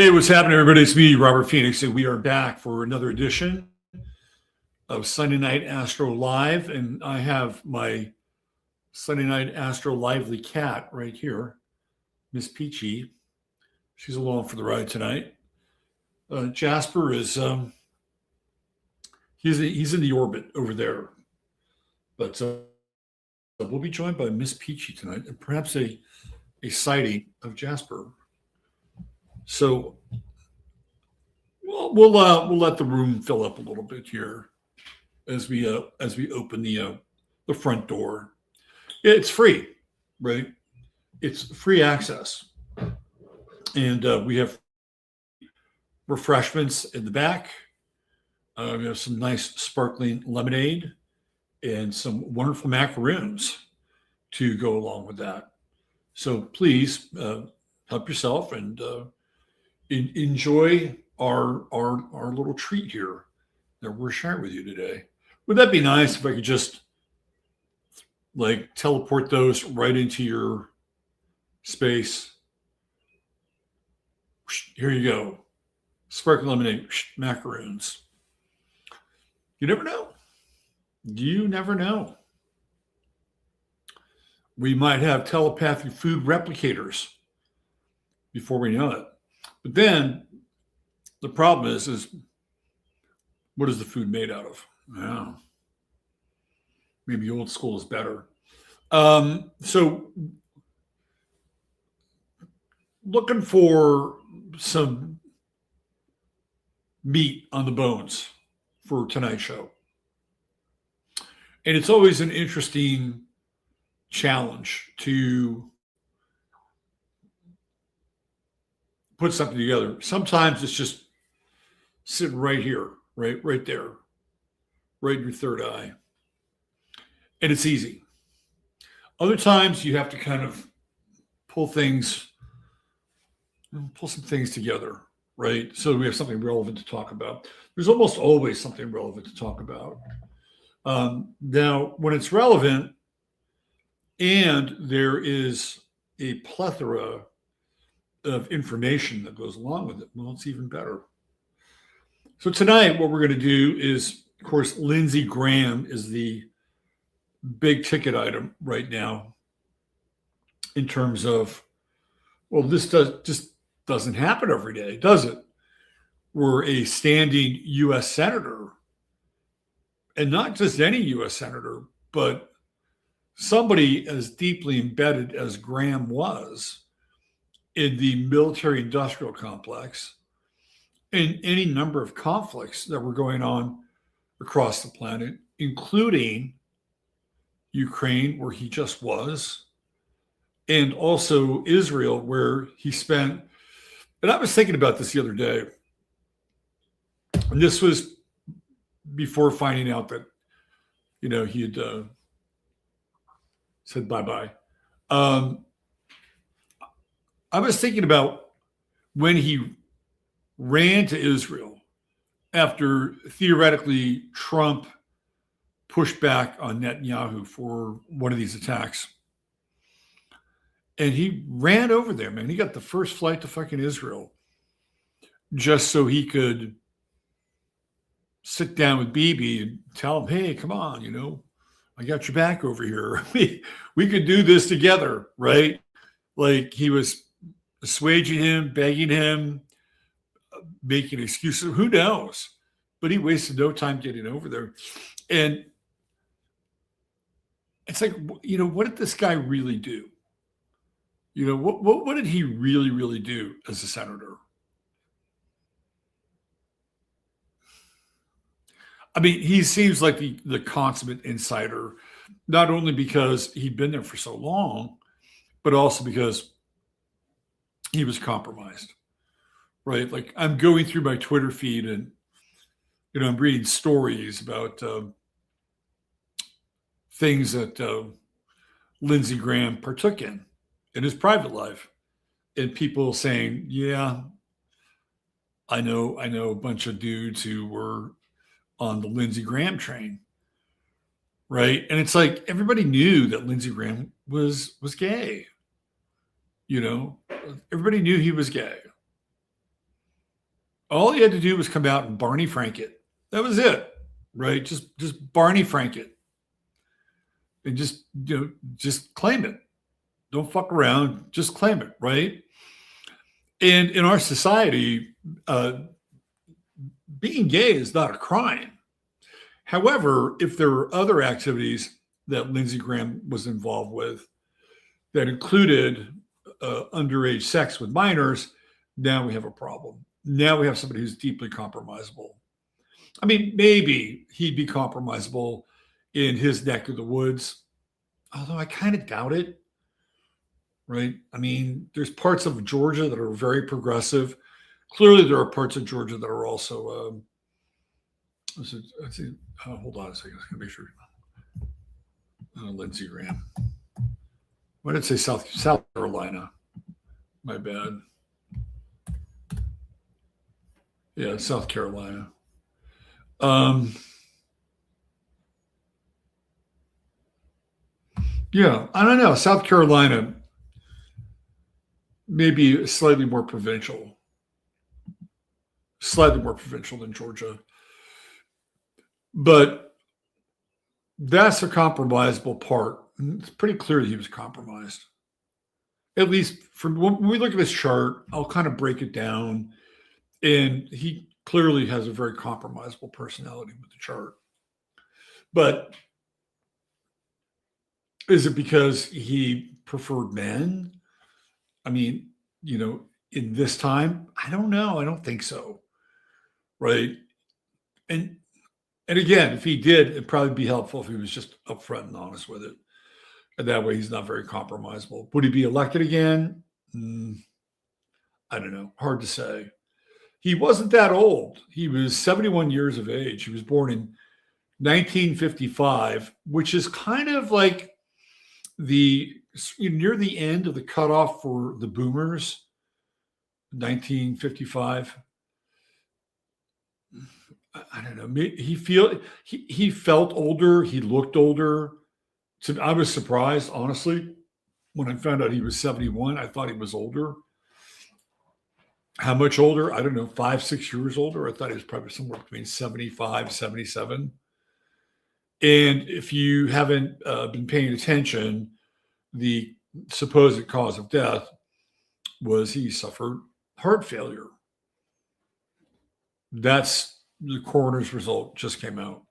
Hey, what's happening, everybody? It's me, Robert Phoenix, and we are back for another edition of Sunday Night Astro Live. And I have my Sunday Night Astro Lively cat right here, Miss Peachy. She's along for the ride tonight. Jasper is he's in the orbit over there, but we'll be joined by Miss Peachy tonight, and perhaps a sighting of Jasper. So we'll let the room fill up a little bit here as we open the front door. Yeah, it's free, right? It's free access, and we have refreshments in the back. We have some nice sparkling lemonade and some wonderful macaroons to go along with that. So please help yourself and enjoy our little treat here that we're sharing with you today. Would that be nice if I could just like teleport those right into your space? Here you go. Sparkling lemonade, macaroons. You never know. You never know. We might have telepathic food replicators before we know it. But then the problem is what is the food made out of? Yeah. Maybe old school is better. So looking for some meat on the bones for tonight's show. And it's always an interesting challenge to put something together. Sometimes it's just sitting right here, right there, right in your third eye. And it's easy. Other times you have to kind of pull some things together, right? So we have something relevant to talk about. There's almost always something relevant to talk about. Now, when it's relevant and there is a plethora of information that goes along with it, well, it's even better. So tonight, what we're going to do is, of course, Lindsey Graham is the big ticket item right now in terms of, well, this just doesn't happen every day, does it? We're a standing U.S. senator, and not just any U.S. senator, but somebody as deeply embedded as Graham was in the military-industrial complex, in any number of conflicts that were going on across the planet, including Ukraine, where he just was, and also Israel, where he spent. And I was thinking about this the other day, and this was before finding out that, he had said bye-bye. I was thinking about when he ran to Israel after theoretically Trump pushed back on Netanyahu for one of these attacks. And he ran over there, man. He got the first flight to fucking Israel just so he could sit down with Bibi and tell him, hey, come on, I got your back over here. We could do this together, right? Like he was assuaging him, begging him, making excuses. Who knows? But he wasted no time getting over there. And it's like, what did this guy really do? What did he really, really do as a senator? I mean, he seems like the consummate insider, not only because he'd been there for so long, but also because he was compromised, right? Like I'm going through my Twitter feed and, I'm reading stories about things that Lindsey Graham partook in his private life, and people saying, yeah, I know a bunch of dudes who were on the Lindsey Graham train, right? And it's like everybody knew that Lindsey Graham was gay. Everybody knew he was gay. All he had to do was come out and Barney Frank it. That was it, right? Just Barney Frank it, and just claim it. Don't fuck around. Just claim it, right? And in our society, being gay is not a crime. However, if there are other activities that Lindsey Graham was involved with that included underage sex with minors, now we have a problem. Now we have somebody who's deeply compromisable. I mean, maybe he'd be compromisable in his neck of the woods, although I kind of doubt it, right? I mean, there's parts of Georgia that are very progressive. Clearly, there are parts of Georgia that are also, let's see, hold on a second. I was going to make sure. Lindsey Graham. Why did it say South Carolina? My bad. Yeah, South Carolina. Yeah, I don't know. South Carolina may be slightly more provincial than Georgia. But that's a compromisable part. It's pretty clear that he was compromised. At least from when we look at this chart, I'll kind of break it down. And he clearly has a very compromisable personality with the chart. But is it because he preferred men? I mean, in this time, I don't know. I don't think so. Right. And again, if he did, it'd probably be helpful if he was just upfront and honest with it. And that way he's not very compromisable. Would he be elected again? I don't know. Hard to say. He wasn't that old. He was 71 years of age. He was born in 1955, which is kind of like near the end of the cutoff for the boomers, 1955. I don't know. He felt older. He looked older. So I was surprised, honestly, when I found out he was 71. I thought he was older. How much older? I don't know, 5-6 years older. I thought he was probably somewhere between 75, 77. And if you haven't been paying attention, the supposed cause of death was he suffered heart failure. That's the coroner's result just came out.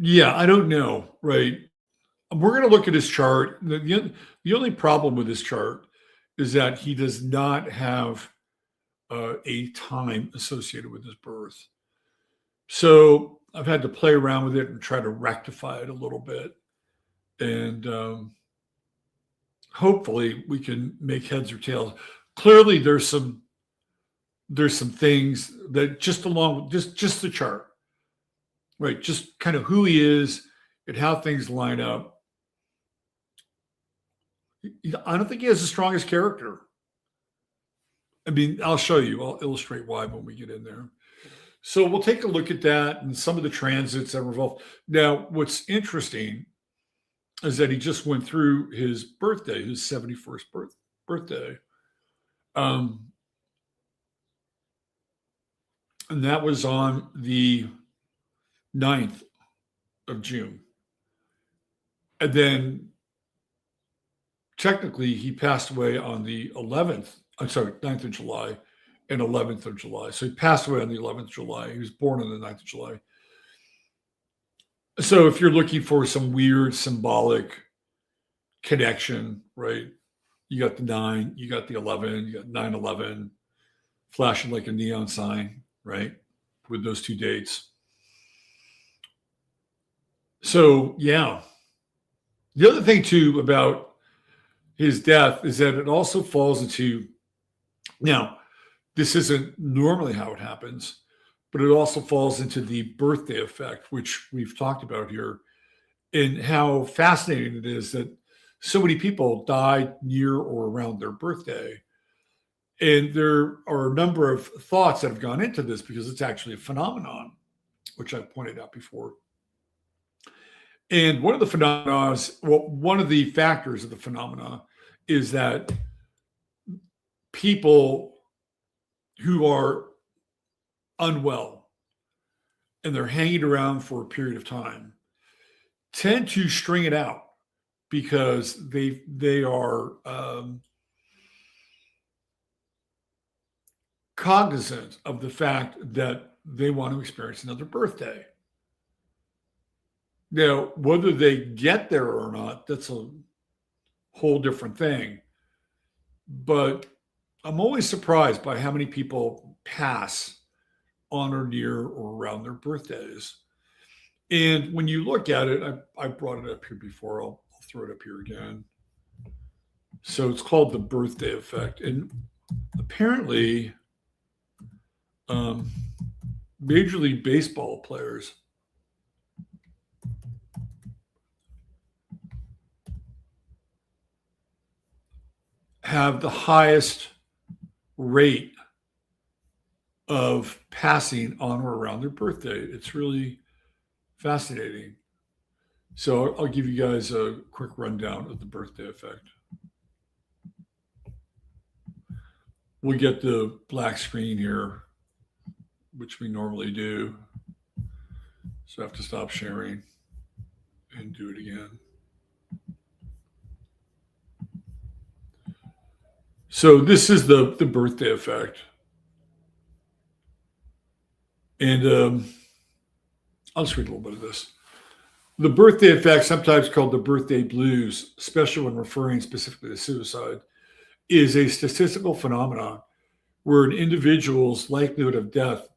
Yeah, I don't know, right? We're going to look at his chart. The only problem with this chart is that he does not have a time associated with his birth. So I've had to play around with it and try to rectify it a little bit. And hopefully we can make heads or tails. Clearly there's some things that just along with just the chart, right? Just kind of who he is and how things line up. I don't think he has the strongest character. I mean, I'll show you. I'll illustrate why when we get in there. So we'll take a look at that and some of the transits that were involved. Now, what's interesting is that he just went through his birthday, his 71st birthday. And that was on the 9th of June. And then technically he passed away on the 9th of July and 11th of July. So he passed away on the 11th of July. He was born on the 9th of July. So if you're looking for some weird symbolic connection, right? You got the 9, you got the 11, you got 9/11 flashing like a neon sign, right? With those two dates. So, yeah. The other thing too about his death is that it also falls into, now, this isn't normally how it happens, but it also falls into the birthday effect, which we've talked about here, and how fascinating it is that so many people die near or around their birthday. And there are a number of thoughts that have gone into this because it's actually a phenomenon, which I've pointed out before. And one of the factors of the phenomena is that people who are unwell and they're hanging around for a period of time tend to string it out because they are cognizant of the fact that they want to experience another birthday. Now, whether they get there or not, that's a whole different thing. But I'm always surprised by how many people pass on or near or around their birthdays. And when you look at it, I brought it up here before. I'll throw it up here again. So it's called the birthday effect. And apparently, Major League Baseball players have the highest rate of passing on or around their birthday. It's really fascinating. So I'll give you guys a quick rundown of the birthday effect. We get the black screen here, which we normally do. So I have to stop sharing and do it again. So this is the birthday effect. And I'll just read a little bit of this. The birthday effect, sometimes called the birthday blues, especially when referring specifically to suicide, is a statistical phenomenon where an individual's likelihood of death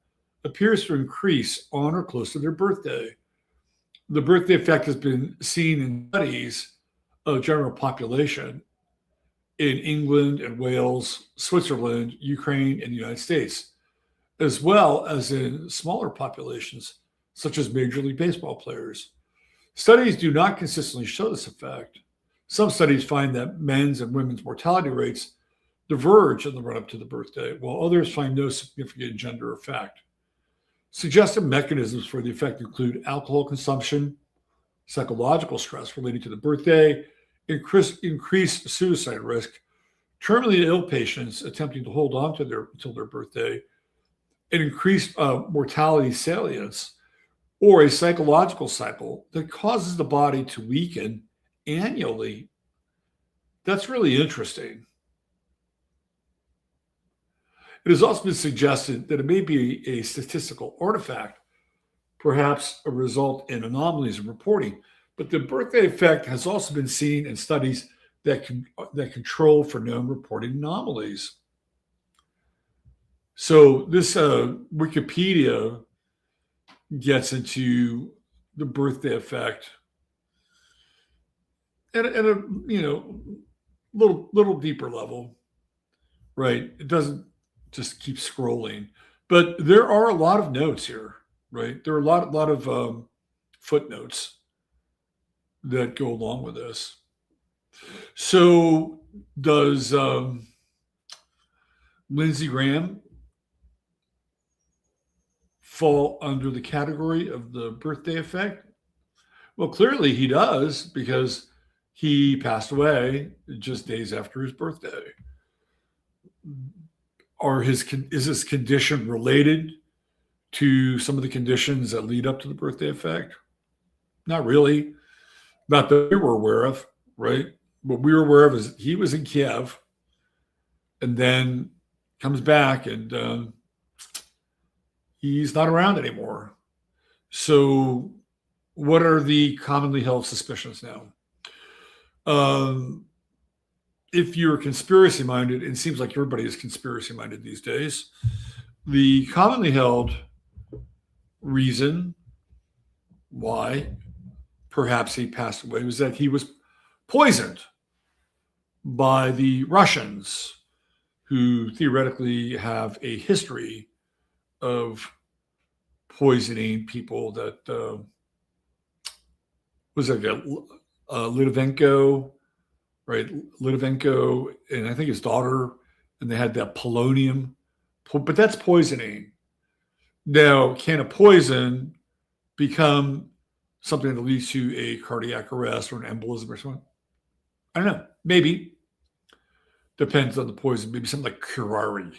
appears to increase on or close to their birthday. The birthday effect has been seen in studies of general population in England and Wales, Switzerland, Ukraine, and the United States, as well as in smaller populations, such as Major League Baseball players. Studies do not consistently show this effect. Some studies find that men's and women's mortality rates diverge in the run-up to the birthday, while others find no significant gender effect. Suggested mechanisms for the effect include alcohol consumption, psychological stress related to the birthday, increased suicide risk, terminally ill patients attempting to hold on to until their birthday, and increased mortality salience, or a psychological cycle that causes the body to weaken annually. That's really interesting. It has also been suggested that it may be a statistical artifact, perhaps a result in anomalies in reporting. But the birthday effect has also been seen in studies that control for known reported anomalies. So this Wikipedia gets into the birthday effect at a little deeper level, right? It doesn't just keep scrolling, but there are a lot of notes here, right? There are a lot of footnotes that go along with this. So does Lindsey Graham fall under the category of the birthday effect? Well, clearly he does, because he passed away just days after his birthday. Is his condition related to some of the conditions that lead up to the birthday effect? Not really. Not that we were aware of, right? What we were aware of is he was in Kiev and then comes back and he's not around anymore. So what are the commonly held suspicions now? If you're conspiracy minded, it seems like everybody is conspiracy minded these days. The commonly held reason why perhaps he passed away was that he was poisoned by the Russians, who theoretically have a history of poisoning people. That was like Litvinenko, right? Litvinenko, and I think his daughter, and they had that polonium, but that's poisoning. Now, can a poison become something that leads to a cardiac arrest or an embolism or something? I don't know, maybe. Depends on the poison. Maybe something like curare,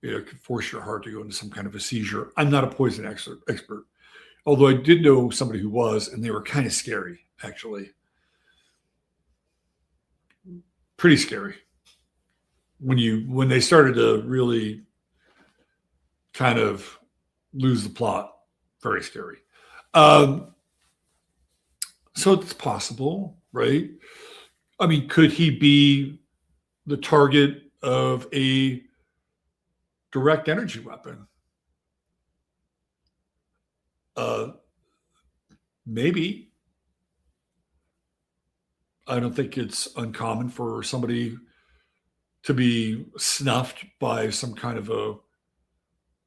could force your heart to go into some kind of a seizure. I'm not a poison expert, although I did know somebody who was, and they were kind of scary, actually. Pretty scary when they started to really kind of lose the plot. Very scary. So it's possible, right? I mean, could he be the target of a direct energy weapon? Maybe. I don't think it's uncommon for somebody to be snuffed by some kind of a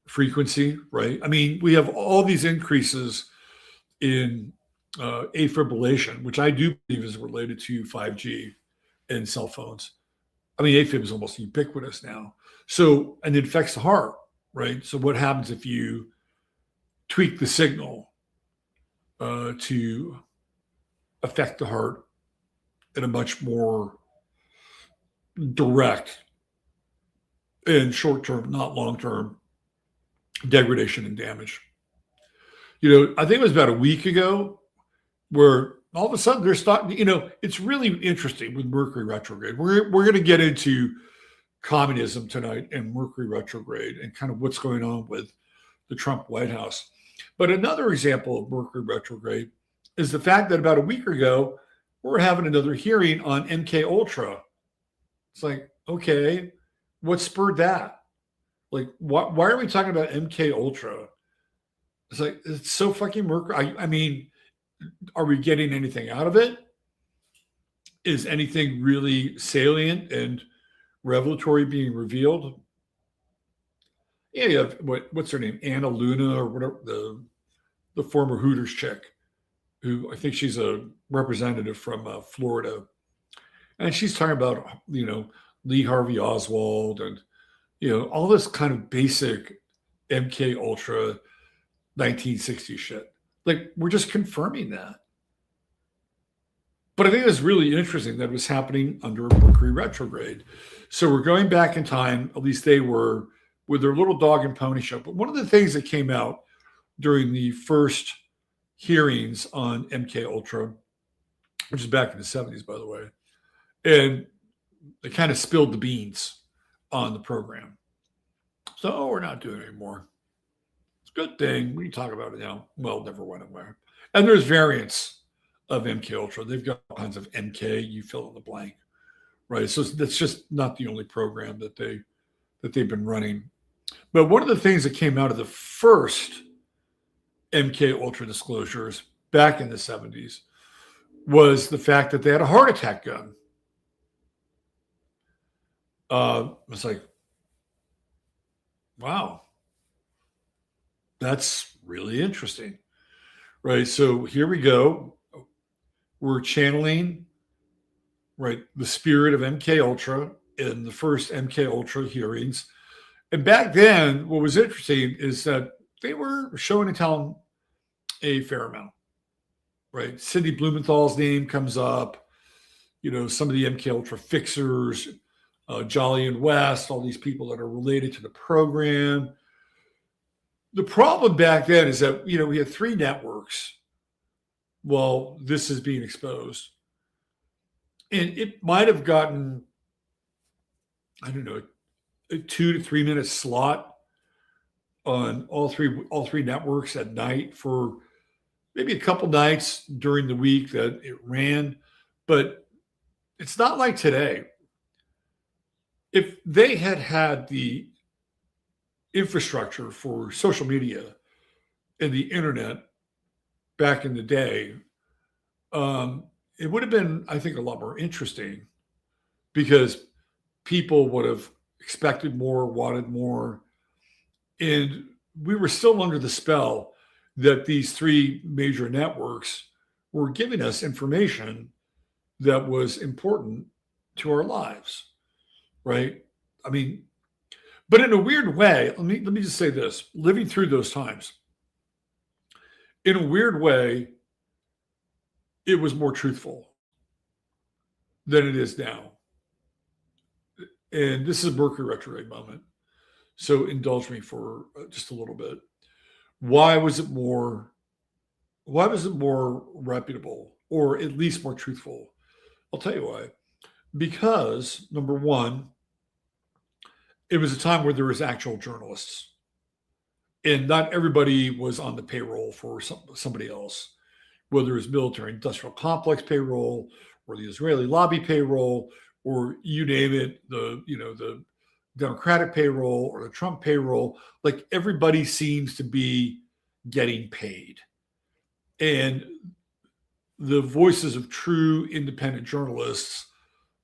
frequency, right? I mean, we have all these increases in afibrillation, which I do believe is related to 5G and cell phones. I mean, AFib is almost ubiquitous now. So, and it affects the heart, right? So, what happens if you tweak the signal to affect the heart in a much more direct and short term, not long term degradation and damage? I think it was about a week ago where all of a sudden they're starting, it's really interesting with Mercury retrograde. We're going to get into communism tonight and Mercury retrograde and kind of what's going on with the Trump White House. But another example of Mercury retrograde is the fact that about a week ago, we're having another hearing on MK Ultra. It's like, okay, what spurred that? Like, why are we talking about MK Ultra? It's like, it's so fucking Mercury. I mean, are we getting anything out of it? Is anything really salient and revelatory being revealed? Yeah, you have what's her name, Anna Luna or whatever, the former Hooters chick, who I think she's a representative from Florida, and she's talking about Lee Harvey Oswald and all this kind of basic MK Ultra 1960 shit. Like, we're just confirming that. But I think it's really interesting that it was happening under Mercury retrograde. So we're going back in time, at least they were, with their little dog and pony show. But one of the things that came out during the first hearings on MK Ultra, which is back in the 70s, by the way, and they kind of spilled the beans on the program. So we're not doing it anymore. It's a good thing. We can talk about it now. Well, it never went anywhere. And there's variants of MK Ultra. They've got all kinds of MK, you fill in the blank, right? So that's just not the only program that they've been running. But one of the things that came out of the first MK Ultra disclosures back in the 70s was the fact that they had a heart attack gun. It's like, wow, that's really interesting, right? So here we go. We're channeling, right, the spirit of MK Ultra in the first MK Ultra hearings. And back then, what was interesting is that they were showing and telling a fair amount, right? Cindy Blumenthal's name comes up, some of the MK Ultra fixers, Jolly and West, all these people that are related to the program. The problem back then is that, we had 3 networks. Well, this is being exposed. And it might have gotten, I don't know, a 2 to 3 minute slot on all three networks at night for maybe a couple nights during the week that it ran. But it's not like today. If they had the infrastructure for social media and the internet back in the day, it would have been, I think, a lot more interesting because people would have expected more, wanted more. And we were still under the spell that these 3 major networks were giving us information that was important to our lives, right? I mean, but in a weird way, let me just say this, living through those times, in a weird way, it was more truthful than it is now. and this is Mercury retrograde moment. So indulge me for just a little bit. Why was it more? Why was it more reputable, or at least more truthful? I'll tell you why. Because number one, it was a time where there was actual journalists, and not everybody was on the payroll for somebody else, whether it was military industrial complex payroll or the Israeli lobby payroll, or you name it, the Democratic payroll or the Trump payroll. Like everybody seems to be getting paid. And the voices of true independent journalists,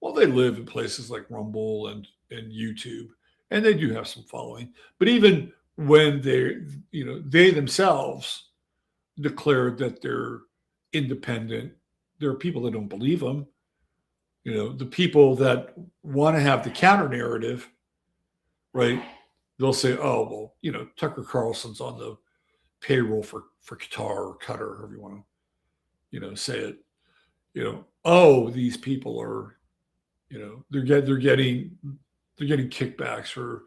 well, they live in places like Rumble and YouTube, and they do have some following. But even when they themselves declared that they're independent, there are people that don't believe them. The people that want to have the counter narrative, right? They'll say, "Oh, well, Tucker Carlson's on the payroll for Qatar or Qatar, however you want to, say it. Oh, these people are, they're getting kickbacks for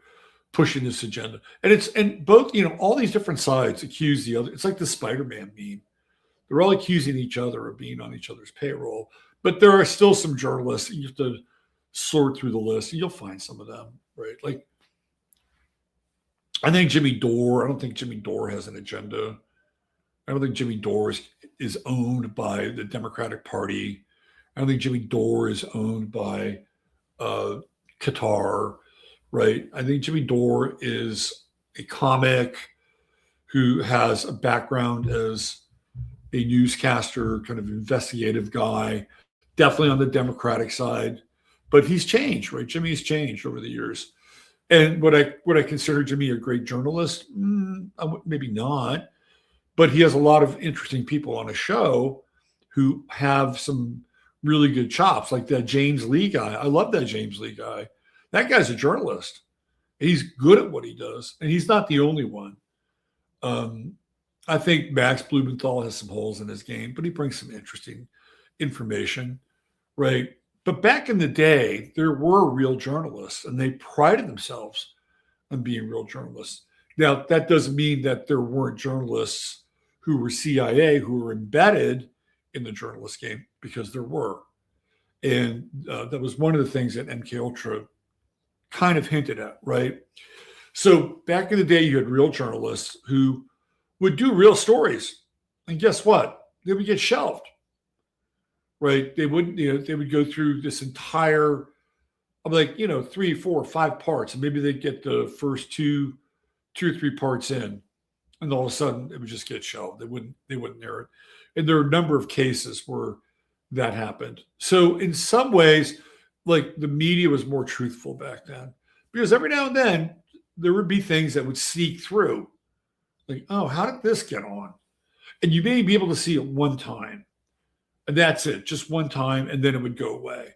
pushing this agenda, and both, all these different sides accuse the other. It's like the Spider-Man meme. They're all accusing each other of being on each other's payroll, but there are still some journalists. You have to sort through the list, and you'll find some of them, right? Like, I think Jimmy Dore. I don't think Jimmy Dore has an agenda. I don't think Jimmy Dore is owned by the Democratic Party. I don't think Jimmy Dore is owned by Qatar, right? I think Jimmy Dore is a comic who has a background as a newscaster, kind of investigative guy, definitely on the Democratic side. But he's changed, right? Jimmy's changed over the years. And would I consider Jimmy a great journalist? Maybe not. But he has a lot of interesting people on a show who have some really good chops, like that James Lee guy. I love that James Lee guy. That guy's a journalist. He's good at what he does, and he's not the only one. I think Max Blumenthal has some holes in his game, but he brings some interesting information, right? But back in the day, there were real journalists, and they prided themselves on being real journalists. Now, that doesn't mean that there weren't journalists who were CIA who were embedded in the journalist game, because there were. And that was one of the things that MKUltra kind of hinted at, right? So back in the day, you had real journalists who would do real stories. And guess what? They would get shelved, right? They would go through this entire, like, 3, 4, 5 parts, and maybe they'd get the first two or three parts in, and all of a sudden it would just get shelved. They wouldn't air it. And there are a number of cases where that happened. So in some ways, like, the media was more truthful back then, because every now and then there would be things that would sneak through. Like, oh, how did this get on? And you may be able to see it one time, and that's it, just one time, and then it would go away,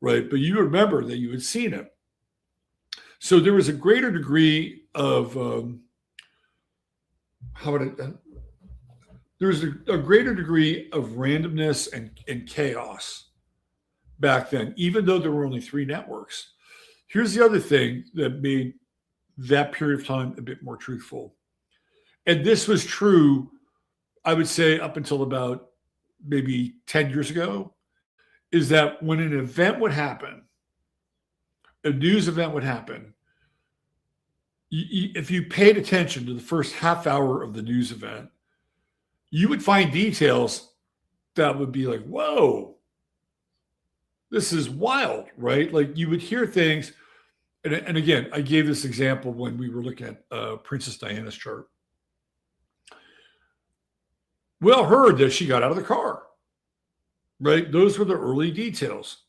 right? But you remember that you had seen it. So there was a greater degree of there's a greater degree of randomness and chaos back then, even though there were only 3 networks. Here's the other thing that made that period of time a bit more truthful. And this was true, I would say, up until about maybe 10 years ago, is that when an event would happen, a news event would happen, if you paid attention to the first half hour of the news event, you would find details that would be like, whoa, this is wild, right? Like, you would hear things. And again, I gave this example when we were looking at Princess Diana's chart. We all heard that she got out of the car, right? Those were the early details.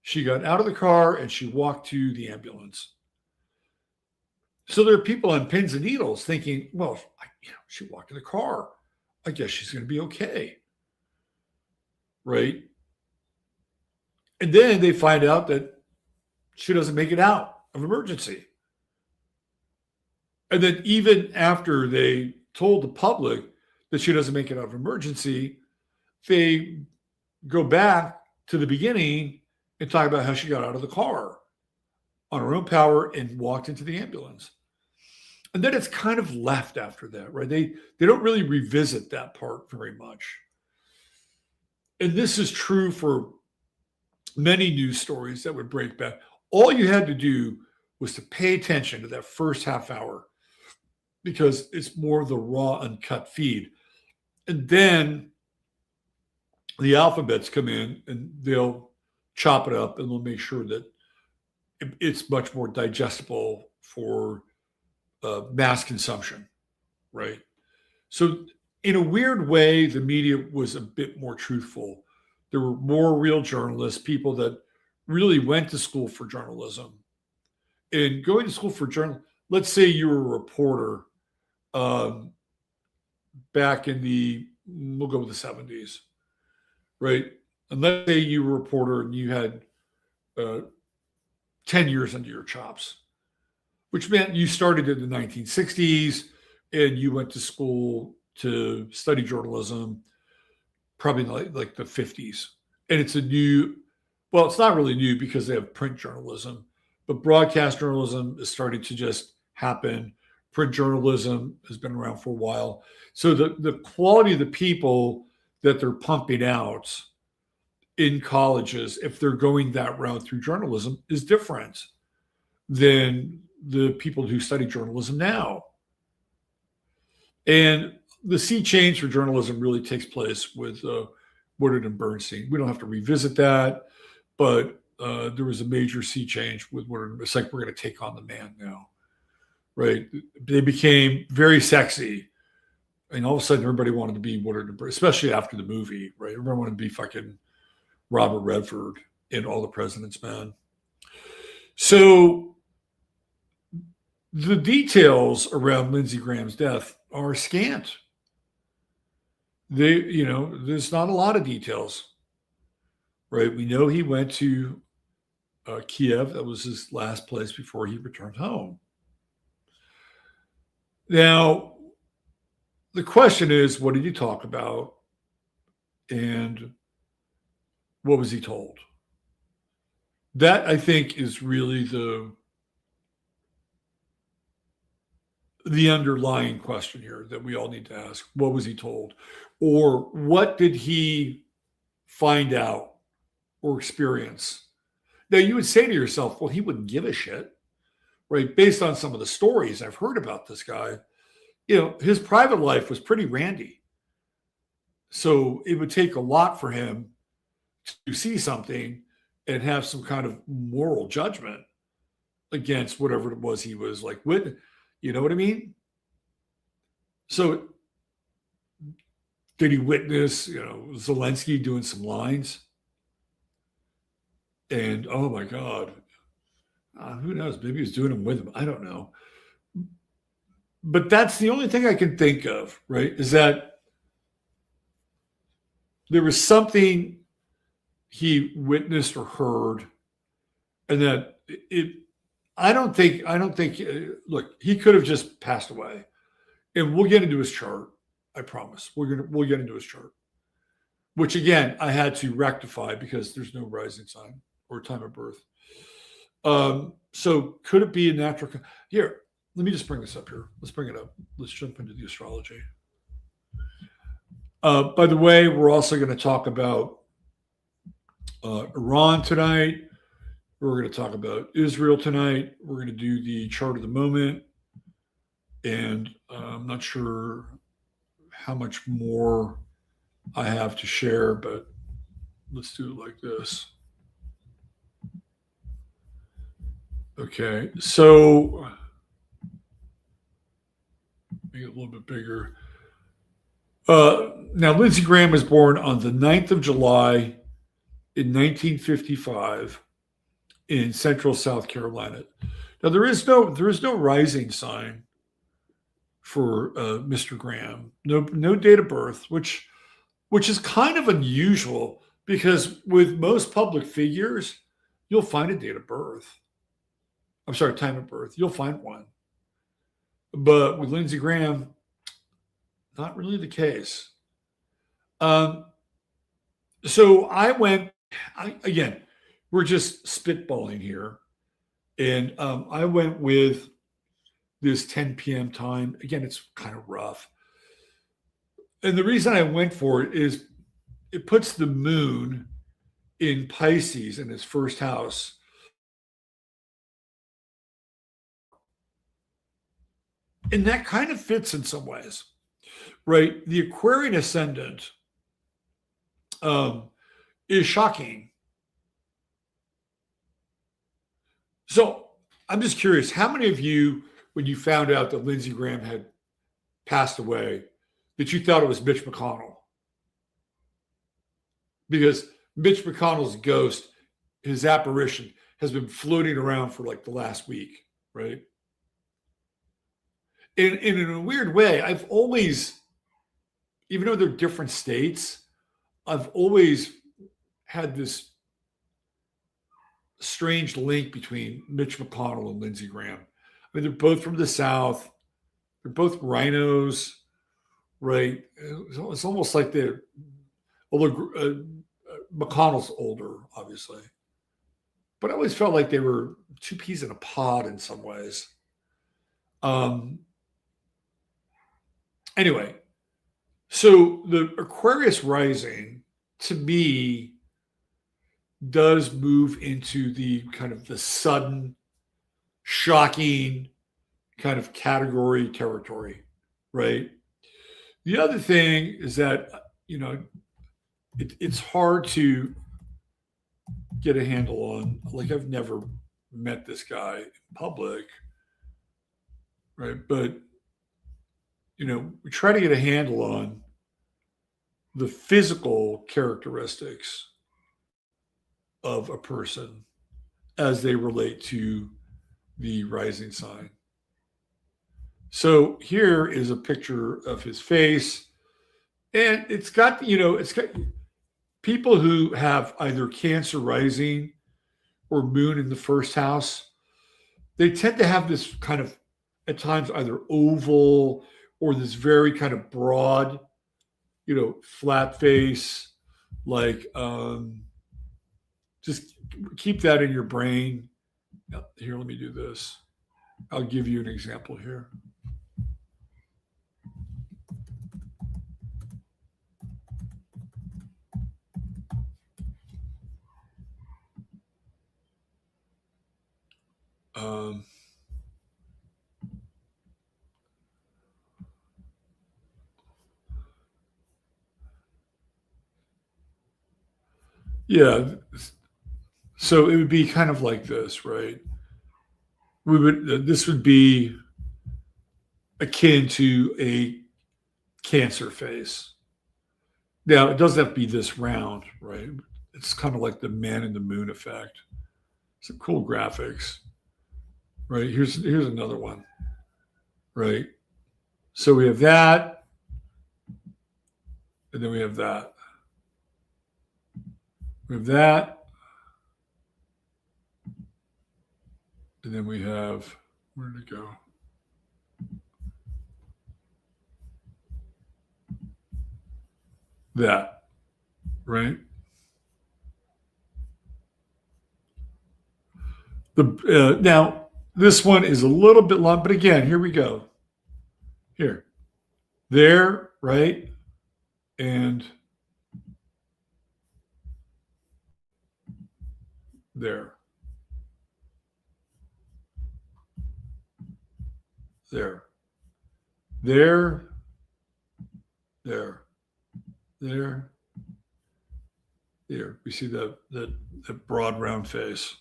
She got out of the car and she walked to the ambulance. So there are people on pins and needles thinking, well, she walked to the car. I guess she's going to be okay, right? And then they find out that she doesn't make it out of emergency. And then even after they told the public that she doesn't make it out of emergency, they go back to the beginning and talk about how she got out of the car. on her own power and walked into the ambulance. And then it's kind of left after that, right? They don't really revisit that part very much. And this is true for many news stories that would break back. All you had to do was to pay attention to that first half hour because it's more the raw, uncut feed. And then the alphabets come in and they'll chop it up and they'll make sure that it's much more digestible for mass consumption, right? So in a weird way, the media was a bit more truthful. There were more real journalists, people that really went to school for journalism. And going to school for journalism, let's say you were a reporter back in we'll go with the 70s, right? And let's say you were a reporter and you had 10 years under your chops, which meant you started in the 1960s and you went to school to study journalism, probably like the 50s. And it's it's not really new because they have print journalism, but broadcast journalism is starting to just happen. Print journalism has been around for a while. So the quality of the people that they're pumping out in colleges, if they're going that route through journalism, is different than the people who study journalism now. And the sea change for journalism really takes place with Woodard and Bernstein. We don't have to revisit that, but there was a major sea change with Woodard. It's like we're going to take on the man now, right? They became very sexy. And all of a sudden, everybody wanted to be Woodard and Bernstein, especially after the movie, right? Everyone wanted to be fucking Robert Redford in All the President's Men. So the details around Lindsey Graham's death are scant. There's not a lot of details, right? We know he went to Kiev. That was his last place before he returned home. Now, the question is, what did he talk about? And what was he told? That, I think, is really the underlying question here that we all need to ask. What was he told? Or what did he find out or experience? Now, you would say to yourself, well, he wouldn't give a shit, right? Based on some of the stories I've heard about this guy, his private life was pretty randy. So it would take a lot for him to see something and have some kind of moral judgment against whatever it was he was like with. You know what I mean? So did he witness, Zelensky doing some lines? And oh my God, who knows? Maybe he was doing them with him. I don't know. But that's the only thing I can think of, right? Is that there was something he witnessed or heard, and that I don't think, look, he could have just passed away. And we'll get into his chart. I promise. We'll get into his chart, which again, I had to rectify because there's no rising sign or time of birth. So could it be a natural? Here, let me just bring this up here. Let's bring it up. Let's jump into the astrology. By the way, we're also going to talk about Iran tonight. We're going to talk about Israel tonight. We're going to do the chart of the moment. And I'm not sure how much more I have to share, but let's do it like this. Okay, so make it a little bit bigger. Now, Lindsey Graham was born on the 9th of July in 1955 in central South Carolina. Now, there is no rising sign for Mr. Graham. No date of birth, which is kind of unusual because with most public figures, you'll find a date of birth. I'm sorry, time of birth. You'll find one. But with Lindsey Graham, not really the case. So again, we're just spitballing here. And I went with this 10 p.m. time. Again, it's kind of rough. And the reason I went for it is it puts the moon in Pisces in his first house. And that kind of fits in some ways, right? The Aquarian ascendant is shocking. So I'm just curious, how many of you, when you found out that Lindsey Graham had passed away, that you thought it was Mitch McConnell? Because Mitch McConnell's ghost, his apparition, has been floating around for like the last week, right? And in a weird way, I've always, even though they're different states, I've always had this strange link between Mitch McConnell and Lindsey Graham. I mean, they're both from the South. They're both rhinos, right? It's almost like they're, although McConnell's older, obviously. But I always felt like they were two peas in a pod in some ways. Anyway, so the Aquarius rising, to me, does move into the kind of the sudden, shocking kind of category territory, right? The other thing is that, it's hard to get a handle on. Like, I've never met this guy in public, right? But, we try to get a handle on the physical characteristics of a person as they relate to the rising sign. So here is a picture of his face, and it's got people who have either Cancer rising or moon in the first house. They tend to have this kind of, at times, either oval or this very kind of broad, flat face. Like, just keep that in your brain. Here, let me do this. I'll give you an example here. Yeah. So it would be kind of like this, right? This would be akin to a Cancer face. Now, it doesn't have to be this round, right? It's kind of like the man in the moon effect. Some cool graphics, right? Here's another one, right? So we have that, and then we have that. We have that, and then we have, where did it go? That, right? Now, this one is a little bit long, but again, here we go. Here, there, right? And there. There. There. There. There. There. We see that broad round face.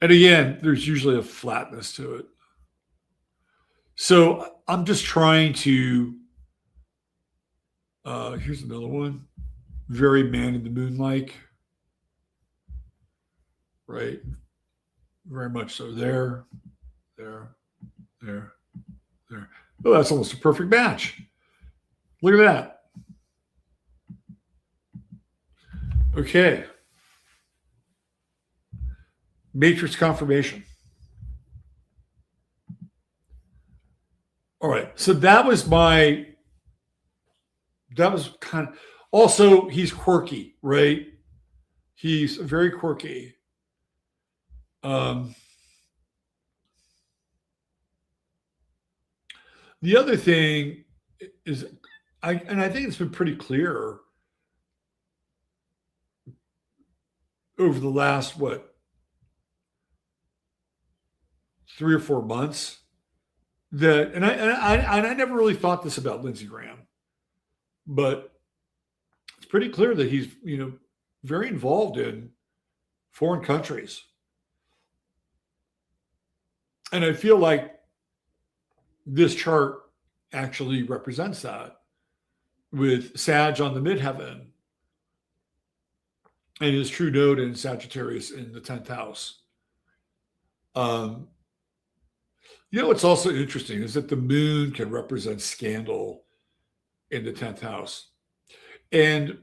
And again, there's usually a flatness to it. So I'm just trying to, here's another one. Very man in the moon like, right? Very much so. There, there, there, there. Oh, that's almost a perfect match. Look at that. Okay. Matrix confirmation. All right. So that was kind of, also he's quirky, right? He's very quirky. Um, the other thing is, I think it's been pretty clear over the last, what, 3 or 4 months, that, and I never really thought this about Lindsey Graham, but it's pretty clear that he's, very involved in foreign countries. And I feel like this chart actually represents that, with Sag on the midheaven and his true node in Sagittarius in the 10th house. Um, what's also interesting is that the moon can represent scandal in the 10th house. And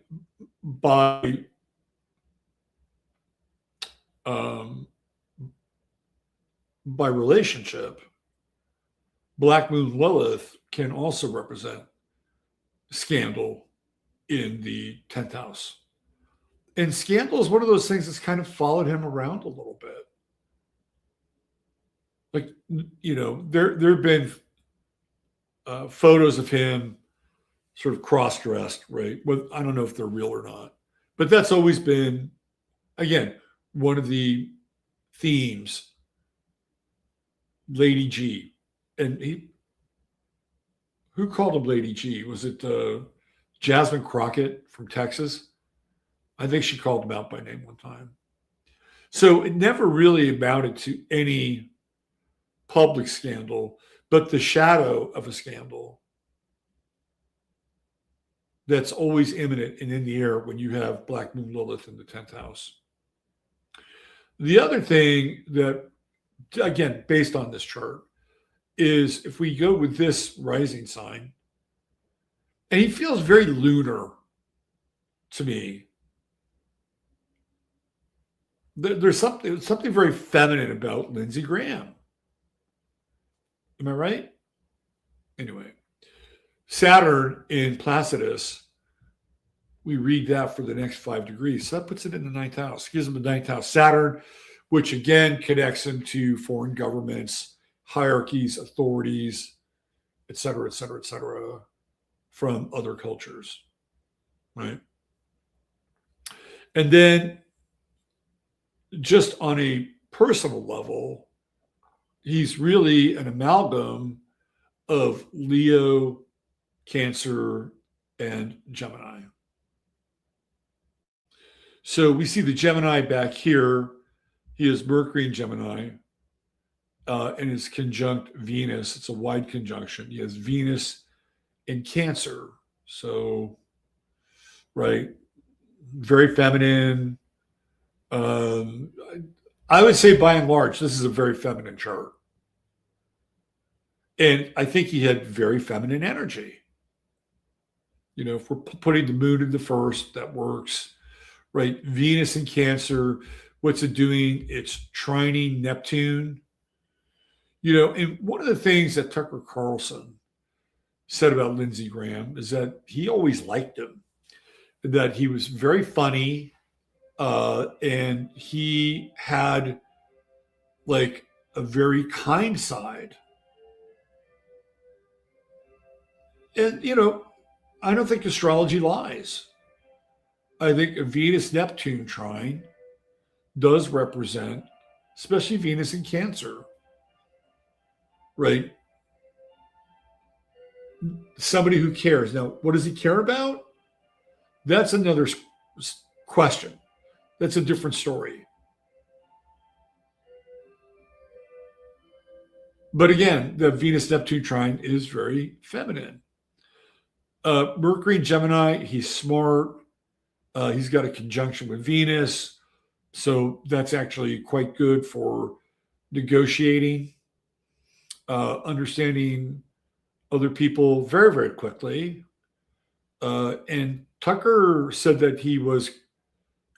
by relationship, Black Moon Lilith can also represent scandal in the 10th house. And scandal is one of those things that's kind of followed him around a little bit. Like, there have been photos of him sort of cross-dressed, right? Well, I don't know if they're real or not, but that's always been, again, one of the themes. Lady G. And who called him Lady G? Was it Jasmine Crockett from Texas? I think she called him out by name one time. So it never really amounted to any public scandal, but the shadow of a scandal that's always imminent and in the air when you have Black Moon Lilith in the 10th house. The other thing that, again, based on this chart, is if we go with this rising sign, and he feels very lunar to me. There's something very feminine about Lindsey Graham. Am I right? Anyway, Saturn in Placidus, we read that for the next 5 degrees. So that puts it in the 9th house. Gives him the 9th house. Saturn, which again connects him to foreign governments, hierarchies, authorities, et cetera, from other cultures, right? And then just on a personal level, he's really an amalgam of Leo, Cancer, and Gemini. So we see the Gemini back here. He has Mercury in Gemini, and is conjunct Venus. It's a wide conjunction. He has Venus in Cancer. So, right, very feminine. I would say by and large, this is a very feminine chart. And I think he had very feminine energy. If we're putting the moon in the first, that works, right? Venus in Cancer, what's it doing? It's trining Neptune. And one of the things that Tucker Carlson said about Lindsey Graham is that he always liked him, that he was very funny, and he had like a very kind side. And, I don't think astrology lies. I think a Venus-Neptune trine does represent, especially Venus in Cancer, right? Somebody who cares. Now, what does he care about? That's another question. That's a different story. But again, the Venus-Neptune trine is very feminine. Mercury in Gemini, he's smart. He's got a conjunction with Venus. So that's actually quite good for negotiating, understanding other people very, very quickly. And Tucker said that he was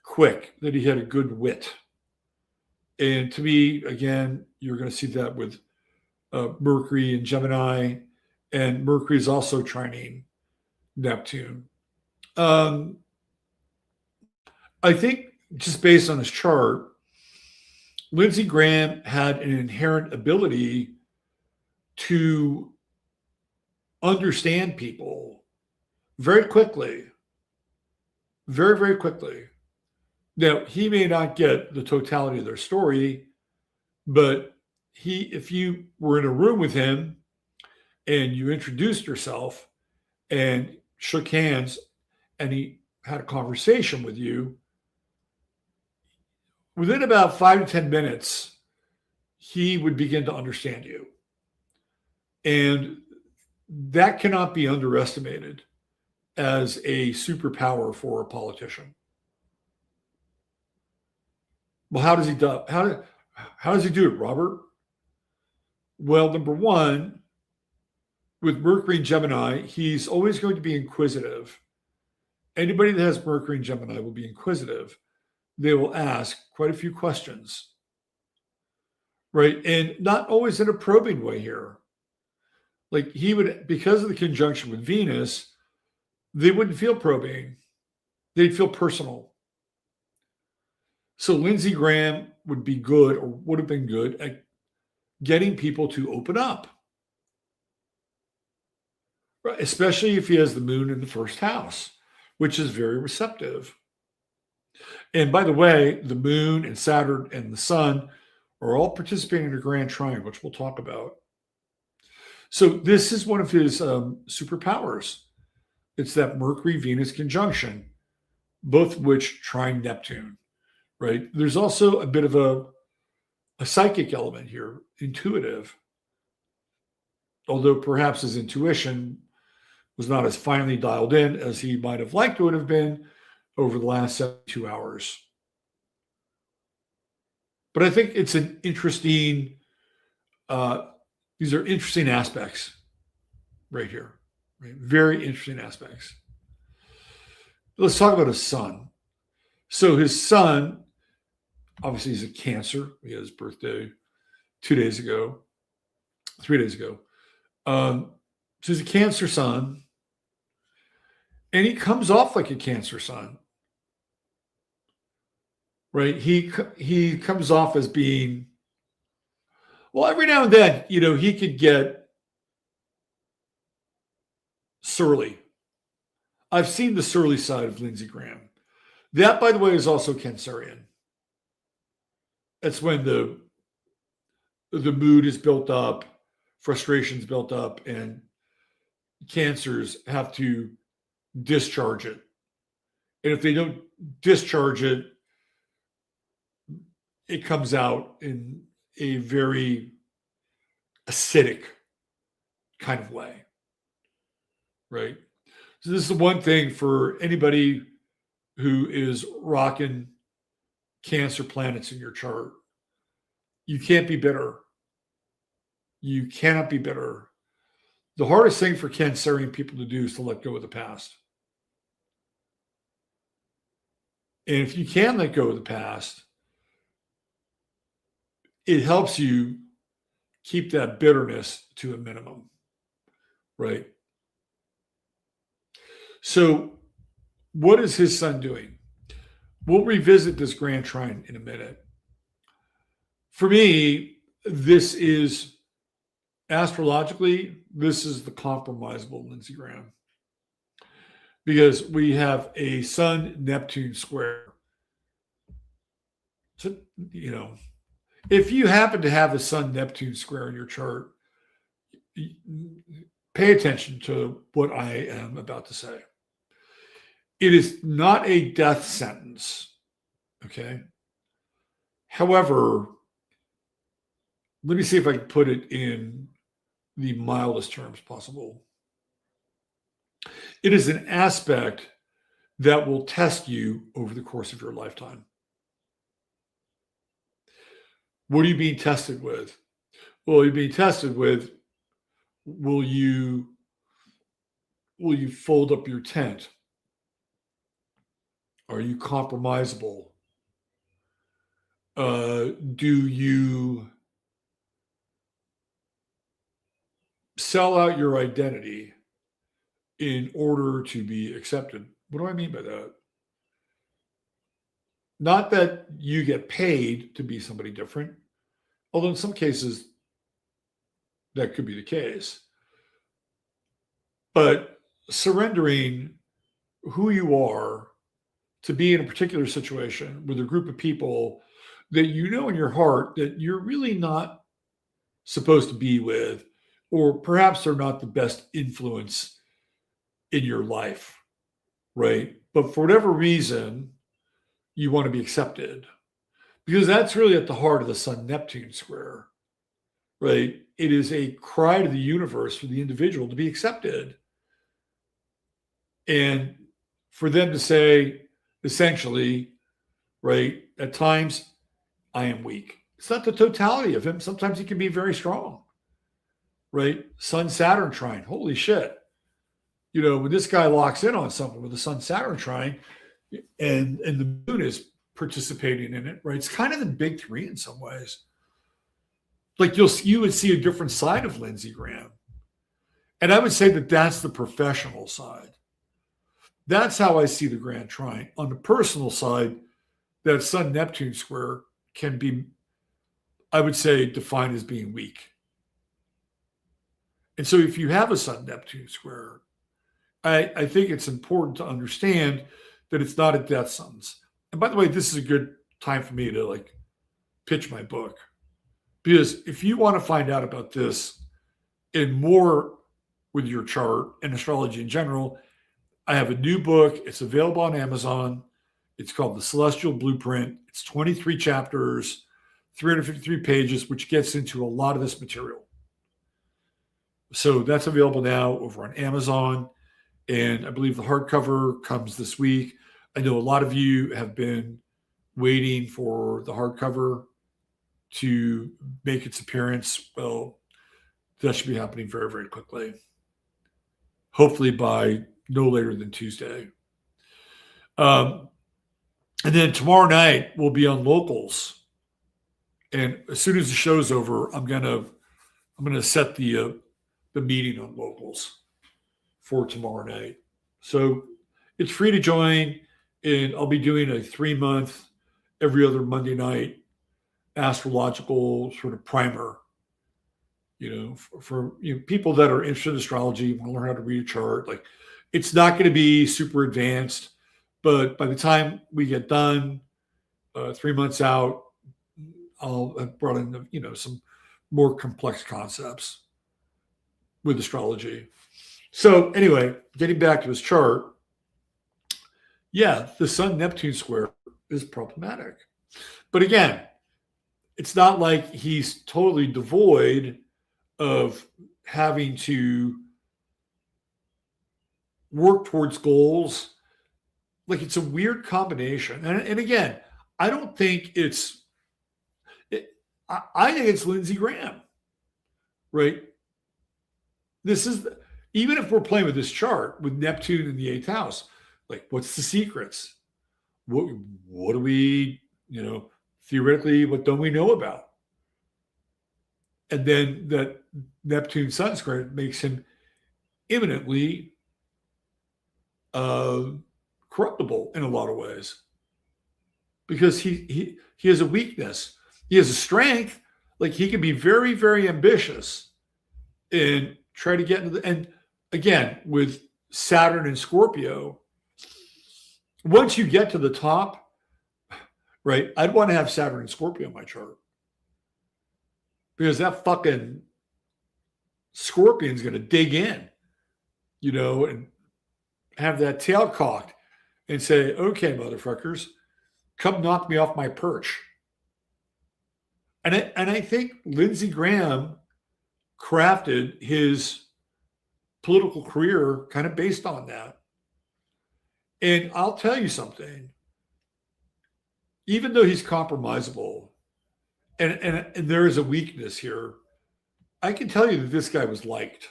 quick, that he had a good wit. And to me, again, you're going to see that with Mercury and Gemini, and Mercury is also trining Neptune. I think just based on his chart, Lindsey Graham had an inherent ability to understand people very quickly, very, very quickly. Now, he may not get the totality of their story, but if you were in a room with him and you introduced yourself and shook hands and he had a conversation with you, within about 5 to 10 minutes, he would begin to understand you. And that cannot be underestimated as a superpower for a politician. Well, how does he do? How does he do it, Robert? Well, number one, with Mercury and Gemini, he's always going to be inquisitive. Anybody that has Mercury and Gemini will be inquisitive. They will ask quite a few questions, right? And not always in a probing way here. Like he would, because of the conjunction with Venus, they wouldn't feel probing. They'd feel personal. So Lindsey Graham would be good, or would have been good, at getting people to open up, right? Especially if he has the moon in the first house, which is very receptive. And by the way, the moon and Saturn and the sun are all participating in a grand triangle, which we'll talk about. So this is one of his superpowers. It's that Mercury-Venus conjunction, both of which trine Neptune, right? There's also a bit of a psychic element here, intuitive. Although perhaps his intuition was not as finely dialed in as he might have liked to have been over the last 72 hours. But I think it's an interesting, these are interesting aspects right here. Right? Very interesting aspects. Let's talk about his sun. So his sun, obviously he's a Cancer. He had his birthday 3 days ago. So he's a Cancer sun. And he comes off like a Cancer sun. Right? He comes off as being, well, every now and then, he could get surly. I've seen the surly side of Lindsey Graham. That, by the way, is also Cancerian. That's when the mood is built up, frustration's built up, and Cancers have to discharge it. And if they don't discharge it, it comes out in a very acidic kind of way, right? So this is the one thing for anybody who is rocking Cancer planets in your chart. You can't be bitter. You cannot be bitter. The hardest thing for Cancerian people to do is to let go of the past. And if you can let go of the past, it helps you keep that bitterness to a minimum, right? So what is his sun doing? We'll revisit this grand trine in a minute. For me, this is, astrologically, this is the compromisable Lindsey Graham. Because we have a Sun-Neptune square. So, if you happen to have a Sun-Neptune square in your chart, pay attention to what I am about to say. It is not a death sentence, okay? However, let me see if I can put it in the mildest terms possible. It is an aspect that will test you over the course of your lifetime. What are you being tested with? Well, you're being tested with, will you fold up your tent? Are you compromisable? Do you sell out your identity in order to be accepted? What do I mean by that? Not that you get paid to be somebody different, although in some cases that could be the case. But surrendering who you are to be in a particular situation with a group of people that you know in your heart that you're really not supposed to be with, or perhaps they're not the best influence in your life, right? But for whatever reason, you want to be accepted because that's really at the heart of the Sun Neptune square, right? It is a cry to the universe for the individual to be accepted and for them to say, essentially, right, at times, I am weak. It's not the totality of him. Sometimes he can be very strong, right? Sun Saturn trine. Holy shit. You know, when this guy locks in on something with the Sun Saturn trine and the moon is participating in it, right? It's kind of the big three in some ways. Like you would see a different side of Lindsey Graham. And I would say that that's the professional side. That's how I see the Grand Trine. On the personal side, that Sun Neptune square can be, I would say, defined as being weak. And so if you have a Sun Neptune square, I think it's important to understand that it's not a death sentence. And by the way, this is a good time for me to like pitch my book. Because if you want to find out about this and more with your chart and astrology in general, I have a new book. It's available on Amazon. It's called The Celestial Blueprint. It's 23 chapters, 353 pages, which gets into a lot of this material. So that's available now over on Amazon. And I believe the hardcover comes this week. I know a lot of you have been waiting for the hardcover to make its appearance. Well, that should be happening very, very quickly. Hopefully by no later than Tuesday. And then tomorrow night we'll be on Locals. And as soon as the show's over, I'm gonna set the meeting on Locals for tomorrow night. So it's free to join, and I'll be doing a 3-month, every other Monday night astrological sort of primer. You know, for people that are interested in astrology, want to learn how to read a chart. Like, it's not going to be super advanced, but by the time we get done, 3 months out, I'll have brought in some more complex concepts with astrology. So anyway, getting back to his chart, yeah, the Sun Neptune square is problematic, but again, it's not like he's totally devoid of having to work towards goals. Like, it's a weird combination. And again, I don't think I think it's Lindsey Graham, right? This is, even if we're playing with this chart with Neptune in the 8th house, like, what's the secrets? What do we, theoretically, what don't we know about? And then that Neptune Sun square makes him imminently corruptible in a lot of ways, because he has a weakness. He has a strength. Like, he can be very, very ambitious and try to get into and again, with Saturn and Scorpio, once you get to the top, right, I'd want to have Saturn and Scorpio in my chart, because that fucking Scorpion's going to dig in, and have that tail cocked and say, okay, motherfuckers, come knock me off my perch. And I think Lindsey Graham crafted his political career kind of based on that. And I'll tell you something, even though he's compromisable and there is a weakness here, I can tell you that this guy was liked.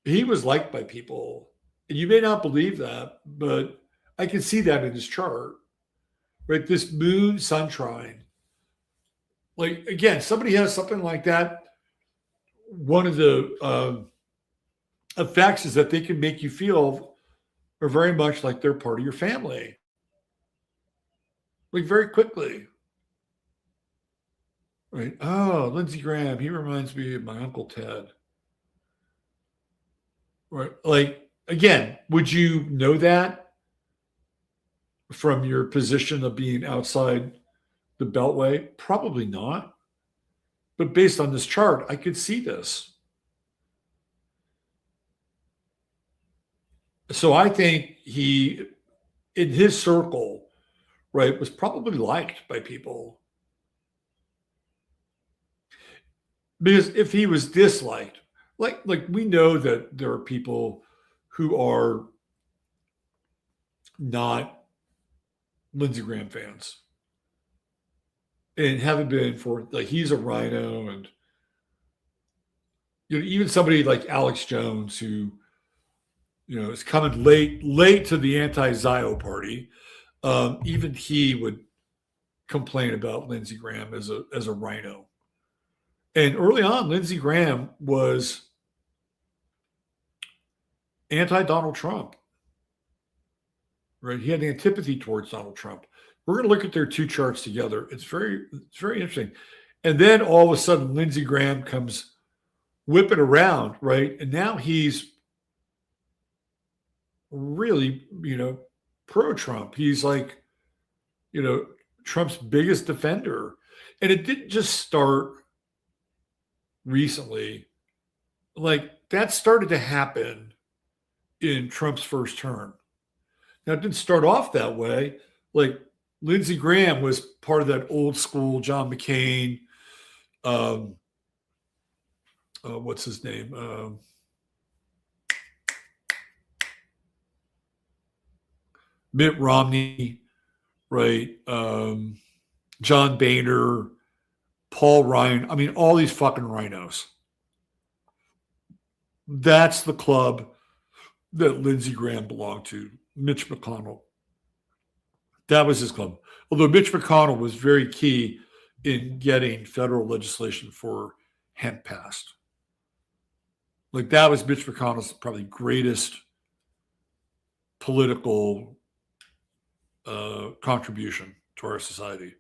He was liked by people. And you may not believe that, but I can see that in his chart, right? This moon sun trine. Like, again, somebody has something like that. One of the effects is that they can make you feel very much like they're part of your family. like very quickly. Right. Oh, Lindsey Graham. He reminds me of my Uncle Ted. Right. Like, again, would you know that from your position of being outside the Beltway? Probably not. But based on this chart, I could see this. So I think he, in his circle, right, was probably liked by people. Because if he was disliked, like we know that there are people who are not Lindsey Graham fans and haven't been for, like, he's a rhino, and even somebody like Alex Jones, who is coming late to the anti-Zio party. Even he would complain about Lindsey Graham as a rhino. And early on, Lindsey Graham was anti-Donald Trump. Right? He had antipathy towards Donald Trump. We're going to look at their two charts together. It's very interesting. And then all of a sudden, Lindsey Graham comes whipping around, right? And now he's really, pro-Trump. He's like, Trump's biggest defender. And it didn't just start recently. Like, that started to happen in Trump's first term. Now, it didn't start off that way. Like, Lindsey Graham was part of that old school John McCain, what's his name? Mitt Romney, right? John Boehner, Paul Ryan. I mean, all these fucking rhinos. That's the club that Lindsey Graham belonged to. Mitch McConnell. That was his club. Although Mitch McConnell was very key in getting federal legislation for hemp passed. Like, that was Mitch McConnell's probably greatest political contribution to our society.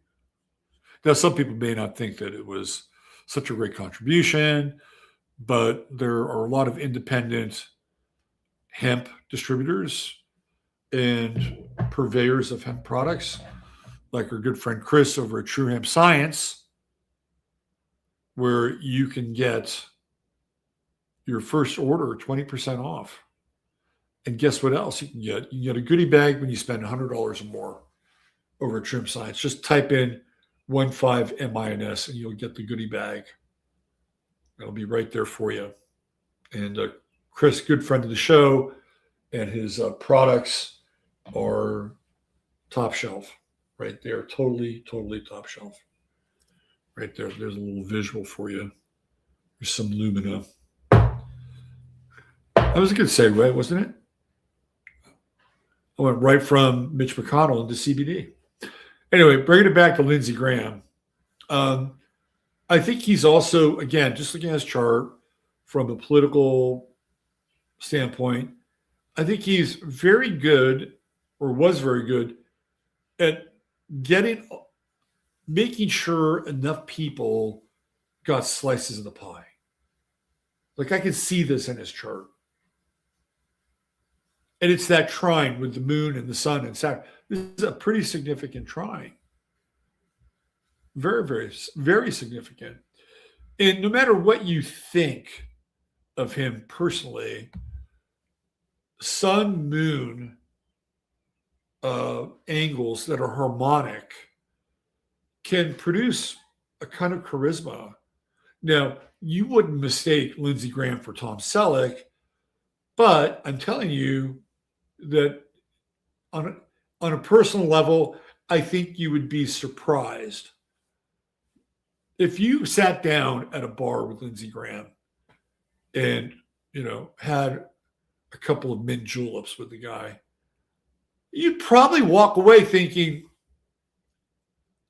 Now, some people may not think that it was such a great contribution, but there are a lot of independent hemp distributors and purveyors of hemp products, like our good friend Chris over at True Hemp Science, where you can get your first order 20% off. And guess what else you can get? You can get a goodie bag when you spend $100 or more over at True Hemp Science. Just type in 15MINS and you'll get the goodie bag. It'll be right there for you. And Chris, good friend of the show, and his products are top shelf right there. Totally top shelf. Right there. There's a little visual for you. There's some Lumina. That was a good segue, wasn't it? I went right from Mitch McConnell into CBD. Anyway, bringing it back to Lindsey Graham. I think he's also, again, just looking at his chart from a political standpoint, I think he's very good, or was very good, at making sure enough people got slices of the pie. Like, I can see this in his chart. And it's that trine with the moon and the sun and Saturn. This is a pretty significant trine. Very, very significant. And no matter what you think of him personally, sun, moon angles that are harmonic can produce a kind of charisma. Now, you wouldn't mistake Lindsey Graham for Tom Selleck, but I'm telling you that on a personal level, I think you would be surprised if you sat down at a bar with Lindsey Graham and, had a couple of mint juleps with the guy. You'd probably walk away thinking,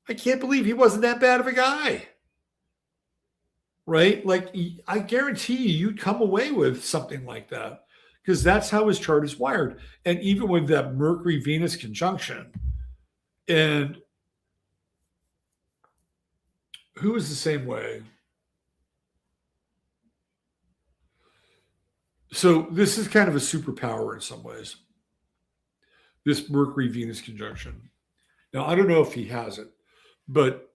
I can't believe he wasn't that bad of a guy. Right? Like, I guarantee you'd come away with something like that, because that's how his chart is wired. And even with that Mercury-Venus conjunction, and who is the same way? So this is kind of a superpower in some ways, this Mercury-Venus conjunction. Now, I don't know if he has it, but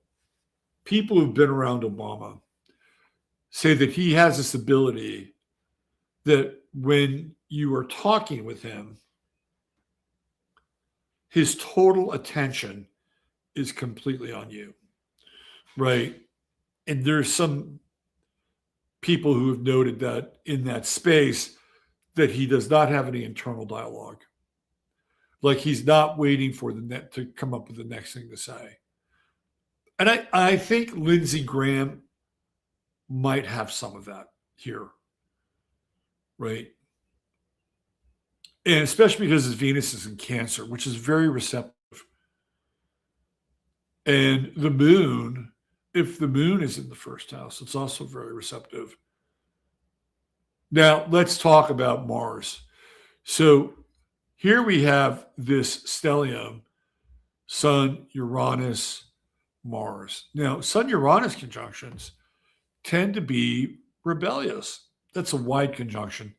people who've been around Obama say that he has this ability that when you are talking with him, his total attention is completely on you, right? And there's some people who have noted that in that space that he does not have any internal dialogue. Like he's not waiting for the net to come up with the next thing to say. And I think Lindsey Graham might have some of that here, right? And especially because his Venus is in Cancer, which is very receptive. And the moon, if the moon is in the first house, it's also very receptive. Now, let's talk about Mars. So here we have this stellium, Sun, Uranus, Mars. Now, Sun-Uranus conjunctions tend to be rebellious. That's a wide conjunction.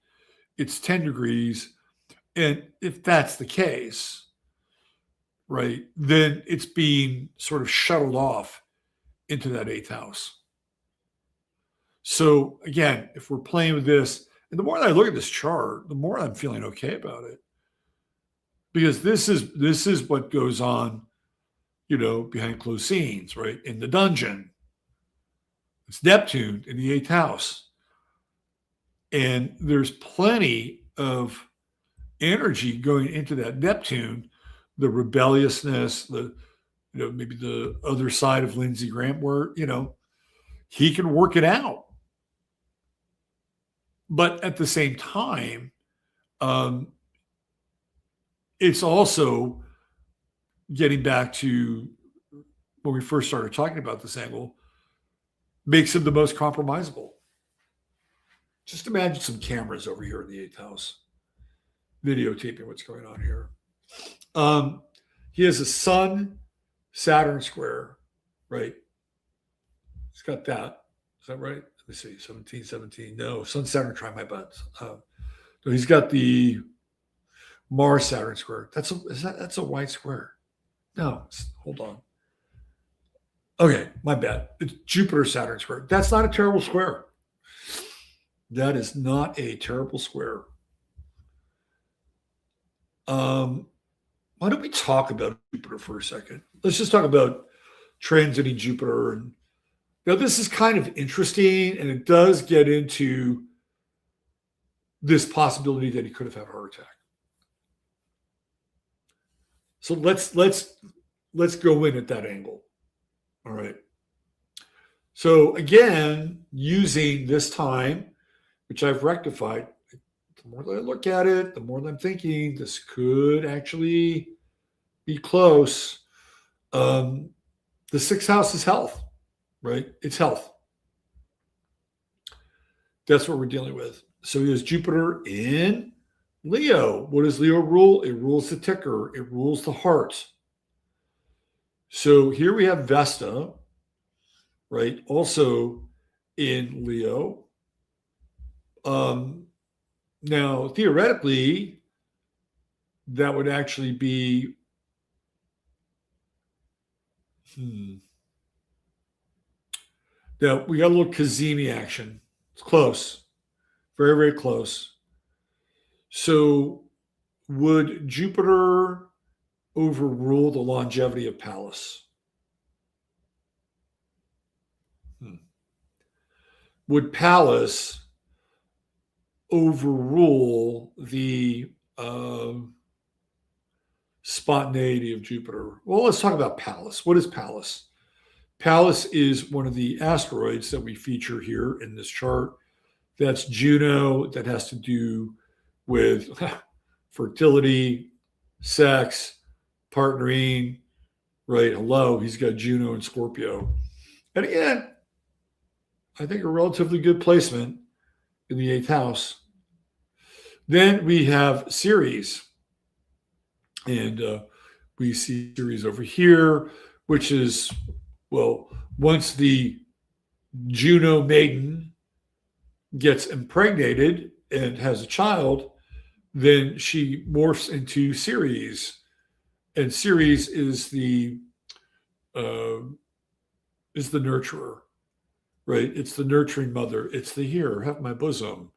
It's 10 degrees. And if that's the case, right, then it's being sort of shuttled off into that 8th house. So again, if we're playing with this, and the more that I look at this chart, the more I'm feeling okay about it. Because this is what goes on, behind closed scenes, right? In the dungeon. It's Neptune in the 8th house. And there's plenty of energy going into that Neptune, the rebelliousness, maybe the other side of Lindsey Graham where, he can work it out. But at the same time, it's also getting back to when we first started talking about this angle, makes him the most compromisable. Just imagine some cameras over here in the 8th house, videotaping what's going on here. He has a Sun-Saturn square, right? He's got that. Is that right? Let me see, 17. No, Sun-Saturn trine-my-butt. No, he's got the Mars-Saturn square. That's a white square. No, hold on. Okay, my bad. It's Jupiter-Saturn square. That's not a terrible square. That is not a terrible square. Why don't we talk about Jupiter for a second? Let's just talk about transiting Jupiter. And this is kind of interesting, and it does get into this possibility that he could have had a heart attack. So let's go in at that angle. All right. So again, using this time, which I've rectified, the more that I look at it, the more that I'm thinking this could actually be close. The 6th house is health, right? It's health. That's what we're dealing with. So he has Jupiter in Leo. What does Leo rule? It rules the ticker. It rules the heart. So here we have Vesta, right? Also in Leo. Now, theoretically, that would actually be Now, we got a little Kazemi action. It's close. Very, very close. So would Jupiter overrule the longevity of Pallas? Would Pallas overrule the spontaneity of Jupiter? Well, let's talk about Pallas. What is Pallas? Pallas is one of the asteroids that we feature here in this chart. That's Juno. That has to do with fertility, sex, partnering, right? Hello, he's got Juno and Scorpio. And again, I think a relatively good placement in the 8th house. Then we have Ceres. And we see Ceres over here, which is, well, Once the Juno maiden gets impregnated and has a child, then she morphs into Ceres, and Ceres uh, is the nurturer, right? It's the nurturing mother. It's the here, have my bosom,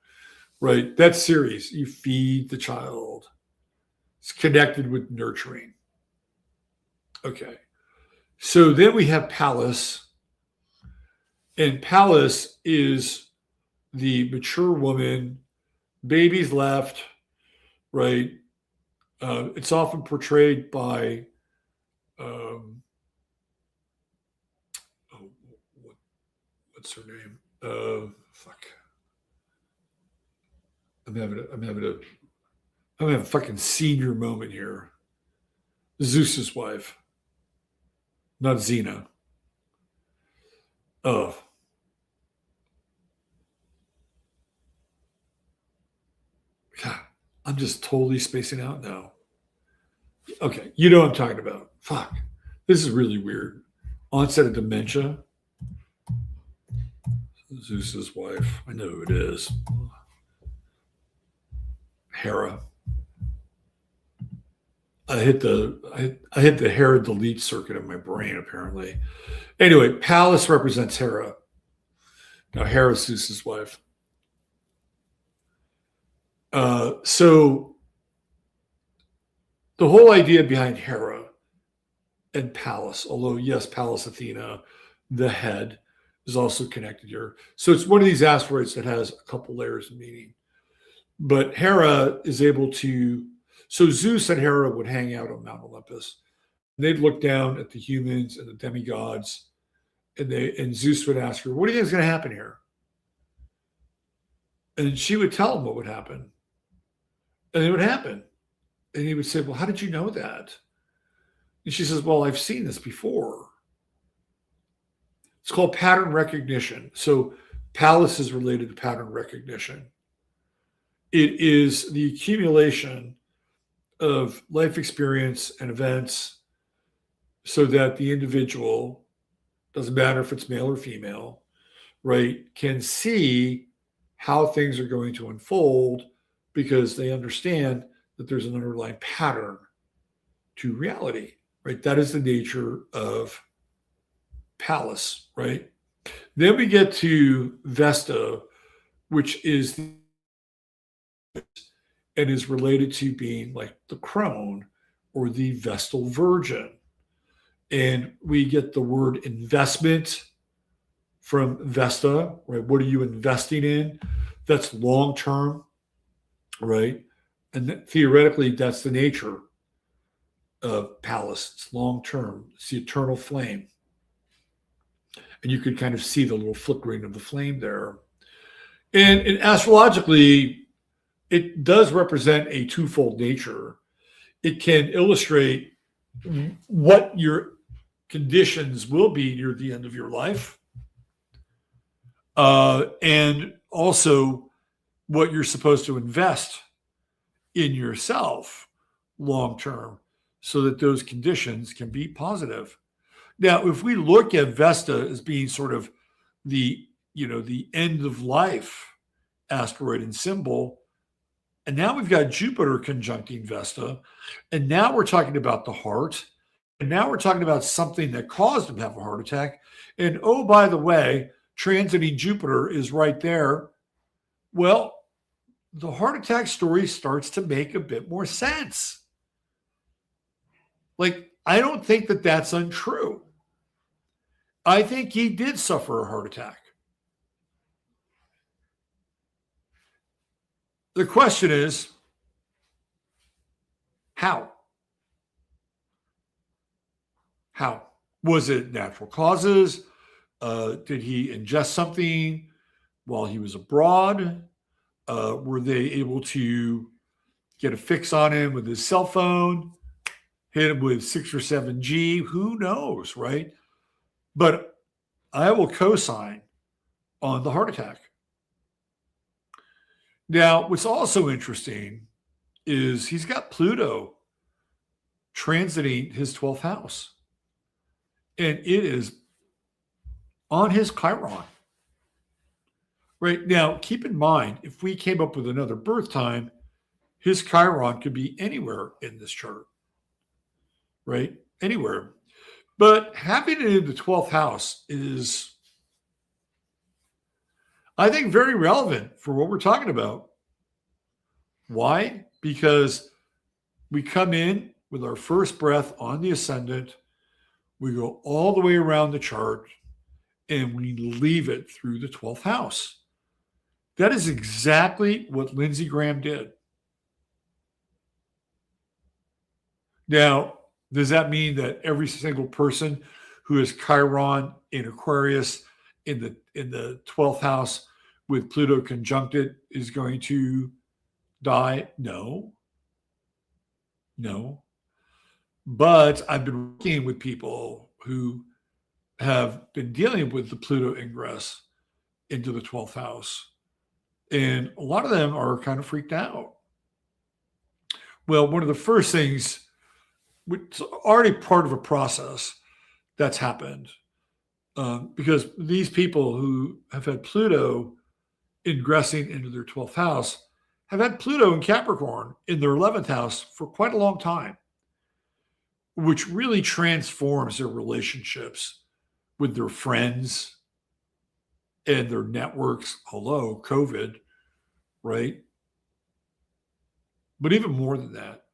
right? That's Ceres. You feed the child. It's connected with nurturing. Okay. So then we have Pallas, and Pallas is the mature woman, babies left, right? It's often portrayed by, oh, what's her name? Fuck. I'm having a fucking senior moment here. Zeus's wife, not Xena. Oh, God, I'm just totally spacing out now. Okay, you know what I'm talking about. Fuck, this is really weird. Onset of dementia. Zeus's wife. I know who it is. Hera. I hit the Hera delete circuit in my brain apparently. Anyway, Pallas represents Hera. Now Hera's Zeus's wife. So the whole idea behind Hera and Pallas, although yes, Pallas Athena, the head, is also connected here. So it's one of these asteroids that has a couple layers of meaning. But Hera is able to, so Zeus and Hera would hang out on Mount Olympus. They'd look down at the humans and the demigods, and Zeus would ask her, "What do you think is going to happen here?" And she would tell him what would happen, and it would happen. And he would say, "Well, how did you know that?" And she says, "Well, I've seen this before." It's called pattern recognition. So Pallas is related to pattern recognition. It is the accumulation of life experience and events so that the individual, doesn't matter if it's male or female, right, can see how things are going to unfold because they understand that there's an underlying pattern to reality, right? That is the nature of Pallas, right? Then we get to Vesta, which is and is related to being like the crone or the Vestal Virgin. And we get the word investment from Vesta, right? What are you investing in? That's long term, right? And theoretically, that's the nature of Pallas. It's long term, it's the eternal flame. And you could kind of see the little flickering of the flame there. And astrologically, it does represent a twofold nature. It can illustrate what your conditions will be near the end of your life, and also what you're supposed to invest in yourself long term so that those conditions can be positive. Now, if we look at Vesta as being sort of the end of life asteroid and symbol, and now we've got Jupiter conjuncting Vesta, and now we're talking about the heart, and now we're talking about something that caused him to have a heart attack. And oh, by the way, transiting Jupiter is right there. Well, the heart attack story starts to make a bit more sense. Like, I don't think that that's untrue. I think he did suffer a heart attack. The question is, how? How? Was it natural causes? Did he ingest something while he was abroad? Were they able to get a fix on him with his cell phone? Hit him with 6 or 7G? Who knows, right? But I will co-sign on the heart attack. Now, what's also interesting is he's got Pluto transiting his 12th house. And it is on his Chiron. Right now, keep in mind, if we came up with another birth time, his Chiron could be anywhere in this chart, right? Anywhere. But having it in the 12th house is, I think, very relevant for what we're talking about. Why? Because we come in with our first breath on the ascendant, we go all the way around the chart, and we leave it through the 12th house. That is exactly what Lindsey Graham did. Now, does that mean that every single person who has Chiron in Aquarius in the 12th house with Pluto conjuncted is going to die? No. But I've been working with people who have been dealing with the Pluto ingress into the 12th house. And a lot of them are kind of freaked out. Well, one of the first things, which is already part of a process that's happened, because these people who have had Pluto ingressing into their 12th house have had Pluto in Capricorn in their 11th house for quite a long time, which really transforms their relationships with their friends and their networks. Hello, COVID, right? But even more than that.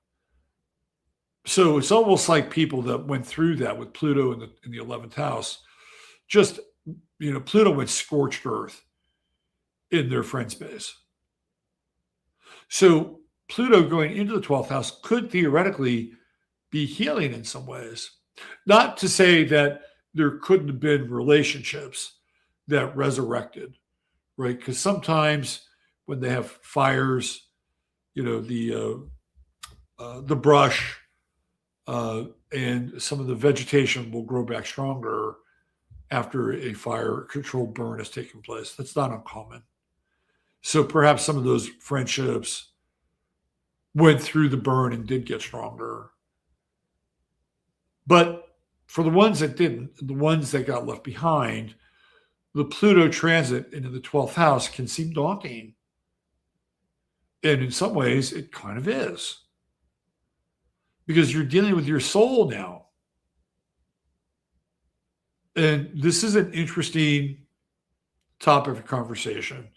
So it's almost like people that went through that with Pluto in the 11th house, just, Pluto went scorched earth in their friend space. So Pluto going into the 12th house could theoretically be healing in some ways. Not to say that there couldn't have been relationships that resurrected, right? Because sometimes when they have fires, the brush and some of the vegetation will grow back stronger after a fire-controlled burn has taken place. That's not uncommon. So perhaps some of those friendships went through the burn and did get stronger. But for the ones that didn't, the ones that got left behind, the Pluto transit into the 12th house can seem daunting. And in some ways, it kind of is. Because you're dealing with your soul now. And this is an interesting topic of conversation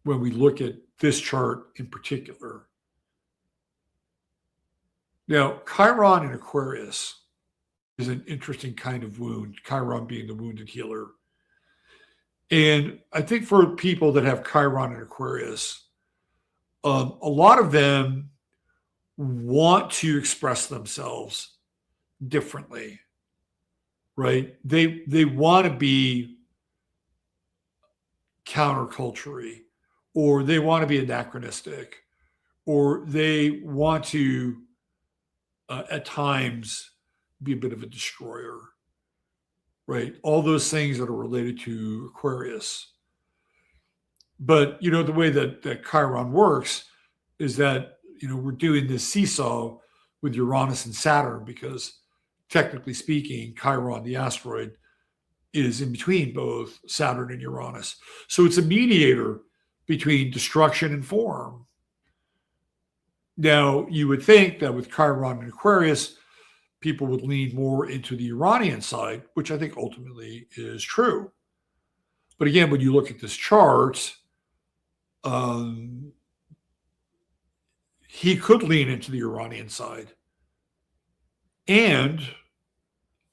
when we look at this chart in particular. Now, Chiron in Aquarius is an interesting kind of wound, Chiron being the wounded healer. And I think for people that have Chiron in Aquarius, a lot of them want to express themselves differently, right? They want to be counterculture-y, or they want to be anachronistic, or they want to, at times, be a bit of a destroyer, right? All those things that are related to Aquarius. But, the way that Chiron works is that, we're doing this seesaw with Uranus and Saturn because, technically speaking, Chiron, the asteroid, is in between both Saturn and Uranus. So it's a mediator between destruction and form. Now, you would think that with Chiron and Aquarius, people would lean more into the Uranian side, which I think ultimately is true. But again, when you look at this chart, he could lean into the Uranian side. And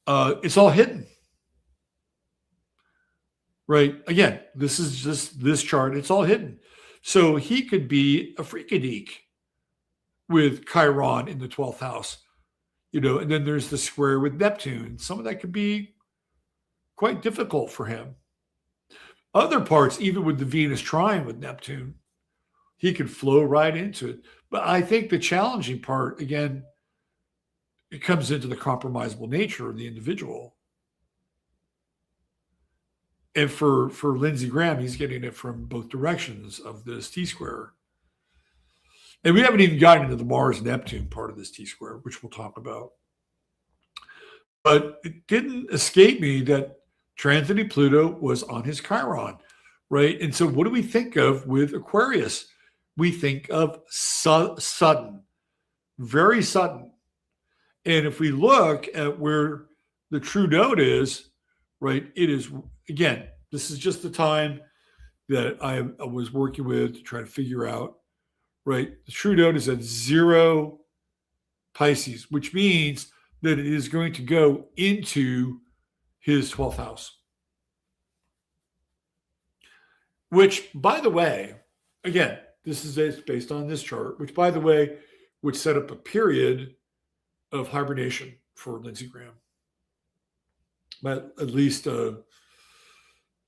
it's all hidden. Right? Again, this is just this chart. It's all hidden. So he could be a freakadeek with Chiron in the 12th house. And then there's the square with Neptune. Some of that could be quite difficult for him. Other parts, even with the Venus trine with Neptune, he could flow right into it. But I think the challenging part, again, it comes into the compromisable nature of the individual. And for Lindsey Graham, he's getting it from both directions of this T-square. And we haven't even gotten into the Mars-Neptune part of this T-square, which we'll talk about. But it didn't escape me that transiting Pluto was on his Chiron, right? And so what do we think of with Aquarius? We think of sudden, very sudden. And if we look at where the true node is, right, it is, again, this is just the time that I was working with to try to figure out, right? The true node is at 0 Pisces, which means that it is going to go into his 12th house. Which, by the way, again, this is based on this chart, which, by the way, would set up a period of hibernation for Lindsey Graham. But at least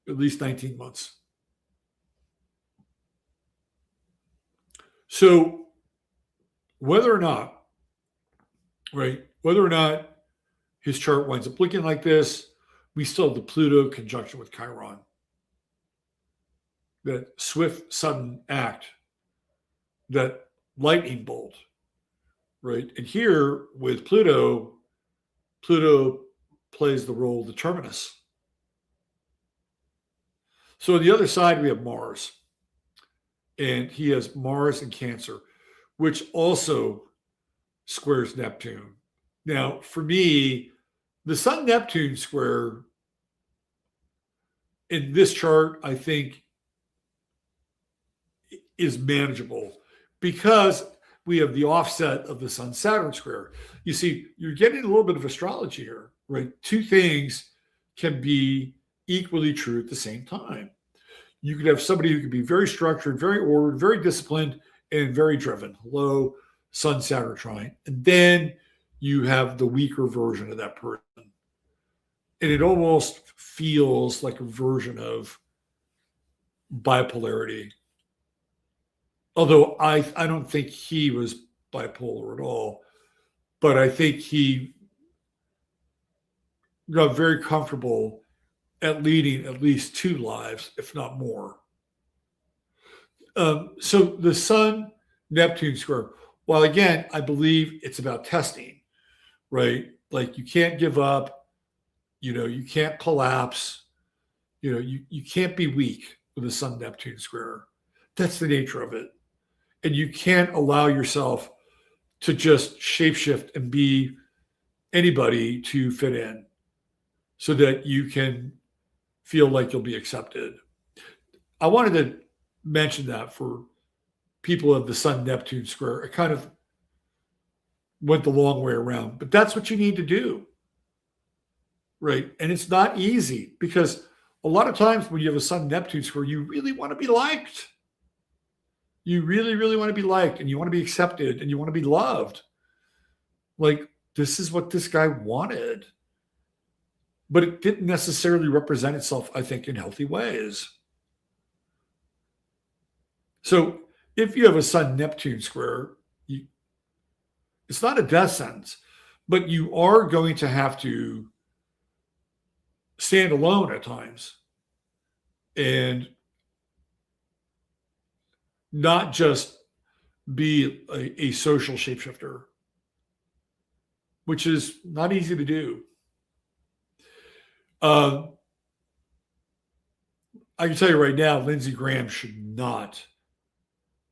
19 months. So whether or not, right, whether or not his chart winds up looking like this, we still have the Pluto conjunction with Chiron. That swift, sudden act, that lightning bolt, right? And here with Pluto, Pluto plays the role of the terminus. So on the other side, we have Mars. And he has Mars in Cancer, which also squares Neptune. Now, for me, the Sun-Neptune square in this chart, I think, is manageable because we have the offset of the Sun-Saturn square. You see, you're getting a little bit of astrology here, right? Two things can be equally true at the same time. You could have somebody who could be very structured, very ordered, very disciplined, and very driven. Hello, Sun-Saturn trine. And then you have the weaker version of that person. And it almost feels like a version of bipolarity. Although I don't think he was bipolar at all, but I think he got very comfortable at leading at least 2 lives, if not more. So the Sun-Neptune square, while again, I believe it's about testing, right? Like you can't give up, you can't collapse, you can't be weak with a Sun-Neptune square. That's the nature of it. And you can't allow yourself to just shapeshift and be anybody to fit in so that you can feel like you'll be accepted. I wanted to mention that for people of the Sun-Neptune square. It kind of went the long way around, but that's what you need to do, right? And it's not easy because a lot of times when you have a Sun-Neptune square, you really want to be liked. You really, really want to be liked and you want to be accepted and you want to be loved. Like, this is what this guy wanted. But it didn't necessarily represent itself, I think, in healthy ways. So if you have a Sun-Neptune square, it's not a death sentence, but you are going to have to stand alone at times and not just be a social shapeshifter, which is not easy to do. I can tell you right now, Lindsey Graham should not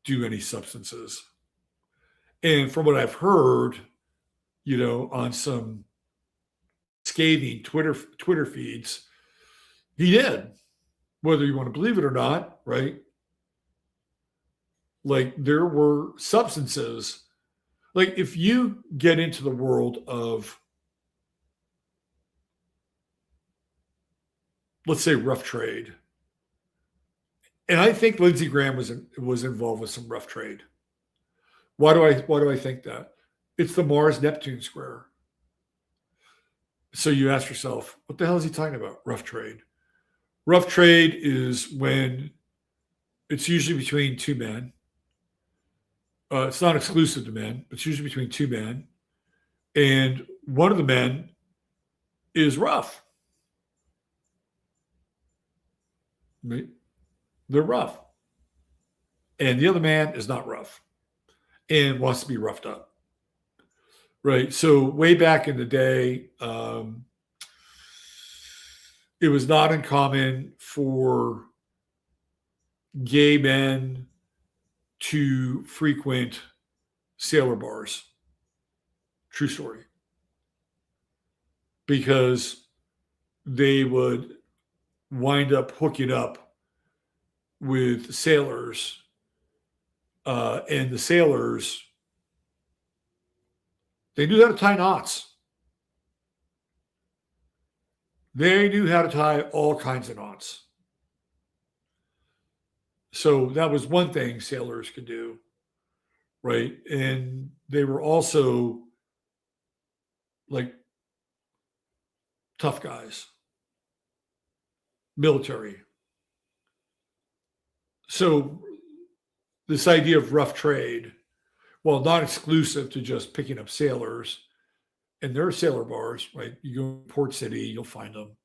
do any substances. And from what I've heard, on some scathing Twitter feeds, he did, whether you want to believe it or not, right? Like there were substances, like if you get into the world of, let's say, rough trade. And I think Lindsey Graham was involved with some rough trade. Why do I think that? It's the Mars-Neptune square. So you ask yourself, what the hell is he talking about? Rough trade. Rough trade is when it's usually between 2 men. It's not exclusive to men, but it's usually between 2 men. And one of the men is rough. They're rough. And the other man is not rough and wants to be roughed up. Right. So way back in the day, it was not uncommon for gay men to frequent sailor bars. True story. Because they would wind up hooking up with sailors, and the sailors, they knew how to tie knots. They knew how to tie all kinds of knots. So that was one thing sailors could do, right? And they were also like tough guys, military. So this idea of rough trade, well, not exclusive to just picking up sailors, and there are sailor bars, right? You go to Port City, you'll find them.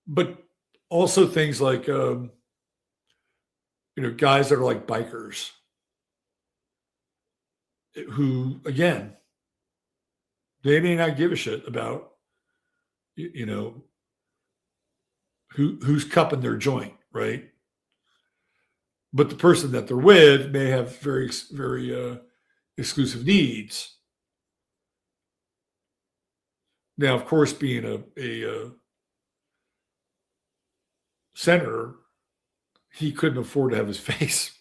But also things like, guys that are like bikers who, again, they may not give a shit about, who's cupping their joint, right? But the person that they're with may have very, very exclusive needs. Now, of course, being a senator, he couldn't afford to have his face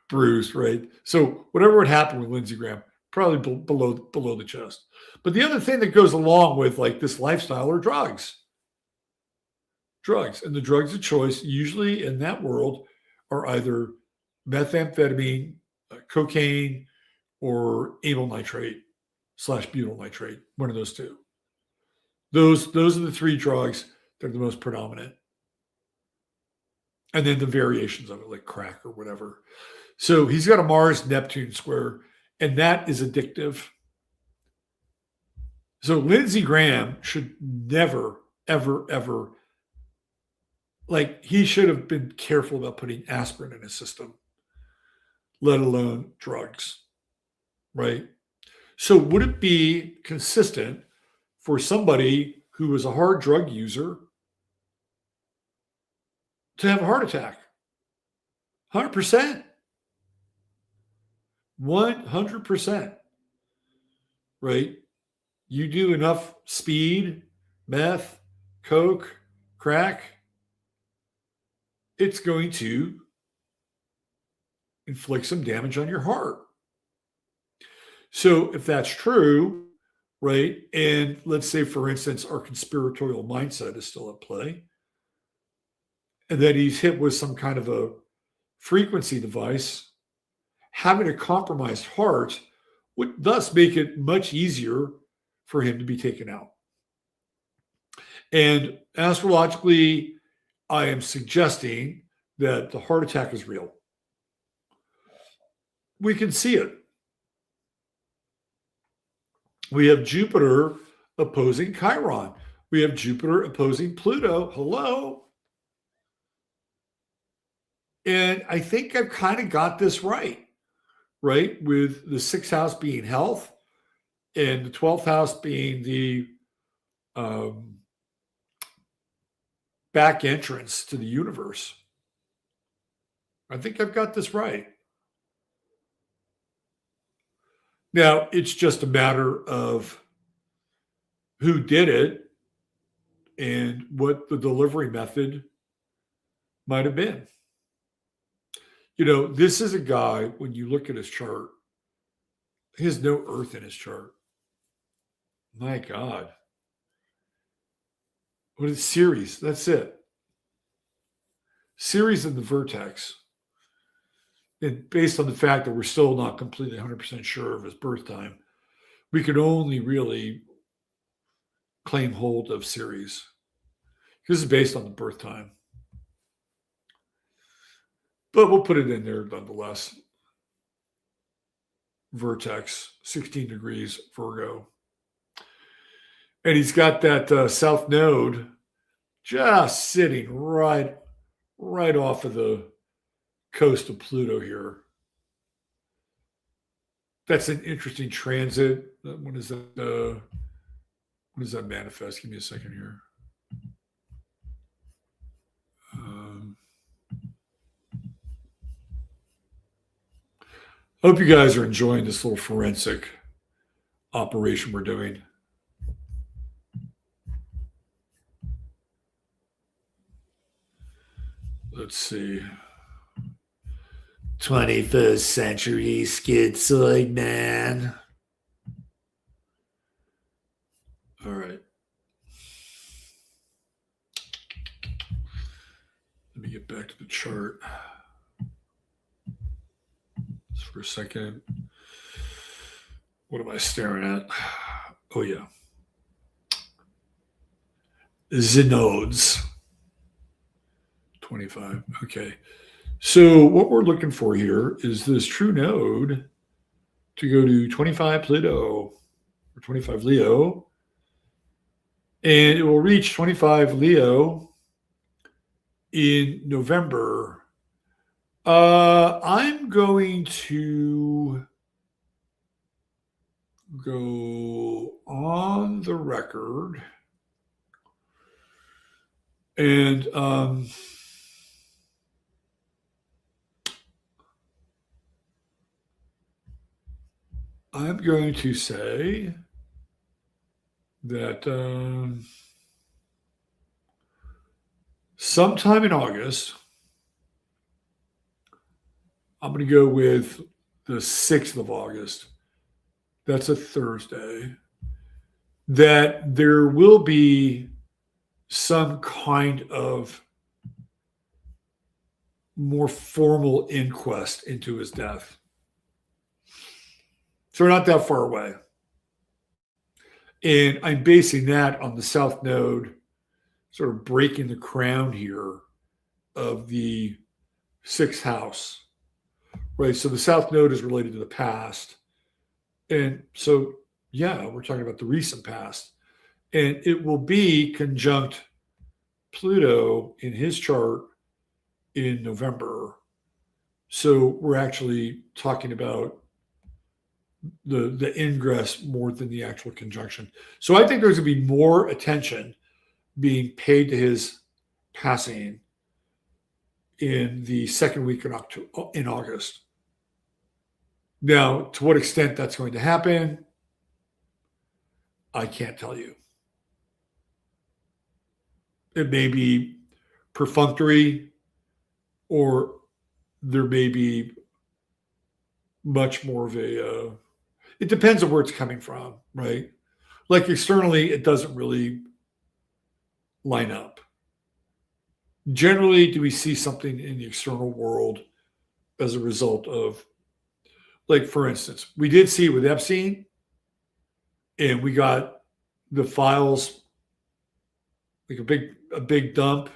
bruised, right? So whatever would happen with Lindsey Graham, probably below the chest. But the other thing that goes along with like this lifestyle are drugs. Drugs. And the drugs of choice, usually in that world, are either methamphetamine, cocaine, or amyl nitrate / butyl nitrate, one of those two. Those are the three drugs that are the most predominant. And then the variations of it, like crack or whatever. So he's got a Mars-Neptune square, and that is addictive. So Lindsey Graham should never, ever, ever, like he should have been careful about putting aspirin in his system, let alone drugs, right? So would it be consistent for somebody who was a hard drug user to have a heart attack? 100%. 100%. Right? You do enough speed, meth, coke, crack, it's going to inflict some damage on your heart. So if that's true, right, and let's say, for instance, our conspiratorial mindset is still at play, and that he's hit with some kind of a frequency device, having a compromised heart would thus make it much easier for him to be taken out. And astrologically, I am suggesting that the heart attack is real. We can see it. We have Jupiter opposing Chiron. We have Jupiter opposing Pluto. Hello. And I think I've kind of got this right? With the 6th house being health and the 12th house being the back entrance to the universe. I think I've got this right. Now, it's just a matter of who did it and what the delivery method might have been. This is a guy, when you look at his chart, he has no earth in his chart. My God. What is Ceres? That's it. Ceres in the vertex. And based on the fact that we're still not completely 100% sure of his birth time, we could only really claim hold of Ceres. This is based on the birth time. But we'll put it in there nonetheless. Vertex, 16 degrees Virgo. And he's got that south node just sitting right off of the coast of Pluto here. That's an interesting transit. What is that? What does that manifest? Give me a second here. I hope you guys are enjoying this little forensic operation we're doing. Let's see. 21st century schizoid man. All right. Let me get back to the chart just for a second. What am I staring at? Oh, yeah. Zenodes. 25. Okay. So what we're looking for here is this true node to go to 25 Pluto or 25 Leo. And it will reach 25 Leo in November. I'm going to go on the record and I'm going to say that sometime in August, I'm going to go with the 6th of August. That's a Thursday. That there will be some kind of more formal inquest into his death. So we're not that far away. And I'm basing that on the South Node sort of breaking the crown here of the 6th house, right? So the South Node is related to the past. And so, yeah, we're talking about the recent past. And it will be conjunct Pluto in his chart in November. So we're actually talking about the ingress more than the actual conjunction. So I think there's going to be more attention being paid to his passing in the second week in August. Now, to what extent that's going to happen, I can't tell you. It may be perfunctory, or there may be much more of a, it depends on where it's coming from, right? Like externally, it doesn't really line up. Generally, do we see something in the external world as a result of, like, for instance, we did see it with Epstein, and we got the files, like a big dump,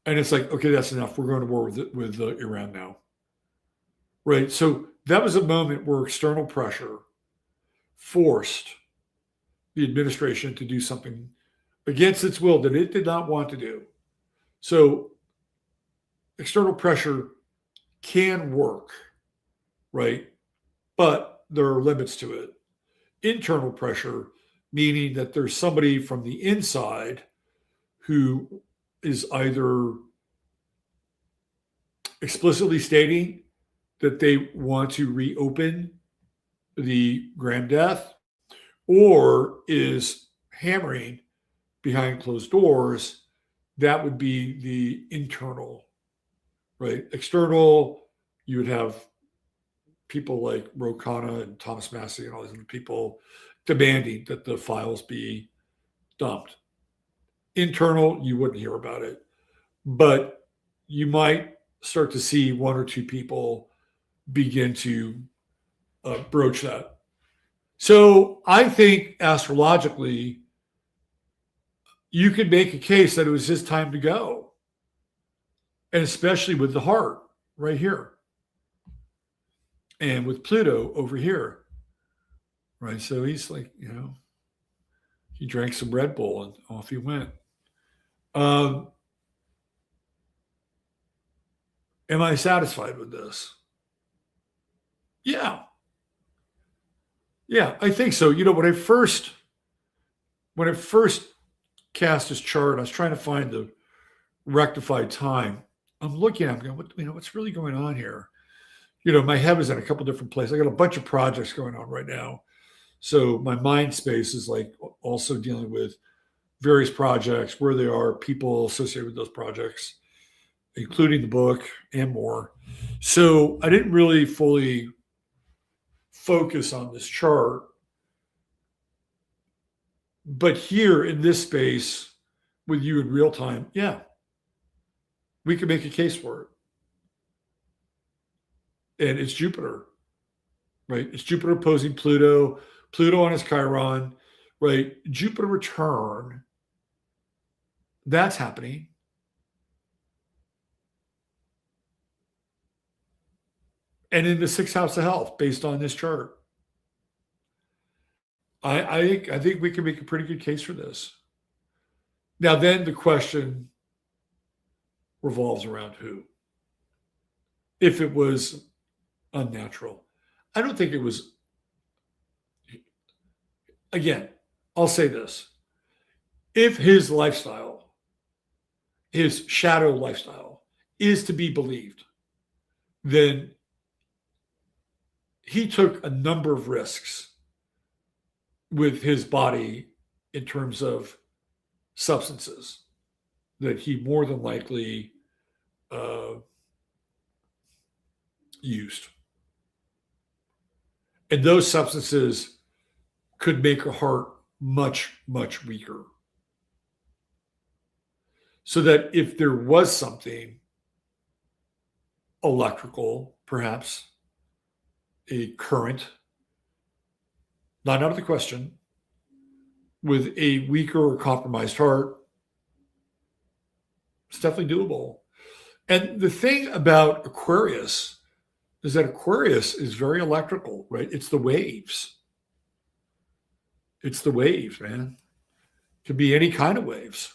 and it's like, okay, that's enough. We're going to war with Iran now, right? So that was a moment where external pressure forced the administration to do something against its will that it did not want to do. So external pressure can work, right? But there are limits to it. Internal pressure, meaning that there's somebody from the inside who is either explicitly stating that they want to reopen the Graham death, or is hammering behind closed doors. That would be the internal, right? External, you would have people like Ro Khanna and Thomas Massey and all these other people demanding that the files be dumped. Internal, you wouldn't hear about it, but you might start to see one or two people begin to broach that. So I think astrologically, you could make a case that it was his time to go, and especially with the heart right here, and with Pluto over here, right? So he's like, he drank some Red Bull and off he went. Am I satisfied with this? Yeah. Yeah, I think so. When I first when I first cast his chart, I was trying to find the rectified time. I'm looking at him going, what's really going on here? My head was in a couple different places. I got a bunch of projects going on right now. So my mind space is like also dealing with various projects, where they are, people associated with those projects, including the book and more. So I didn't really fully focus on this chart. But here in this space with you in real time, yeah, we can make a case for it. And it's Jupiter, right? It's Jupiter opposing Pluto, Pluto on his Chiron, right? Jupiter return, that's happening. And in the sixth house of health, based on this chart. I think we can make a pretty good case for this. Now, then the question revolves around who. If it was unnatural, I don't think it was. Again, I'll say this. If his lifestyle, his shadow lifestyle, is to be believed, then he took a number of risks with his body in terms of substances that he more than likely used. And those substances could make a heart much, much weaker. So that if there was something electrical, perhaps a current, not out of the question, with a weaker or compromised heart, it's definitely doable. And the thing about Aquarius is that Aquarius is very electrical, right? It's the waves. It's the waves, man. It could be any kind of waves.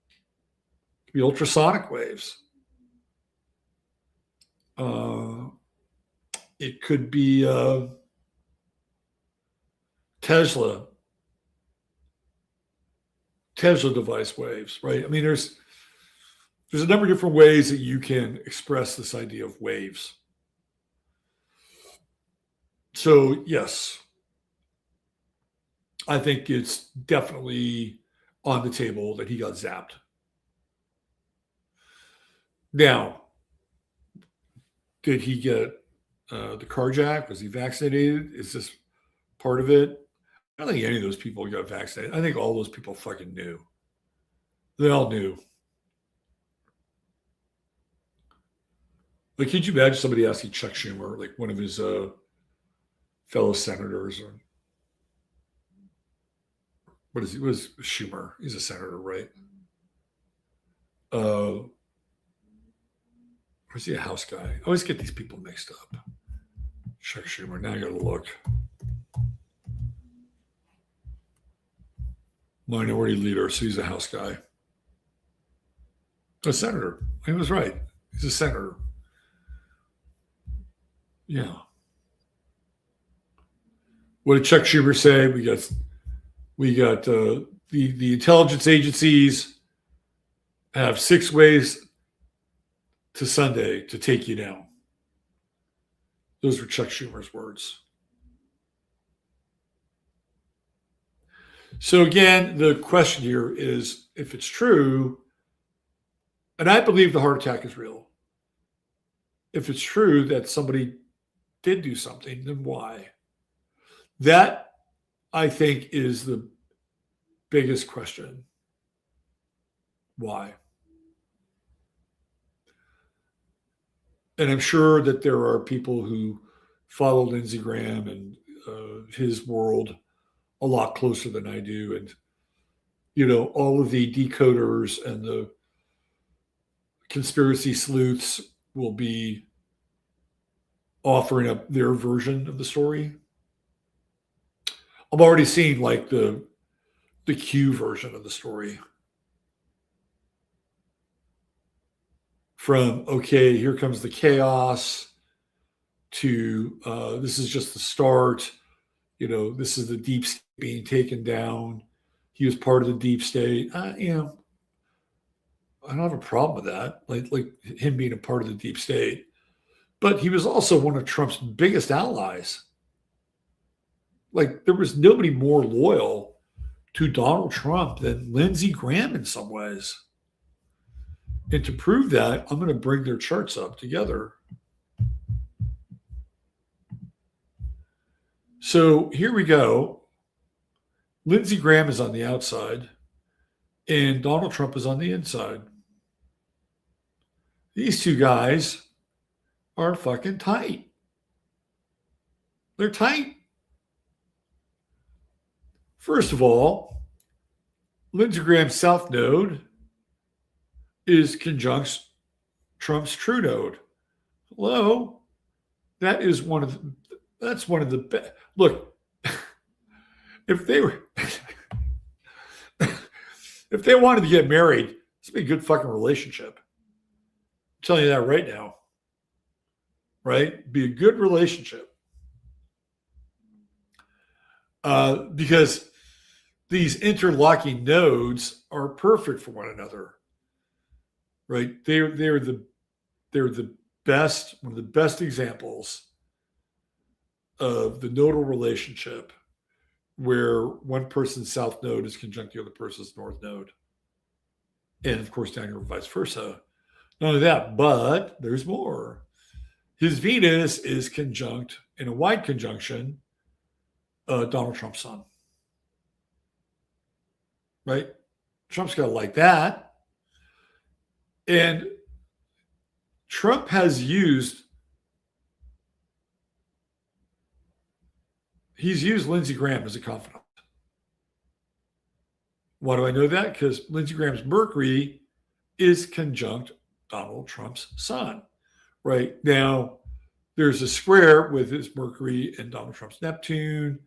It could be ultrasonic waves. It could be Tesla device waves, right? I mean, there's a number of different ways that you can express this idea of waves. So, yes, I think it's definitely on the table that he got zapped. Now, did he get the carjack? Was he vaccinated? Is this part of it? I don't think any of those people got vaccinated. I think all those people fucking knew. They all knew. Like, could you imagine somebody asking Chuck Schumer, like one of his fellow senators, or what is he? What is Schumer? He's a senator, right? Or is he a House guy? I always get these people mixed up. Chuck Schumer. Now I got to look. Minority leader, so he's a House guy. A senator. He was right. He's a senator. Yeah. What did Chuck Schumer say? We got the intelligence agencies have 6 ways to Sunday to take you down. Those were Chuck Schumer's words. So again, the question here is, if it's true, and I believe the heart attack is real. If it's true that somebody did do something, then why? That, I think, is the biggest question. Why? And I'm sure that there are people who follow Lindsey Graham and his world a lot closer than I do. And, all of the decoders and the conspiracy sleuths will be offering up their version of the story. I'm already seeing like the Q version of the story. From, okay, here comes the chaos, to this is just the start. This is the deep state being taken down. he was part of the deep state. I don't have a problem with that, like him being a part of the deep state. But he was also one of Trump's biggest allies. Like, there was nobody more loyal to Donald Trump than Lindsey Graham in some ways. And to prove that, I'm going to bring their charts up together. So here we go. Lindsey Graham is on the outside, and Donald Trump is on the inside. These two guys are fucking tight. They're tight. First of all, Lindsey Graham's South Node is conjunct Trump's True Node. Hello? That's one of the best. Look, if they wanted to get married, this would be a good fucking relationship. I'm telling you that right now. Right? Be a good relationship. Because these interlocking nodes are perfect for one another. Right? They're the best, one of the best examples of the nodal relationship where one person's south node is conjunct the other person's north node. And of course, down here, vice versa. Not only that, but there's more. His Venus is conjunct in a wide conjunction, Donald Trump's sun. Right? Trump's got to like that. And Trump has used Lindsey Graham as a confidant. Why do I know that? Because Lindsey Graham's Mercury is conjunct Donald Trump's sun. Right now, there's a square with his Mercury and Donald Trump's Neptune.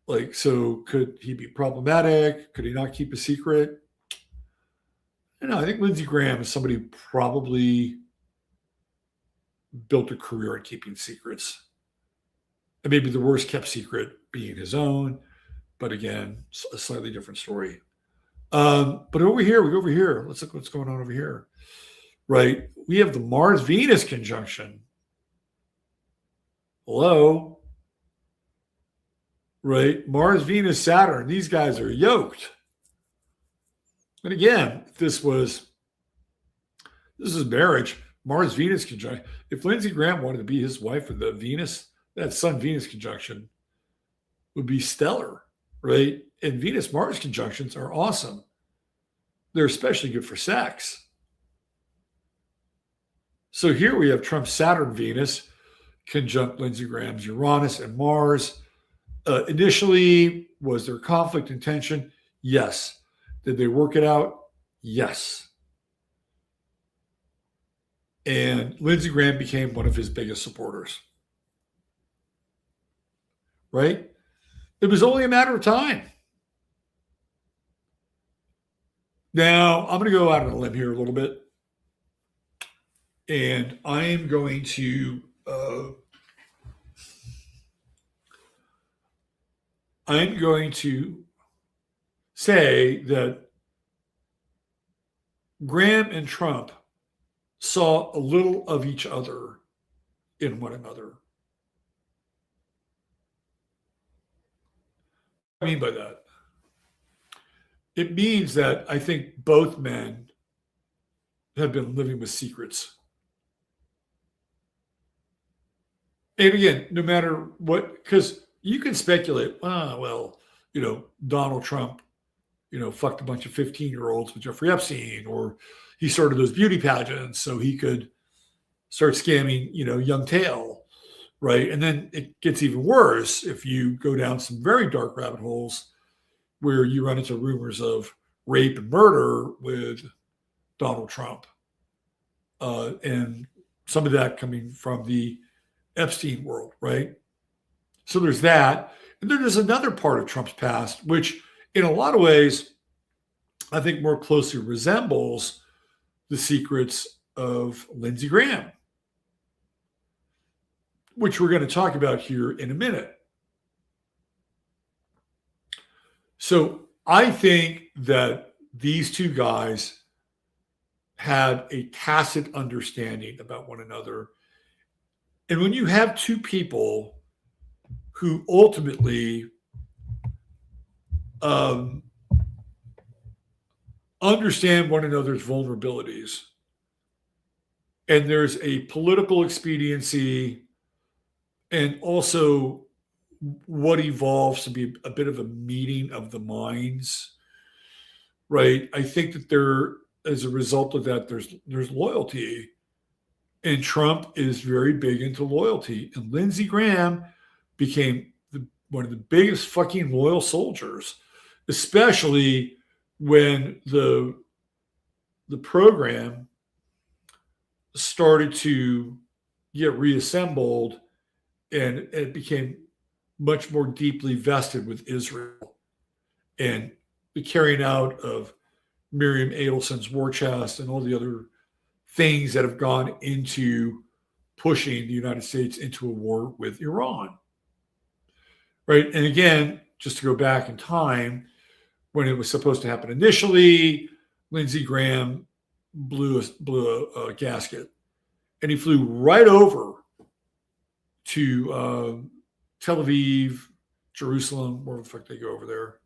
Like, so could he be problematic? Could he not keep a secret? I think Lindsey Graham is somebody who probably built a career in keeping secrets. And maybe the worst kept secret being his own. But again, a slightly different story. But over here. Let's look what's going on over here. Right? We have the Mars-Venus conjunction. Hello? Right? Mars, Venus, Saturn. These guys are yoked. And again, this is marriage. Mars, Venus conjunction. If Lindsey Graham wanted to be his wife with the Venus, that Sun-Venus conjunction would be stellar, right? And Venus-Mars conjunctions are awesome. They're especially good for sex. So here we have Trump's Saturn-Venus conjunct Lindsey Graham's Uranus and Mars. Initially, was there conflict and tension? Yes. Did they work it out? Yes. And Lindsey Graham became one of his biggest supporters. Right? It was only a matter of time. Now, I'm going to go out on a limb here a little bit. And I am going to say that Graham and Trump saw a little of each other in one another. What do I mean by that? It means that I think both men have been living with secrets. And again, no matter what, because you can speculate, Donald Trump, fucked a bunch of 15-year-olds with Jeffrey Epstein, or he started those beauty pageants so he could start scamming, young tail, right? And then it gets even worse if you go down some very dark rabbit holes where you run into rumors of rape and murder with Donald Trump. And some of that coming from the Epstein world, right? So there's that. And then there's another part of Trump's past, which in a lot of ways, I think more closely resembles the secrets of Lindsey Graham, which we're going to talk about here in a minute. So I think that these two guys had a tacit understanding about one another. And when you have two people who ultimately um, understand one another's vulnerabilities, and there's a political expediency and also what evolves to be a bit of a meeting of the minds, right? I think that there, as a result of that, there's loyalty, and Trump is very big into loyalty, and Lindsey Graham became one of the biggest fucking loyal soldiers, especially when the program started to get reassembled and it became much more deeply vested with Israel and the carrying out of Miriam Adelson's war chest and all the other things that have gone into pushing the United States into a war with Iran. Right. And again, just to go back in time, when it was supposed to happen initially, Lindsey Graham blew a gasket and he flew right over to Tel Aviv, Jerusalem, where the fuck they go over there,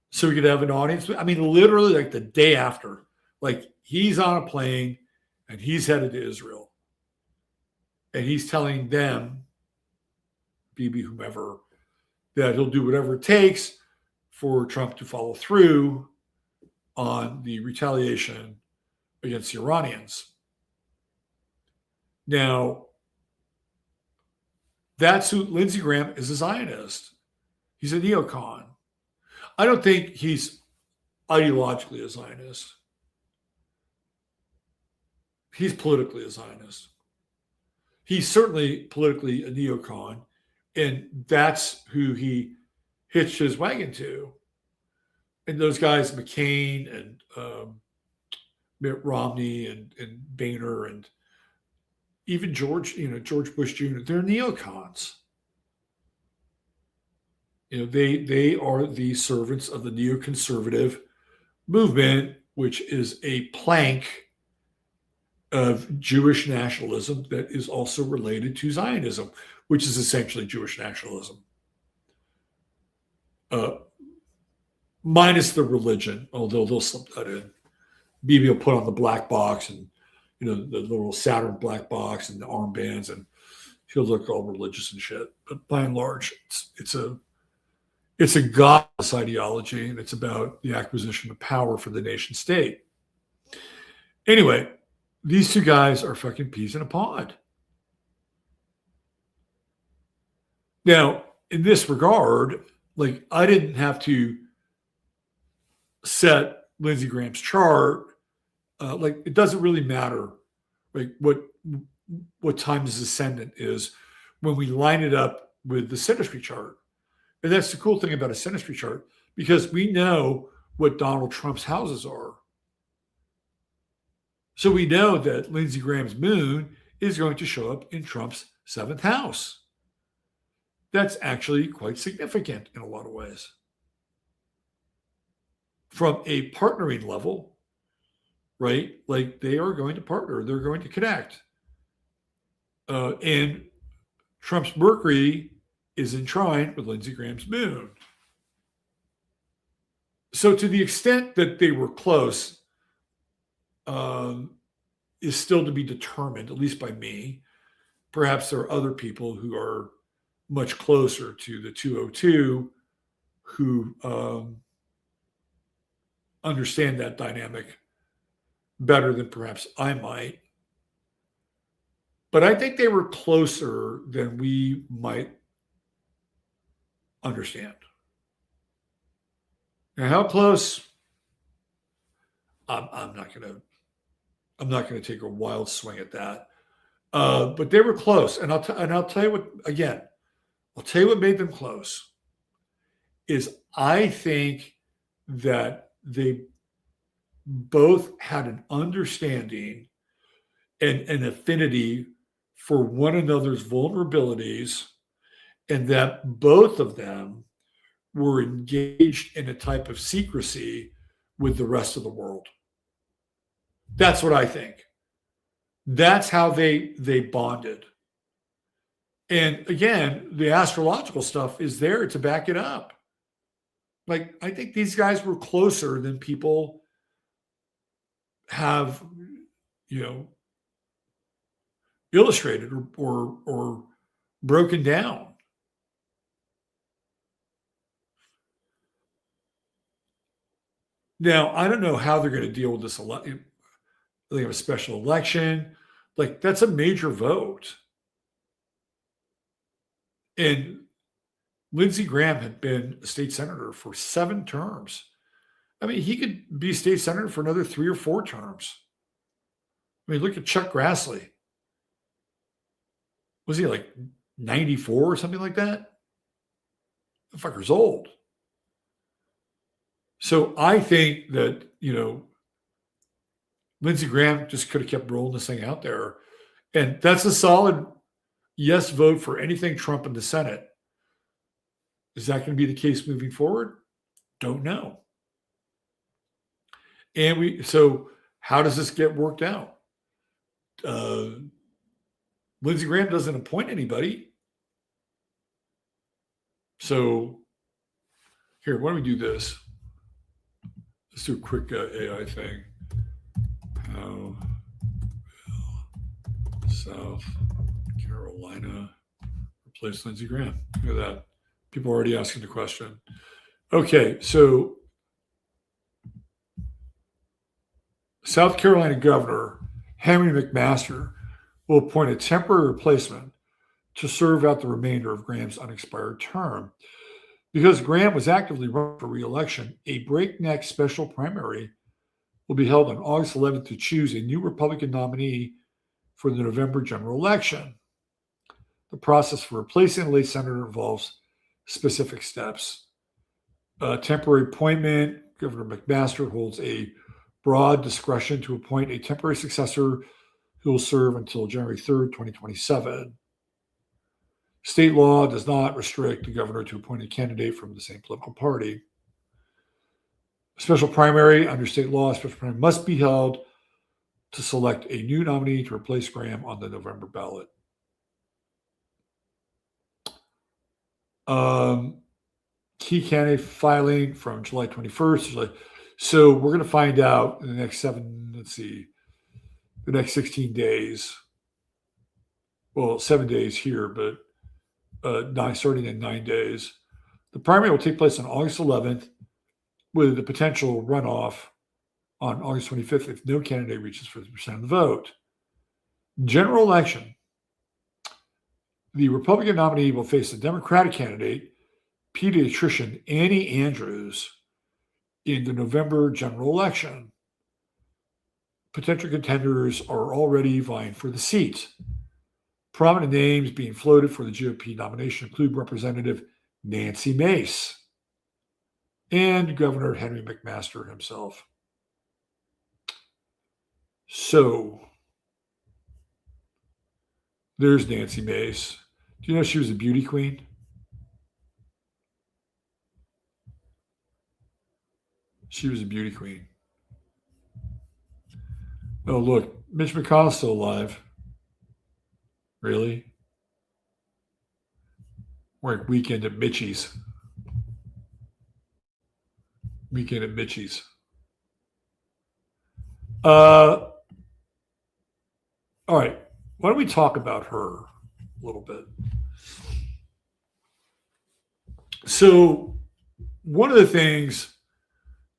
so we could have an audience. I mean, literally like the day after, like he's on a plane and he's headed to Israel. And he's telling them, Bibi, whomever, that he'll do whatever it takes for Trump to follow through on the retaliation against the Iranians. Now, that's who Lindsey Graham is, a Zionist. He's a neocon. I don't think he's ideologically a Zionist. He's politically a Zionist. He's certainly politically a neocon, and that's who he hitched his wagon to. And those guys, McCain and Mitt Romney and Boehner and even George Bush Jr., they're neocons. They are the servants of the neoconservative movement, which is a plank of Jewish nationalism that is also related to Zionism, which is essentially Jewish nationalism. Minus the religion, although they'll slip that in. Bibi will put on the black box and the little Saturn black box and the armbands, and he'll look all religious and shit. But by and large, it's a godless ideology, and it's about the acquisition of power for the nation state. Anyway, these two guys are fucking peas in a pod. Now, in this regard, like I didn't have to set Lindsey Graham's chart. Like it doesn't really matter, like what time his ascendant is when we line it up with the synastry chart. And that's the cool thing about a synastry chart, because we know what Donald Trump's houses are. So we know that Lindsey Graham's moon is going to show up in Trump's 7th house. That's actually quite significant in a lot of ways. From a partnering level, right? Like they are going to partner, they're going to connect. And Trump's Mercury is in trine with Lindsey Graham's moon. So to the extent that they were close, is still to be determined, at least by me. Perhaps there are other people who are much closer to the 202 who understand that dynamic better than perhaps I might. But I think they were closer than we might understand. Now, how close? I'm not going to take a wild swing at that. But they were close, and I'll tell you what. Again, I'll tell you what made them close. Is I think that they both had an understanding and an affinity for one another's vulnerabilities, and that both of them were engaged in a type of secrecy with the rest of the world. That's what I think. That's how they bonded. And again, the astrological stuff is there to back it up. Like, I think these guys were closer than people have, you know, illustrated or broken down. Now, I don't know how they're going to deal with this election. They have a special election. Like, that's a major vote. And Lindsey Graham had been a state senator for 7 terms. I mean, he could be state senator for another 3 or 4 terms. I mean, look at Chuck Grassley. Was he like 94 or something like that? The fucker's old. So I think that, you know, Lindsey Graham just could have kept rolling this thing out there. And that's a solid yes vote for anything Trump in the Senate. Is that going to be the case moving forward? Don't know. And so how does this get worked out? Lindsey Graham doesn't appoint anybody. So here, why don't we do this? Let's do a quick AI thing. How will South Carolina replace Lindsey Graham? Look at that. People are already asking the question. Okay, so South Carolina Governor Henry McMaster will appoint a temporary replacement to serve out the remainder of Graham's unexpired term. Because Graham was actively running for re-election, a breakneck special primary will be held on August 11th to choose a new Republican nominee for the November general election. The process for replacing the late senator involves specific steps. Temporary appointment, Governor McMaster holds a broad discretion to appoint a temporary successor who will serve until January 3rd, 2027. State law does not restrict the governor to appoint a candidate from the same political party. A special primary under state law, a special primary must be held to select a new nominee to replace Graham on the November ballot. Key candidate filing from July 21st. So we're going to find out in the next the next 16 days. Well, 7 days here, but starting in 9 days. The primary will take place on August 11th with the potential runoff on August 25th if no candidate reaches 50% of the vote. General election. The Republican nominee will face the Democratic candidate, pediatrician Annie Andrews, in the November general election. Potential contenders are already vying for the seat. Prominent names being floated for the GOP nomination include Representative Nancy Mace and Governor Henry McMaster himself. So there's Nancy Mace. Do you know she was a beauty queen? She was a beauty queen. Oh, look, Mitch McConnell's still alive. Really? We're at Weekend at Mitchie's. Weekend at Mitchie's. All right. Why don't we talk about her a little bit? So one of the things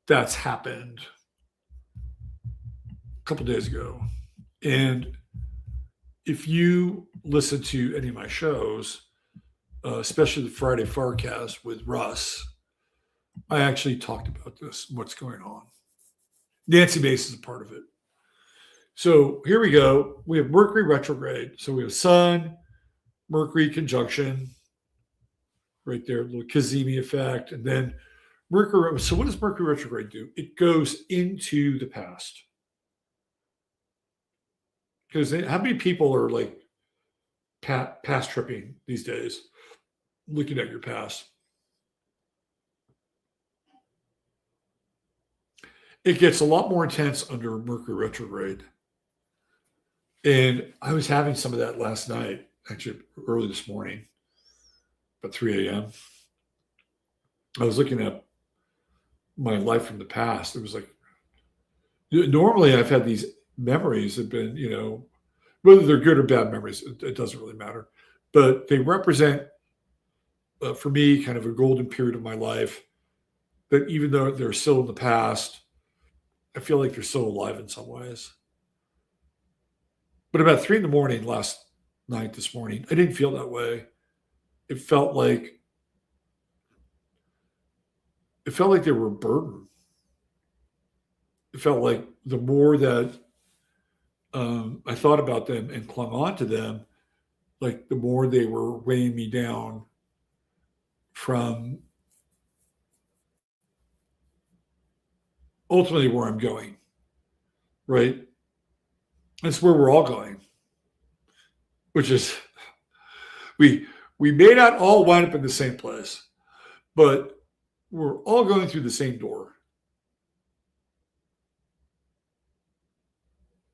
that's happened a couple days ago, and if you listen to any of my shows, especially the Friday Forecast with Russ, I actually talked about this, what's going on. Nancy Mace is a part of it. So here we go. We have Mercury retrograde. So we have Sun, Mercury conjunction, right there, a little Kazemi effect. And then Mercury. So what does Mercury retrograde do? It goes into the past. Because how many people are like past tripping these days, looking at your past? It gets a lot more intense under Mercury retrograde. And I was having some of that last night, actually early this morning, about 3 a.m. I was looking at my life from the past. It was like, normally I've had these memories that have been, whether they're good or bad memories, it doesn't really matter. But they represent, for me, kind of a golden period of my life that even though they're still in the past, I feel like they're still alive in some ways. But about 3 in the morning last night, this morning, I didn't feel that way. It felt like they were a burden. It felt like the more that I thought about them and clung on to them, like the more they were weighing me down from ultimately where I'm going, right? That's where we're all going, which is we may not all wind up in the same place, but we're all going through the same door.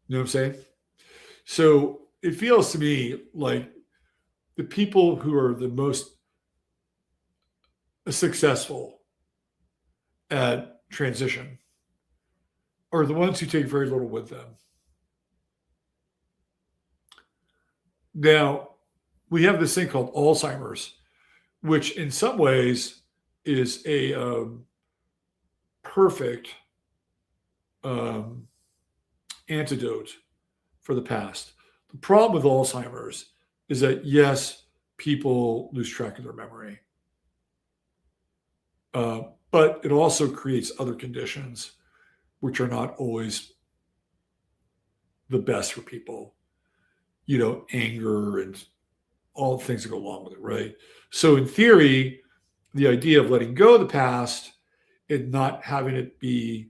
You know what I'm saying? So it feels to me like the people who are the most successful at transition are the ones who take very little with them. Now, we have this thing called Alzheimer's, which in some ways is a perfect antidote for the past. The problem with Alzheimer's is that, yes, people lose track of their memory. But it also creates other conditions which are not always the best for people. Anger and all the things that go along with it, right? So in theory, the idea of letting go of the past and not having it be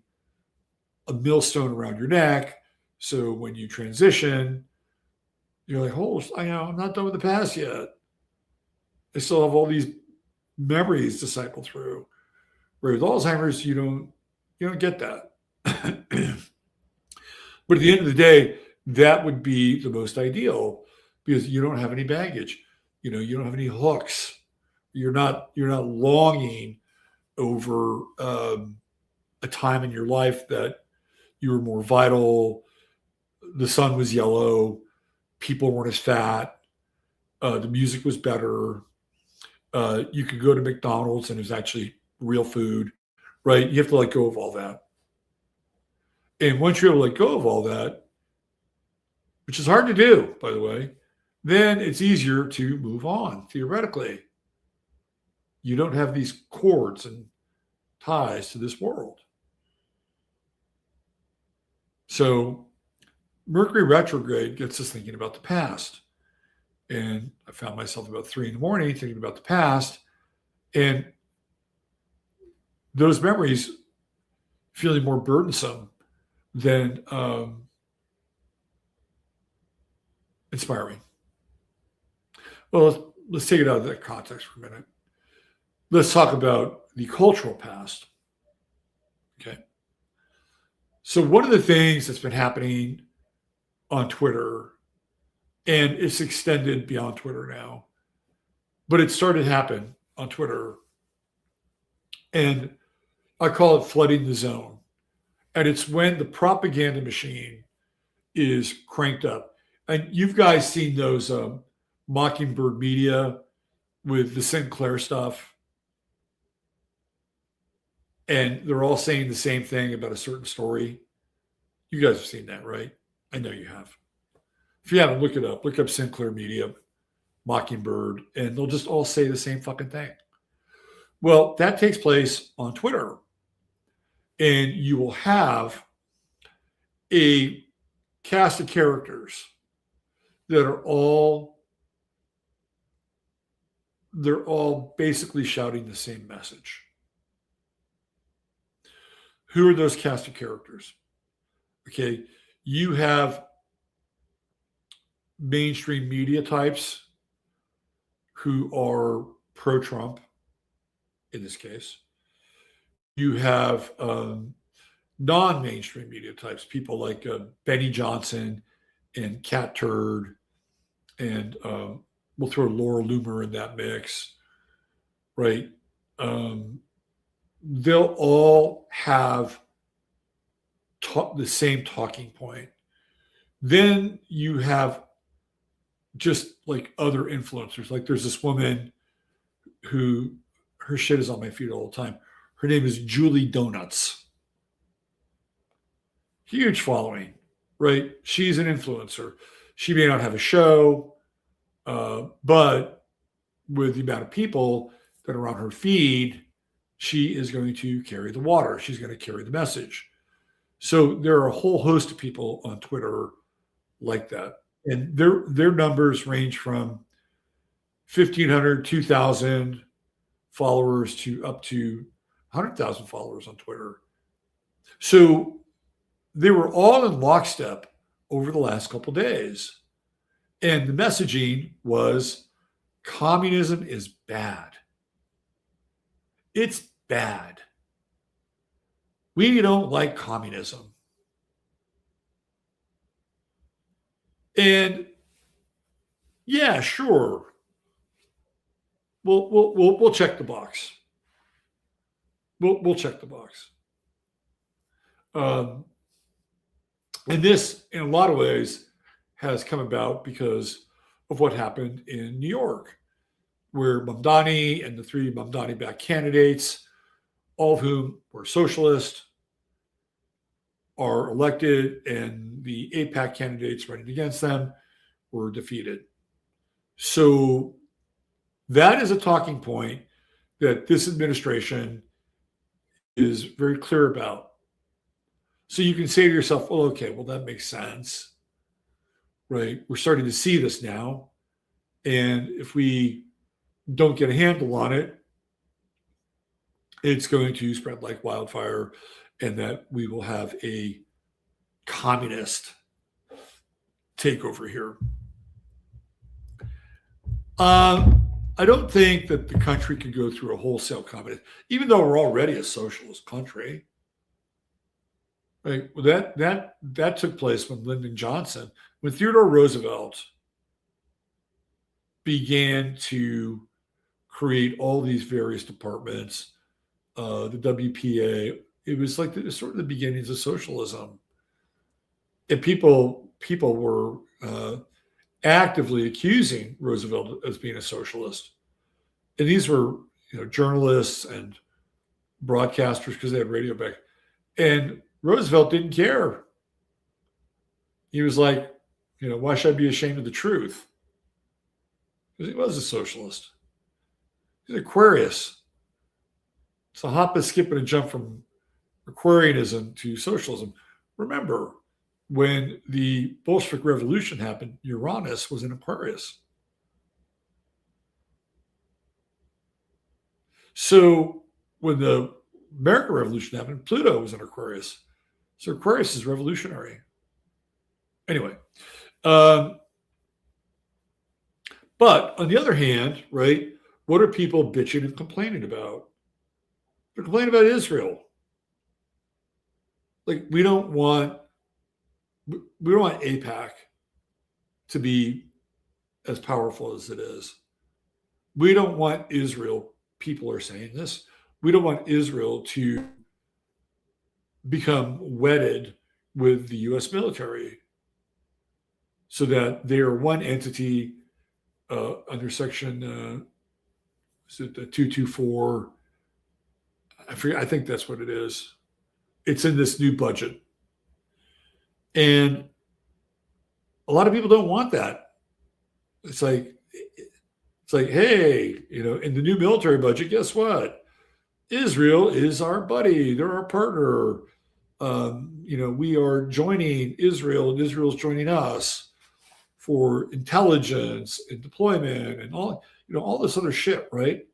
a millstone around your neck. So when you transition, you're like, oh, I'm not done with the past yet. I still have all these memories to cycle through. Where with Alzheimer's, you don't get that. But at the end of the day, that would be the most ideal because you don't have any baggage. You don't have any hooks. You're not longing over a time in your life that you were more vital. The sun was yellow. People weren't as fat. The music was better. You could go to McDonald's and it was actually real food, right? You have to let go of all that. And once you're able to let go of all that, which is hard to do, by the way, then it's easier to move on, theoretically. You don't have these cords and ties to this world. So Mercury retrograde gets us thinking about the past. And I found myself about 3 in the morning thinking about the past and those memories feeling more burdensome than inspiring. Well, let's take it out of that context for a minute. Let's talk about the cultural past. Okay. So one of the things that's been happening on Twitter, and it's extended beyond Twitter now, but it started to happen on Twitter, and I call it flooding the zone. And it's when the propaganda machine is cranked up. And you've guys seen those Mockingbird media with the Sinclair stuff. And they're all saying the same thing about a certain story. You guys have seen that, right? I know you have. If you haven't, look it up. Look up Sinclair Media, Mockingbird, and they'll just all say the same fucking thing. Well, that takes place on Twitter. And you will have a cast of characters that are all basically shouting the same message. Who are those cast of characters? Okay, you have mainstream media types who are pro-Trump, in this case. You have non-mainstream media types, people like Benny Johnson and Cat Turd, and we'll throw Laura Loomer in that mix, right? Um, they'll all have the same talking point. Then you have just like other influencers. Like there's this woman who her shit is on my feed all the time. Her name is Julie Donuts. Huge following, right? She's an influencer. She may not have a show, but with the amount of people that are on her feed, she is going to carry the water. She's going to carry the message. So there are a whole host of people on Twitter like that. And their numbers range from 1,500, 2,000 followers to up to 100,000 followers on Twitter. So they were all in lockstep over the last couple of days. And the messaging was communism is bad. It's bad. We don't like communism. And yeah, sure. We'll check the box. We'll check the box. And this, in a lot of ways, has come about because of what happened in New York, where Mamdani and the three Mamdani-backed candidates, all of whom were socialist, are elected, and the AIPAC candidates running against them were defeated. So that is a talking point that this administration is very clear about. So you can say to yourself, well, okay, well, that makes sense, right? We're starting to see this now. And if we don't get a handle on it, it's going to spread like wildfire, and that we will have a communist takeover here. I don't think that the country can go through a wholesale communist, even though we're already a socialist country. Right? Well, that took place when Lyndon Johnson, when Theodore Roosevelt began to create all these various departments, the WPA. It was like sort of the beginnings of socialism, and people were actively accusing Roosevelt as being a socialist, and these were journalists and broadcasters because they had radio back, and Roosevelt didn't care. He was like, why should I be ashamed of the truth? Because he was a socialist. He's Aquarius. It's a hop, a skip, and a jump from Aquarianism to socialism. Remember, when the Bolshevik Revolution happened, Uranus was in Aquarius. So when the American Revolution happened, Pluto was in Aquarius. So Aquarius is revolutionary. Anyway, but on the other hand, right, what are people bitching and complaining about? They're complaining about Israel. Like we don't want AIPAC to be as powerful as it is. We don't want Israel, people are saying this, we don't want Israel to become wedded with the U.S. military so that they are one entity under section 224. I forget, I think that's what it is. It's in this new budget. And a lot of people don't want that. It's like, hey, in the new military budget, guess what? Israel is our buddy. They're our partner. We are joining Israel, and Israel's joining us for intelligence and deployment and all this other shit, right?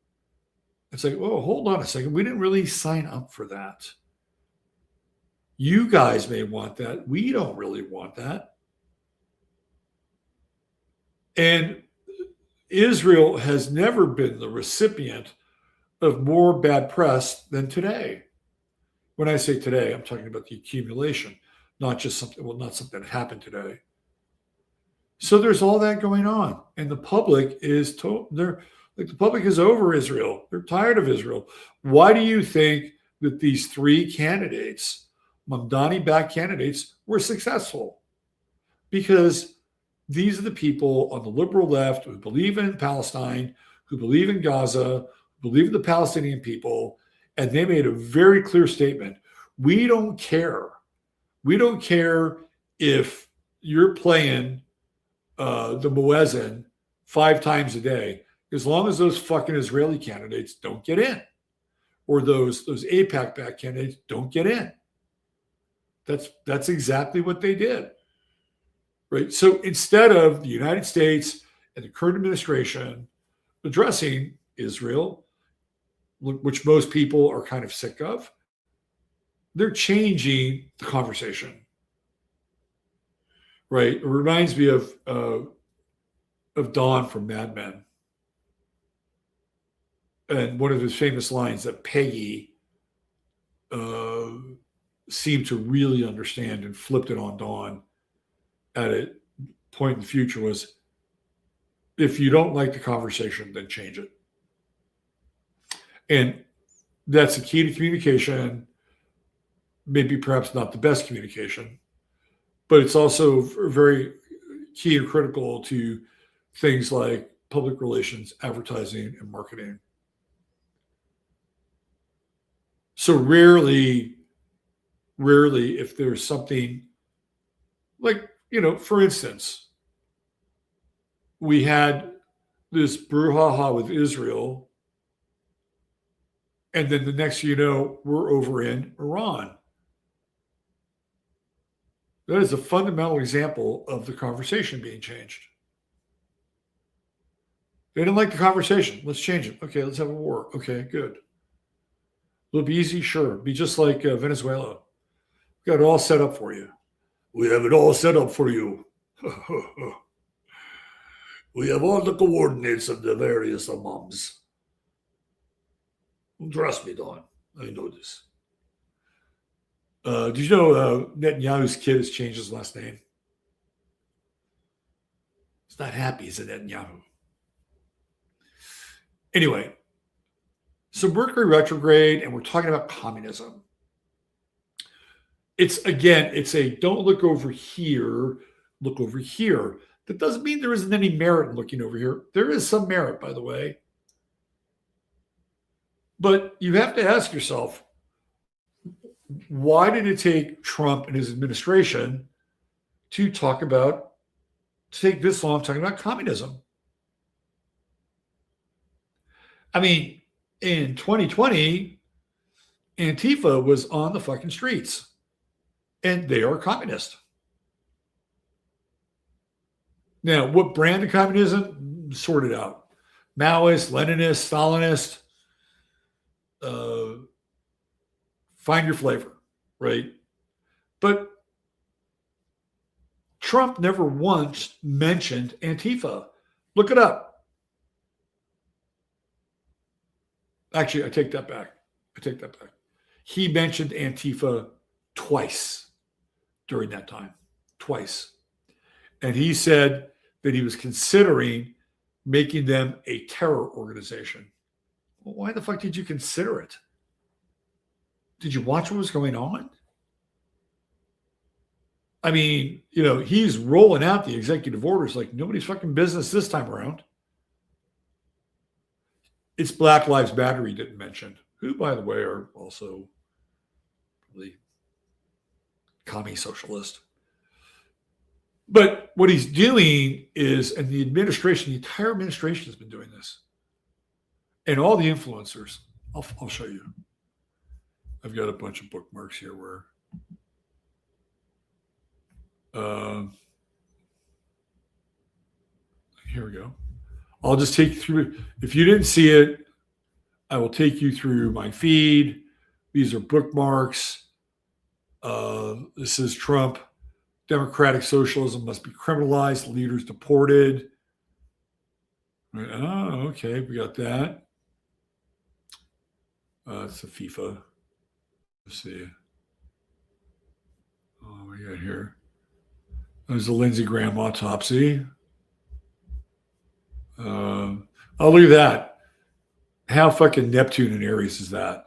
It's like, oh, hold on a second. We didn't really sign up for that. You guys may want that. We don't really want that. And Israel has never been the recipient of more bad press than today. When I say today, I'm talking about the accumulation, not just something, well, not something that happened today. So there's all that going on. And the public is they're like, the public is over Israel. They're tired of Israel. Why do you think that these three candidates, Mamdani-backed candidates, were successful? Because these are the people on the liberal left who believe in Palestine, who believe in Gaza, who believe in the Palestinian people, and they made a very clear statement. We don't care. We don't care if you're playing the Muezzin 5 times a day, as long as those fucking Israeli candidates don't get in, or those AIPAC-backed candidates don't get in. That's exactly what they did. Right. So instead of the United States and the current administration addressing Israel, which most people are kind of sick of, they're changing the conversation. Right. It reminds me of Don from Mad Men. And one of his famous lines that Peggy seemed to really understand and flipped it on Don at a point in the future was, if you don't like the conversation, then change it. And that's the key to communication. Maybe perhaps not the best communication, but it's also very key and critical to things like public relations, advertising, and marketing. So rarely, if there's something like, for instance, we had this brouhaha with Israel, and then the next we're over in Iran. That is a fundamental example of the conversation being changed. They didn't like the conversation. Let's change it. Okay, let's have a war. Okay, good. It'll be easy, sure. Be just like Venezuela. Got it all set up for you. We have it all set up for you. We have all the coordinates of the various imams. Trust me, Don. I know this. Did you know Netanyahu's kid has changed his last name? He's not happy. He's a Netanyahu. Anyway, so Mercury retrograde, and we're talking about communism. It's a don't look over here, look over here. That doesn't mean there isn't any merit in looking over here. There is some merit, by the way. But you have to ask yourself, why did it take Trump and his administration to take this long talking about communism? I mean, in 2020, Antifa was on the fucking streets, and they are communist. Now, what brand of communism? Sort it out. Maoist, Leninist, Stalinist. Find your flavor, right? But Trump never once mentioned Antifa. Look it up. Actually, I take that back. He mentioned Antifa twice during that time. Twice. And he said that he was considering making them a terror organization. Well, why the fuck did you consider it? Did you watch what was going on? I mean, he's rolling out the executive orders like nobody's fucking business this time around. It's Black Lives Matter he didn't mention, who, by the way, are also really commie socialist. But what he's doing is, and the entire administration has been doing this, and all the influencers, I'll show you. I've got a bunch of bookmarks here where here we go. I'll just take you through. If you didn't see it, I will take you through my feed. These are bookmarks. This is Trump. Democratic socialism must be criminalized. Leaders deported. Right. Oh, okay. We got that. It's a FIFA. Let's see. Oh, we got here. There's the Lindsey Graham autopsy. Oh, look at that. How fucking Neptune and Aries is that?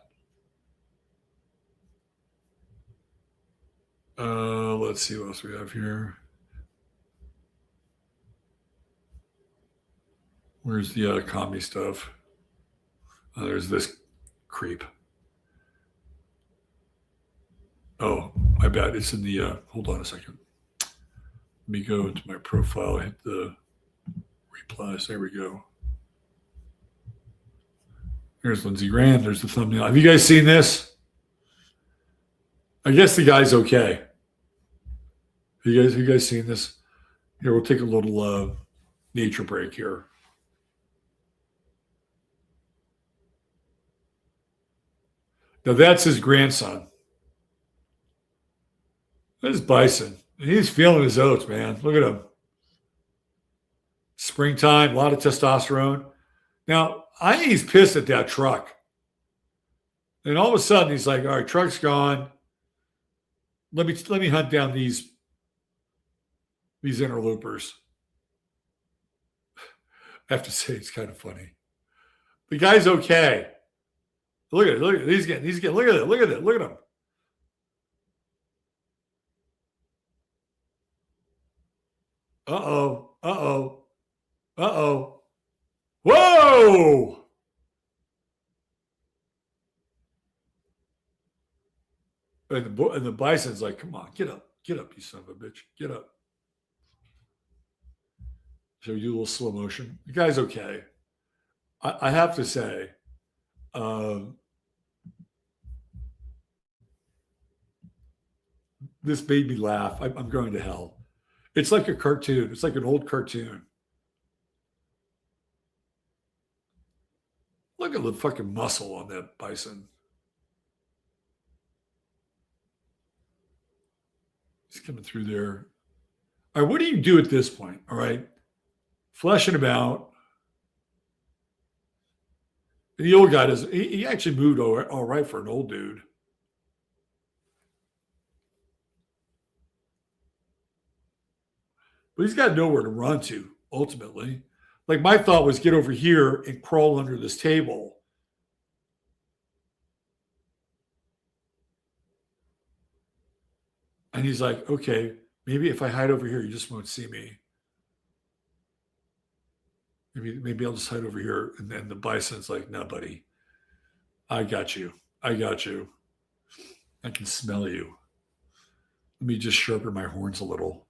Let's see what else we have here. Where's the comedy stuff? Oh, there's this creep. Oh, my bad. It's in the. Hold on a second. Let me go into my profile, hit the replies. There we go. There's Lindsey Graham. There's the thumbnail. Have you guys seen this? I guess the guy's okay. Have you guys seen this? Here, we'll take a little nature break here. Now that's his grandson. That's Bison. He's feeling his oats, man. Look at him. Springtime, a lot of testosterone. Now, I think he's pissed at that truck. And all of a sudden, he's like, all right, truck's gone. Let me hunt down these interlopers. I have to say, it's kind of funny. The guy's okay. Look at it. He's getting, look at it. Look at him. Uh-oh. Whoa! And the bison's like, come on, get up, you son of a bitch, get up. So you do a little slow motion. The guy's okay. I have to say, this made me laugh. I'm going to hell. It's like a cartoon. It's like an old cartoon. Look at the fucking muscle on that bison. He's coming through there. All right, what do you do at this point? All right. Fleshing about. The old guy does. He actually moved all right for an old dude. But he's got nowhere to run to, ultimately. Like, my thought was get over here and crawl under this table. And he's like, okay, maybe if I hide over here, you just won't see me. Maybe I'll just hide over here. And then the bison's like, no, buddy, I got you. I can smell you. Let me just sharpen my horns a little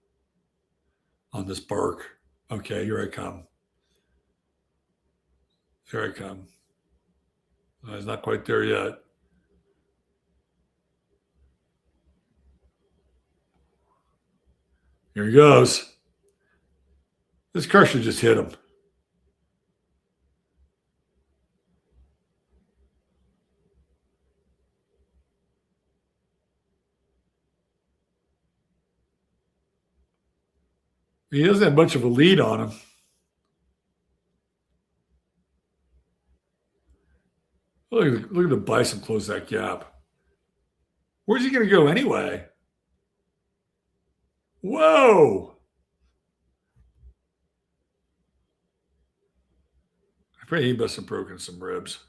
on this bark. Okay, here I come. He's not quite there yet. Here he goes. This car should just hit him. He doesn't have much of a lead on him. Look at the bison close that gap. Where's he going to go anyway? Whoa! I pray he must have broken some ribs.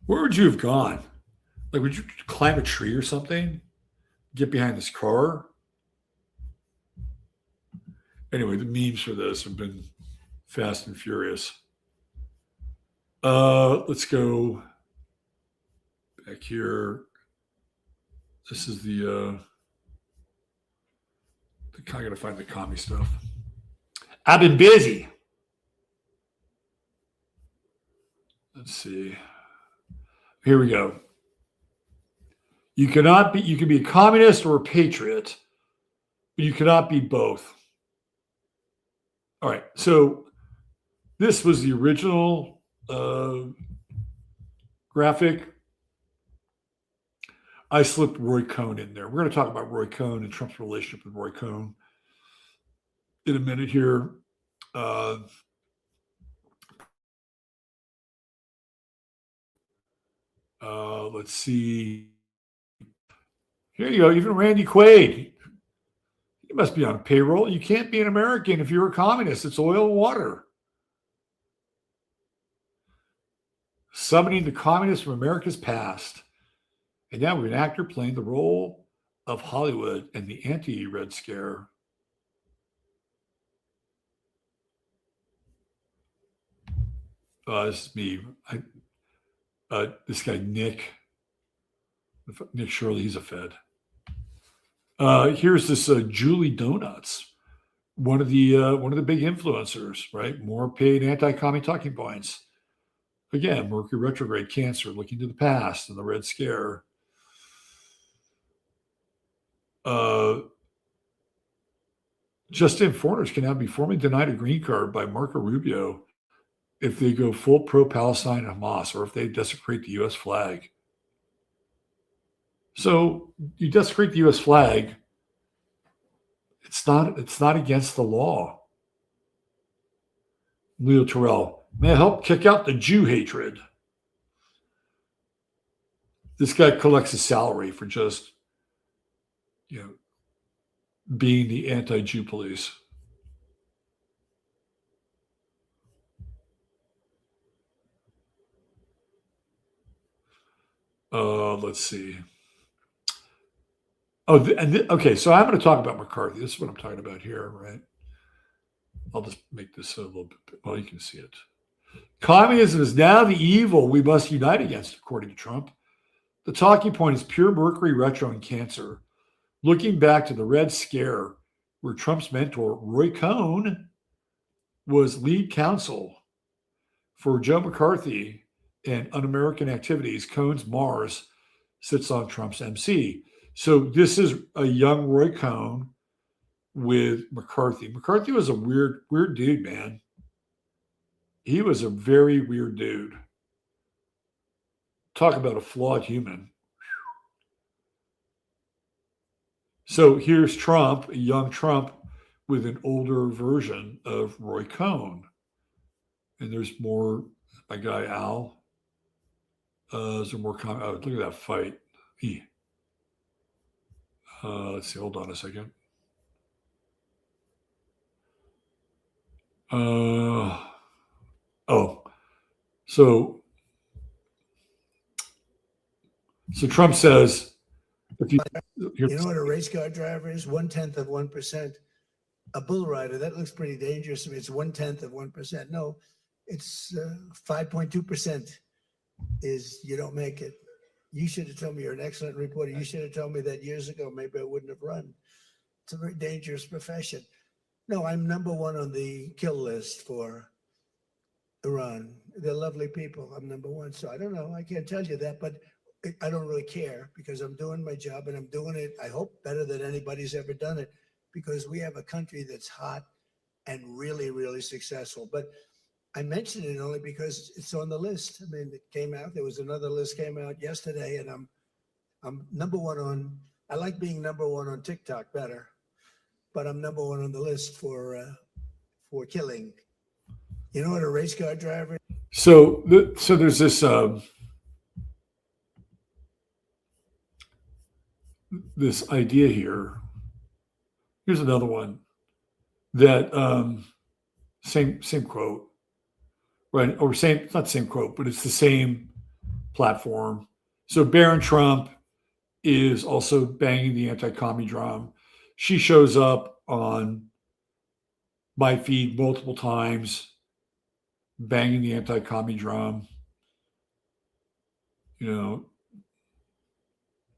Where would you have gone? Like, would you climb a tree or something? Get behind this car? Anyway, the memes for this have been fast and furious. Let's go back here. This is the I gotta find the commie stuff. I've been busy. Let's see. Here we go. You can be a communist or a patriot, but you cannot be both. All right. So this was the original graphic. I slipped Roy Cohn in there. We're going to talk about Roy Cohn and Trump's relationship with Roy Cohn in a minute here. Let's see. Here you go. Even Randy Quaid. He must be on payroll. You can't be an American if you're a communist. It's oil and water. Summoning the communists from America's past. And now we have an actor playing the role of Hollywood and the anti-Red Scare. This is me. This guy, Nick Shirley, he's a Fed. Here's this Julie Donuts, one of the big influencers, right? More paid anti-commie talking points. Again, Mercury retrograde, Cancer, looking to the past and the Red Scare. Just-in foreigners can now be formally denied a green card by Marco Rubio if they go full pro-Palestine and Hamas, or if they desecrate the U.S. flag. So you desecrate the U.S. flag, it's not against the law. Leo Terrell, may I help kick out the Jew hatred? This guy collects a salary for just, being the anti-Jew police. Let's see. Okay, so I'm going to talk about McCarthy. This is what I'm talking about here, right? I'll just make this a little bit, well, you can see it. Communism is now the evil we must unite against, according to Trump. The talking point is pure Mercury retro and Cancer. Looking back to the Red Scare, where Trump's mentor, Roy Cohn, was lead counsel for Joe McCarthy and Un-American Activities. Cohn's Mars sits on Trump's MC. So this is a young Roy Cohn with McCarthy. McCarthy was a weird dude, man. He was a very weird dude. Talk about a flawed human. So here's Trump, a young Trump, with an older version of Roy Cohn. And there's more, my guy Al. Is there more comment? Oh, look at that fight. Let's see, hold on a second. So Trump says, if you know what a race car driver is? 1/10 of 1%. A bull rider, that looks pretty dangerous to me. It's 1/10 of 1%. No, it's 5.2% is you don't make it. You should have told me. You're an excellent reporter. You should have told me that years ago. Maybe I wouldn't have run. It's a very dangerous profession. No, I'm number one on the kill list for Iran. They're lovely people. I'm number one. So I don't know. I can't tell you that, but I don't really care because I'm doing my job and I'm doing it, I hope, better than anybody's ever done it, because we have a country that's hot and really, really successful. But I mentioned it only because it's on the list. I mean, it came out. There was another list came out yesterday, and I'm number one on. I like being number one on TikTok better, but I'm number one on the list for killing. You know what a race car driver? So there's this this idea here. Here's another one that same quote, right? Or same, not same quote, but it's the same platform. So Barron Trump is also banging the anti-commie drum. She shows up on my feed multiple times, banging the anti-commie drum.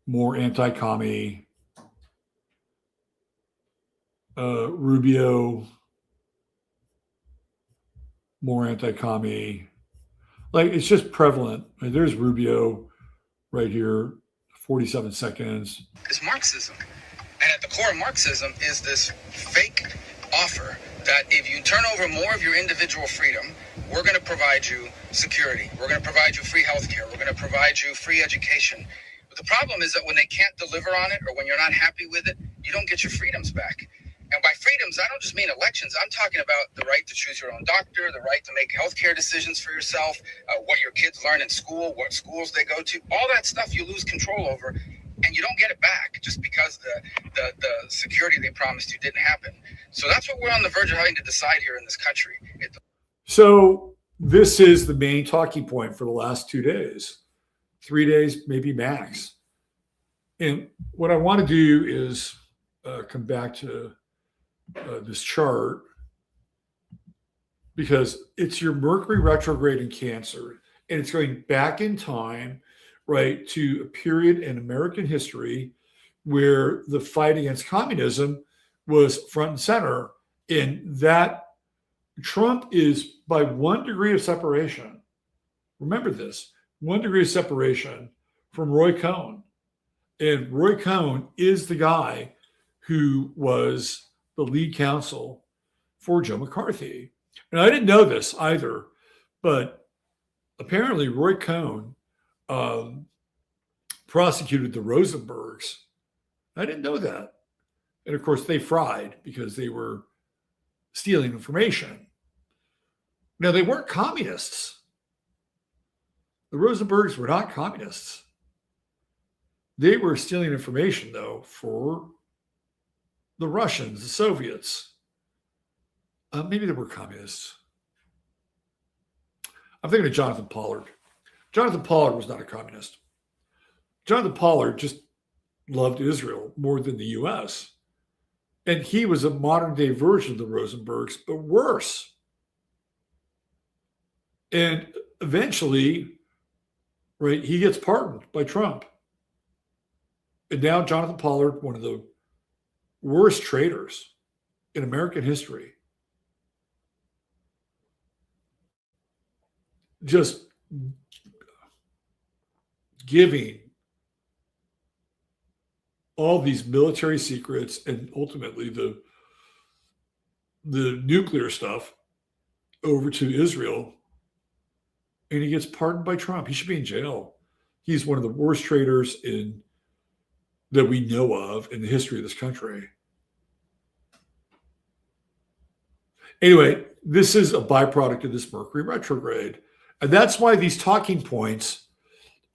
More anti-commie. Rubio, more anti-commie. Like, it's just prevalent. I mean, there's Rubio right here, 47 seconds. It's Marxism. And at the core of Marxism is this fake offer that if you turn over more of your individual freedom, we're going to provide you security. We're going to provide you free healthcare. We're going to provide you free education. But the problem is that when they can't deliver on it, or when you're not happy with it, you don't get your freedoms back. And by freedoms, I don't just mean elections. I'm talking about the right to choose your own doctor, the right to make healthcare decisions for yourself, what your kids learn in school, what schools they go to. All that stuff you lose control over, and you don't get it back just because the security they promised you didn't happen. So that's what we're on the verge of having to decide here in this country. So this is the main talking point for the last 2 days, 3 days, maybe max. And what I want to do is come back to this chart, because it's your Mercury retrograde in Cancer, and it's going back in time, right, to a period in American history where the fight against communism was front and center. And that Trump is by 1 degree of separation. Remember this, 1 degree of separation from Roy Cohn. And Roy Cohn is the guy who was the lead counsel for Joe McCarthy. And I didn't know this either, but apparently Roy Cohn prosecuted the Rosenbergs. I didn't know that. And of course, they fried because they were stealing information. Now, they weren't communists. The Rosenbergs were not communists. They were stealing information, though, for the Russians, the Soviets. Maybe they were communists. I'm thinking of Jonathan Pollard. Jonathan Pollard was not a communist. Jonathan Pollard just loved Israel more than the U.S. And he was a modern day version of the Rosenbergs, but worse. And eventually, right, he gets pardoned by Trump. And now Jonathan Pollard, one of the worst traitors in American history, just giving all these military secrets and ultimately the nuclear stuff over to Israel, and he gets pardoned by Trump. He should be in jail. He's one of the worst traitors that we know of in the history of this country. Anyway, this is a byproduct of this Mercury retrograde. And that's why these talking points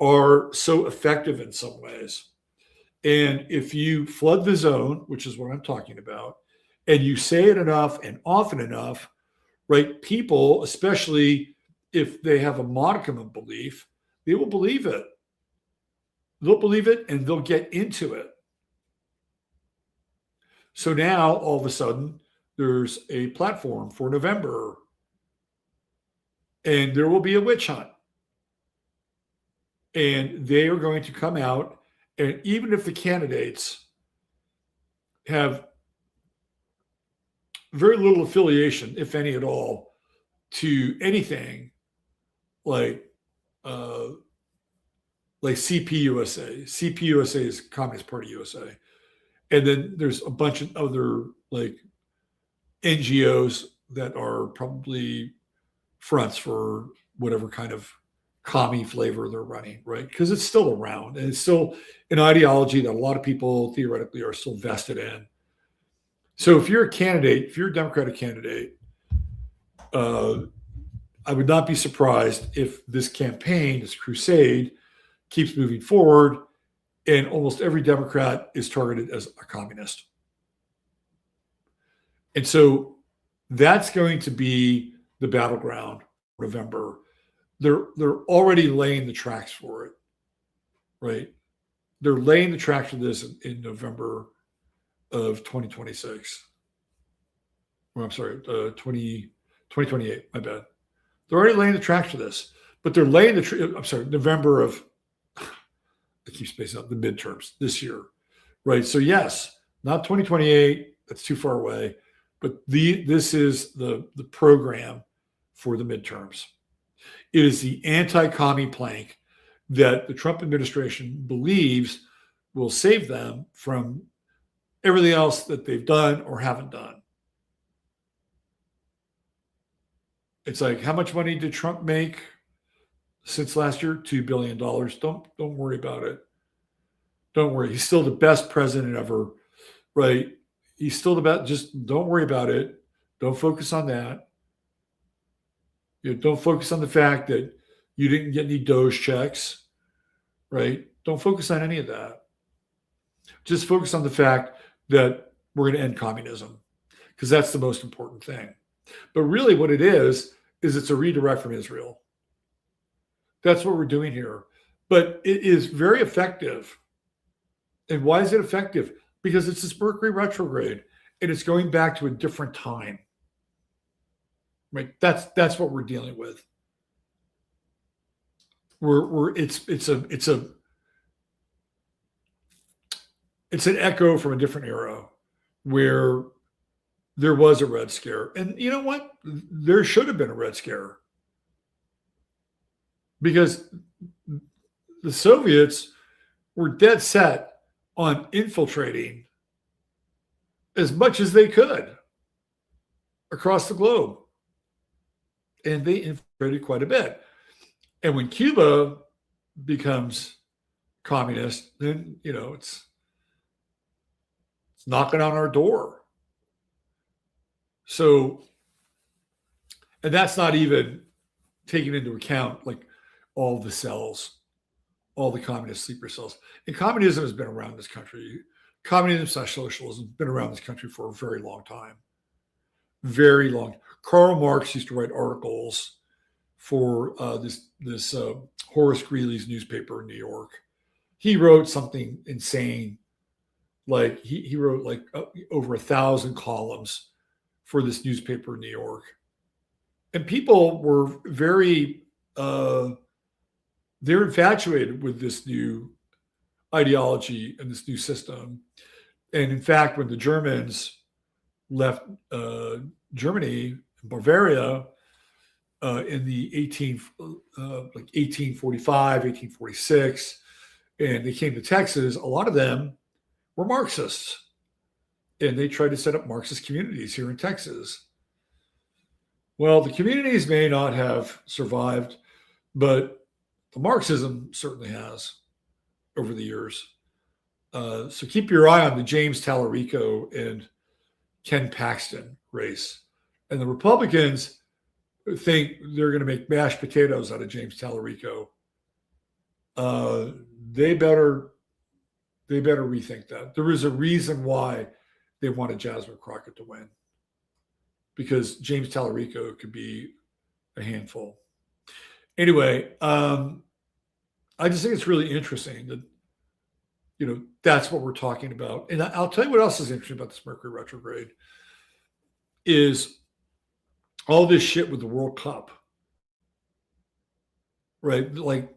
are so effective in some ways. And if you flood the zone, which is what I'm talking about, and you say it enough and often enough, right, people, especially if they have a modicum of belief, they will believe it. They'll believe it and they'll get into it. So now, all of a sudden, there's a platform for November, and there will be a witch hunt. And they are going to come out, and even if the candidates have very little affiliation, if any at all, to anything like CPUSA. CPUSA is Communist Party USA. And then there's a bunch of other like NGOs that are probably fronts for whatever kind of commie flavor they're running, right? Because it's still around, and it's still an ideology that a lot of people theoretically are still vested in. So if you're a candidate, if you're a Democratic candidate, I would not be surprised if this campaign, this crusade, keeps moving forward, and almost every Democrat is targeted as a communist. And so that's going to be the battleground for November. They're already laying the tracks for it, right? They're laying the tracks for this in November of 2026. Well, I'm sorry, 2028, my bad. They're already laying the tracks for this, but they're laying November of, I keep spacing out, the midterms this year, right? So yes, not 2028, that's too far away, but this is the program for the midterms. It is the anti-commie plank that the Trump administration believes will save them from everything else that they've done or haven't done. It's like, how much money did Trump make since last year? $2 billion. Don't worry about it. Don't worry. He's still the best president ever, right? he's still about, just don't worry about it. Don't focus on that. Don't focus on the fact that you didn't get any Doge checks, right? Don't focus on any of that. Just focus on the fact that we're going to end communism, because that's the most important thing. But really what it is it's a redirect from Israel. That's what we're doing here. But it is very effective. And why is it effective? Because it's this Mercury retrograde, and it's going back to a different time. Right? That's what we're dealing with. It's an echo from a different era where there was a Red Scare. And you know what? There should have been a Red Scare. Because the Soviets were dead set on infiltrating as much as they could across the globe. And they infiltrated quite a bit. And when Cuba becomes communist, then, it's knocking on our door. So, and that's not even taking into account like all the cells, all the communist sleeper cells. And communism has been around this country. Communism/socialism has been around this country for a very long time. Very long. Karl Marx used to write articles for this Horace Greeley's newspaper in New York. He wrote something insane. Like he wrote like over 1,000 columns for this newspaper in New York. And people were very, they're infatuated with this new ideology and this new system. And in fact, when the Germans left Germany, Bavaria, in the 1845, 1846, and they came to Texas, a lot of them were Marxists. And they tried to set up Marxist communities here in Texas. Well, the communities may not have survived, but the Marxism certainly has over the years. So keep your eye on the James Tallarico and Ken Paxton race. And the Republicans think they're going to make mashed potatoes out of James Tallarico. They better rethink that. There is a reason why they wanted Jasmine Crockett to win, because James Tallarico could be a handful. Anyway, I just think it's really interesting that, that's what we're talking about. And I'll tell you what else is interesting about this Mercury retrograde is all this shit with the World Cup, right? Like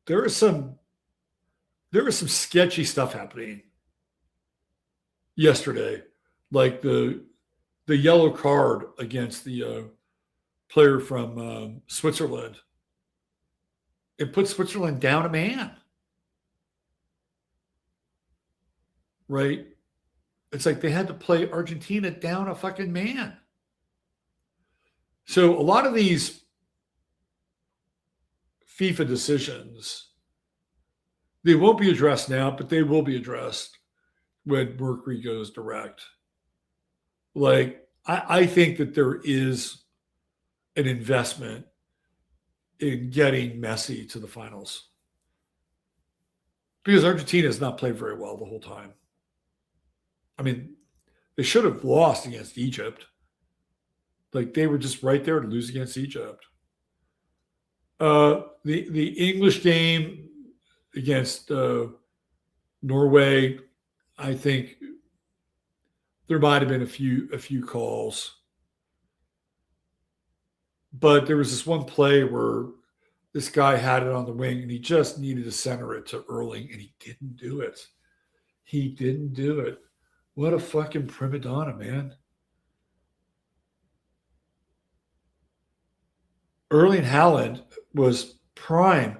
there was some sketchy stuff happening yesterday, like the yellow card against the player from Switzerland. It put Switzerland down a man, right? It's like they had to play Argentina down a fucking man. So a lot of these FIFA decisions, they won't be addressed now, but they will be addressed when Mercury goes direct. Like, I think that there is an investment in getting Messi to the finals, because Argentina has not played very well the whole time. I mean, they should have lost against Egypt. Like, they were just right there to lose against Egypt. The English game against Norway, I think there might have been a few calls, but there was this one play where this guy had it on the wing and he just needed to center it to Erling, and he didn't do it. He didn't do it. What a fucking prima donna, man. Erling Haaland was prime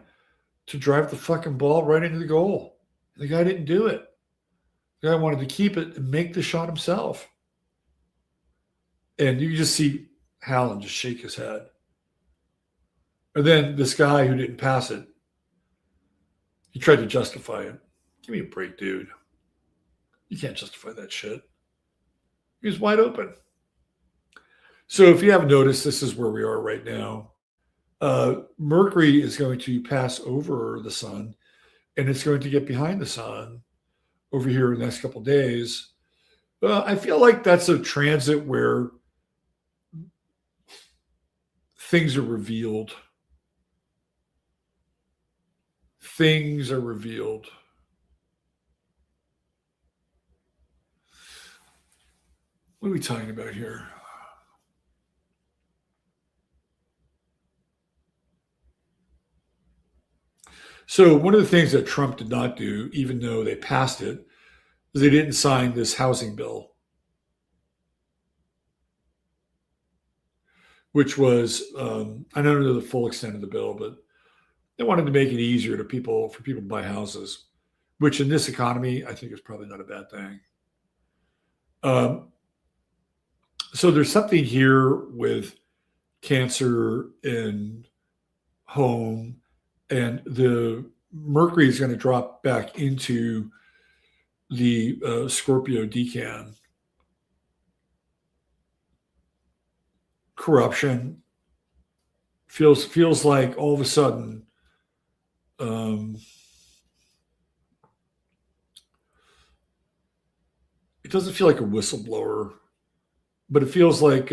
to drive the fucking ball right into the goal. The guy didn't do it. The guy wanted to keep it and make the shot himself. And you just see Haaland just shake his head. And then this guy who didn't pass it, he tried to justify it. Give me a break, dude. You can't justify that shit. He's wide open. So if you haven't noticed, this is where we are right now. Mercury is going to pass over the sun, and it's going to get behind the sun over here in the next couple of days. I feel like that's a transit where things are revealed. Things are revealed. What are we talking about here? So one of the things that Trump did not do, even though they passed it, is they didn't sign this housing bill, which was, I don't know the full extent of the bill, but they wanted to make it easier for people to buy houses, which in this economy, I think is probably not a bad thing. So there's something here with Cancer and home, and the Mercury is going to drop back into the Scorpio decan. Corruption feels like all of a sudden it doesn't feel like a whistleblower, but it feels like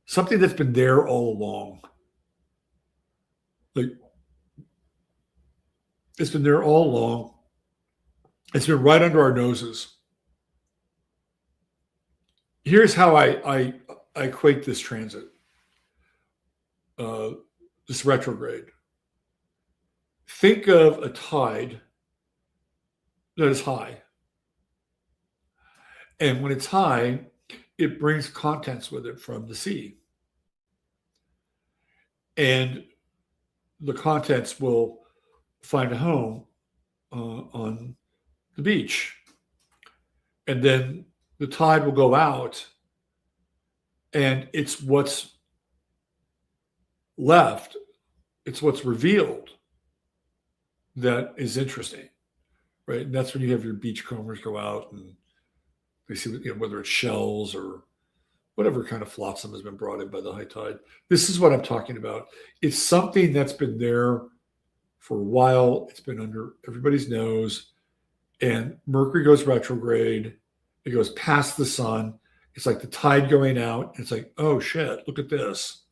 something that's been there all along. Like it's been there all along. It's been right under our noses. Here's how I equate this transit, this retrograde. Think of a tide that is high. And when it's high, it brings contents with it from the sea. And the contents will find a home on the beach. And then the tide will go out, and it's what's left, it's what's revealed that is interesting, right? And that's when you have your beachcombers go out and they see whether it's shells or whatever kind of flotsam has been brought in by the high tide. This is what I'm talking about. It's something that's been there for a while. It's been under everybody's nose, and Mercury goes retrograde. It goes past the sun. It's like the tide going out. It's like, oh shit, look at this.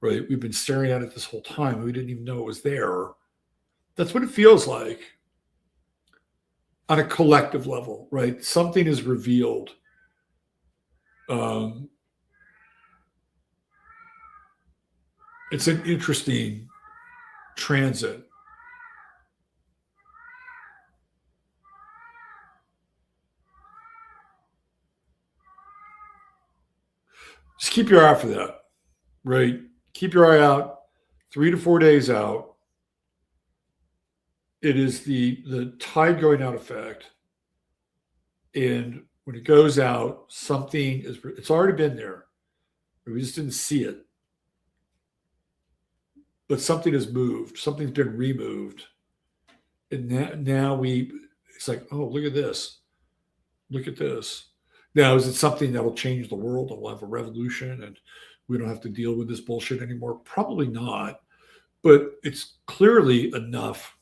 Right? We've been staring at it this whole time. We didn't even know it was there. That's what it feels like on a collective level, right? Something is revealed. It's an interesting transit. Just keep your eye out for that, right? Keep your eye out 3 to 4 days out. It is the tide going out effect. And when it goes out, it's already been there. We just didn't see it. But something has moved. Something's been removed. And now it's like, oh, look at this. Look at this. Now, is it something that will change the world and we'll have a revolution and we don't have to deal with this bullshit anymore? Probably not. But it's clearly enough.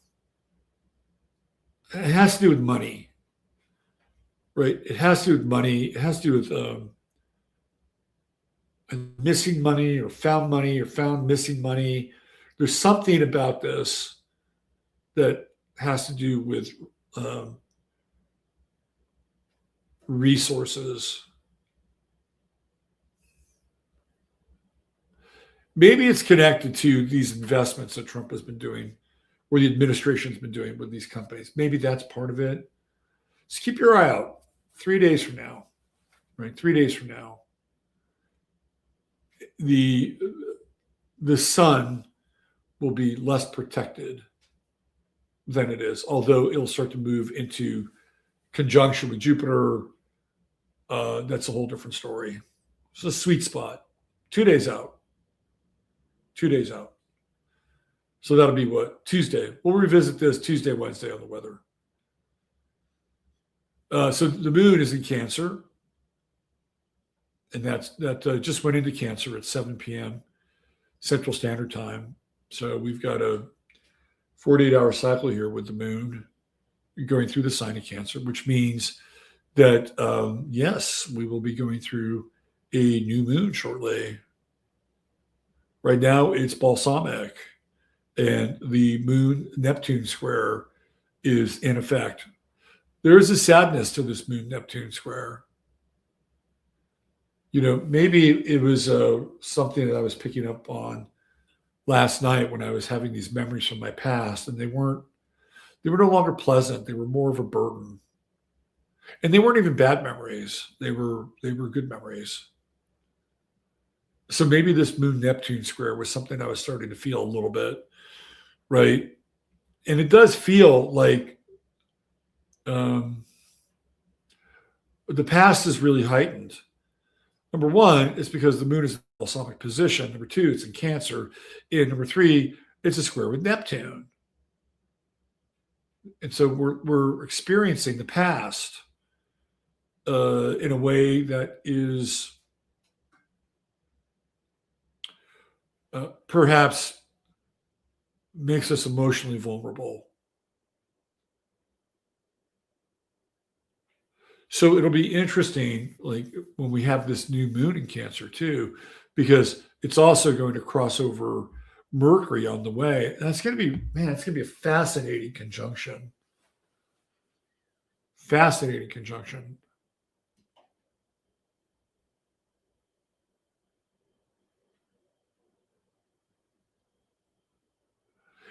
It has to do with money, right? It has to do with money. It has to do with missing money or found missing money. There's something about this that has to do with resources. Maybe it's connected to these investments that Trump has been doing, or the administration's been doing with these companies. Maybe that's part of it. Just keep your eye out 3 days from now, right? 3 days from now. The sun will be less protected than it is, although it'll start to move into conjunction with Jupiter. That's a whole different story. It's a sweet spot. 2 days out. 2 days out. So that'll be what? Tuesday. We'll revisit this Tuesday, Wednesday on the weather. So the moon is in Cancer, and that just went into Cancer at 7 p.m. Central Standard Time. So we've got a 48-hour cycle here with the moon going through the sign of Cancer, which means that, yes, we will be going through a new moon shortly. Right now, it's balsamic, and the moon Neptune square is in effect. There is a sadness to this moon Neptune square. Maybe it was something that I was picking up on last night when I was having these memories from my past, and they were no longer pleasant. They were more of a burden. And they weren't even bad memories. They were good memories. So maybe this moon Neptune square was something I was starting to feel a little bit, right? And it does feel like the past is really heightened. Number one, it's because the moon is in balsamic position. Number two, it's in Cancer. And number three, it's a square with Neptune. And so we're experiencing the past in a way that is perhaps makes us emotionally vulnerable. So it'll be interesting, like when we have this new moon in Cancer too, because it's also going to cross over Mercury on the way. And that's going to be, man, it's going to be a fascinating conjunction. Fascinating conjunction.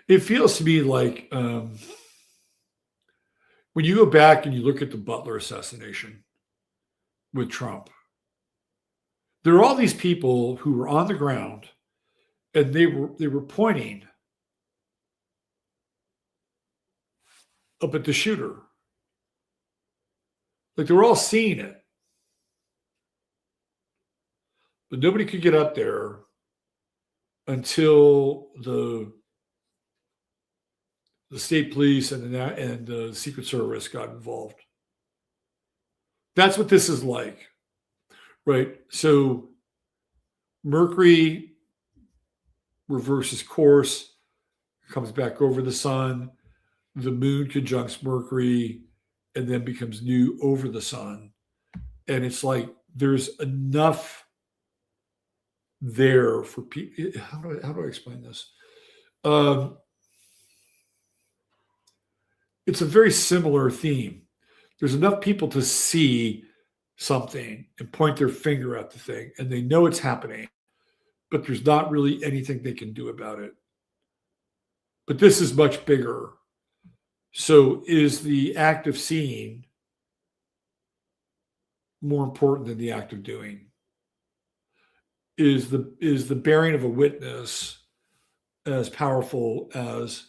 It feels to me like when you go back and you look at the Butler assassination with Trump, there are all these people who were on the ground and they were pointing up at the shooter. Like they were all seeing it. But nobody could get up there until the state police and the Secret Service got involved. That's what this is like, right? So Mercury reverses course, comes back over the sun. The moon conjuncts Mercury and then becomes new over the sun. And it's like there's enough there for people. How do I explain this? It's a very similar theme. There's enough people to see something and point their finger at the thing, and they know it's happening, but there's not really anything they can do about it. But this is much bigger. So is the act of seeing more important than the act of doing? Is the bearing of a witness as powerful as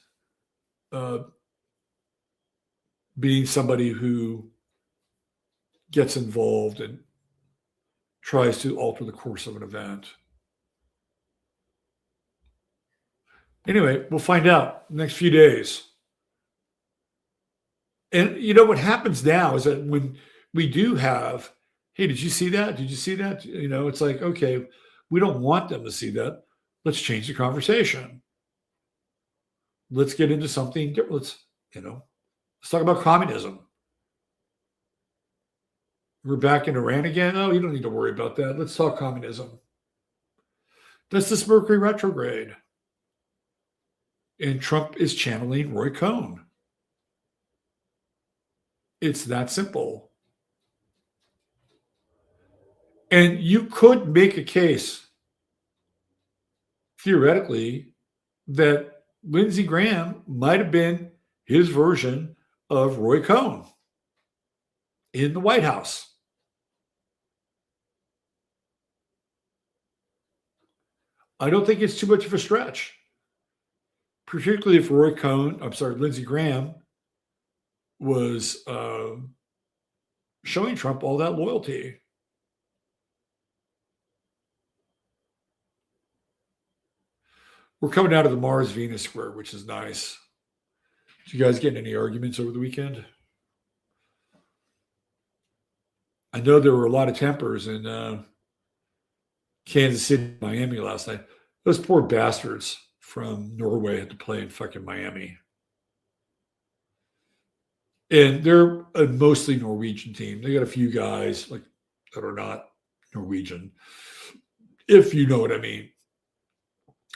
being somebody who gets involved and tries to alter the course of an event? Anyway, we'll find out next few days. And what happens now is that when we do have, hey, did you see that? Did you see that? It's like, okay, we don't want them to see that. Let's change the conversation. Let's get into something different. Let's talk about communism. We're back in Iran again. Oh, you don't need to worry about that. Let's talk communism. That's this Mercury retrograde. And Trump is channeling Roy Cohn. It's that simple. And you could make a case, theoretically, that Lindsey Graham might have been his version of Roy Cohn in the White House. I don't think it's too much of a stretch, particularly if Lindsey Graham was showing Trump all that loyalty. We're coming out of the Mars-Venus square, which is nice. Did you guys get in any arguments over the weekend? I know there were a lot of tempers in Kansas City, Miami last night. Those poor bastards from Norway had to play in fucking Miami. And they're a mostly Norwegian team. They got a few guys like that are not Norwegian, if you know what I mean.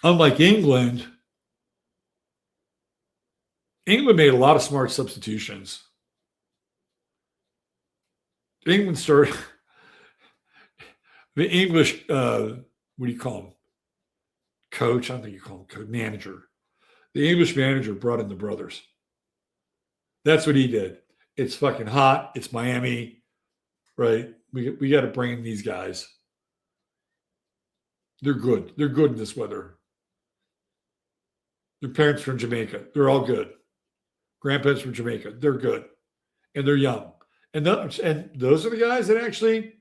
Unlike England made a lot of smart substitutions. England started the English, what do you call him? Coach? I don't think you call him coach, manager. The English manager brought in the brothers. That's what he did. It's fucking hot. It's Miami, right? We got to bring in these guys. They're good. They're good in this weather. Their parents from Jamaica. They're all good. Grandparents from Jamaica. They're good. And they're young. And those are the guys that actually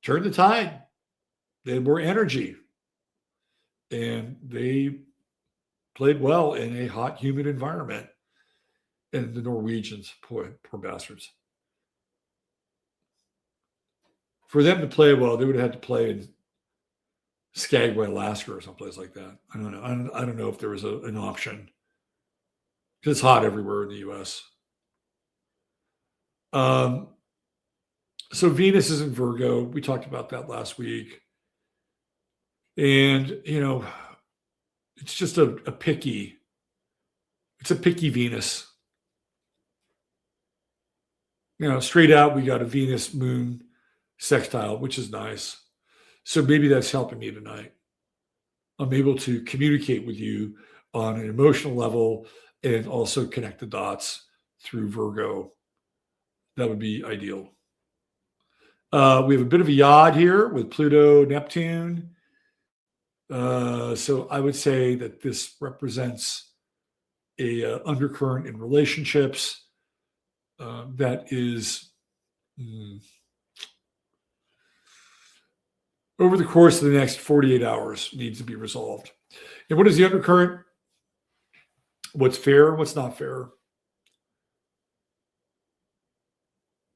turned the tide. They had more energy. And they played well in a hot, humid environment. And the Norwegians, poor bastards. For them to play well, they would have had to play in Skagway, Alaska, or someplace like that. I don't know. I don't know if there was an option. Because it's hot everywhere in the U.S. So Venus is in Virgo. We talked about that last week. And, it's just a picky Venus. Straight out, we got a Venus moon sextile, which is nice. So maybe that's helping me tonight. I'm able to communicate with you on an emotional level and also connect the dots through Virgo. That would be ideal. We have a bit of a yod here with Pluto, Neptune. So I would say that this represents a undercurrent in relationships that is over the course of the next 48 hours needs to be resolved. And what is the undercurrent? What's fair and what's not fair?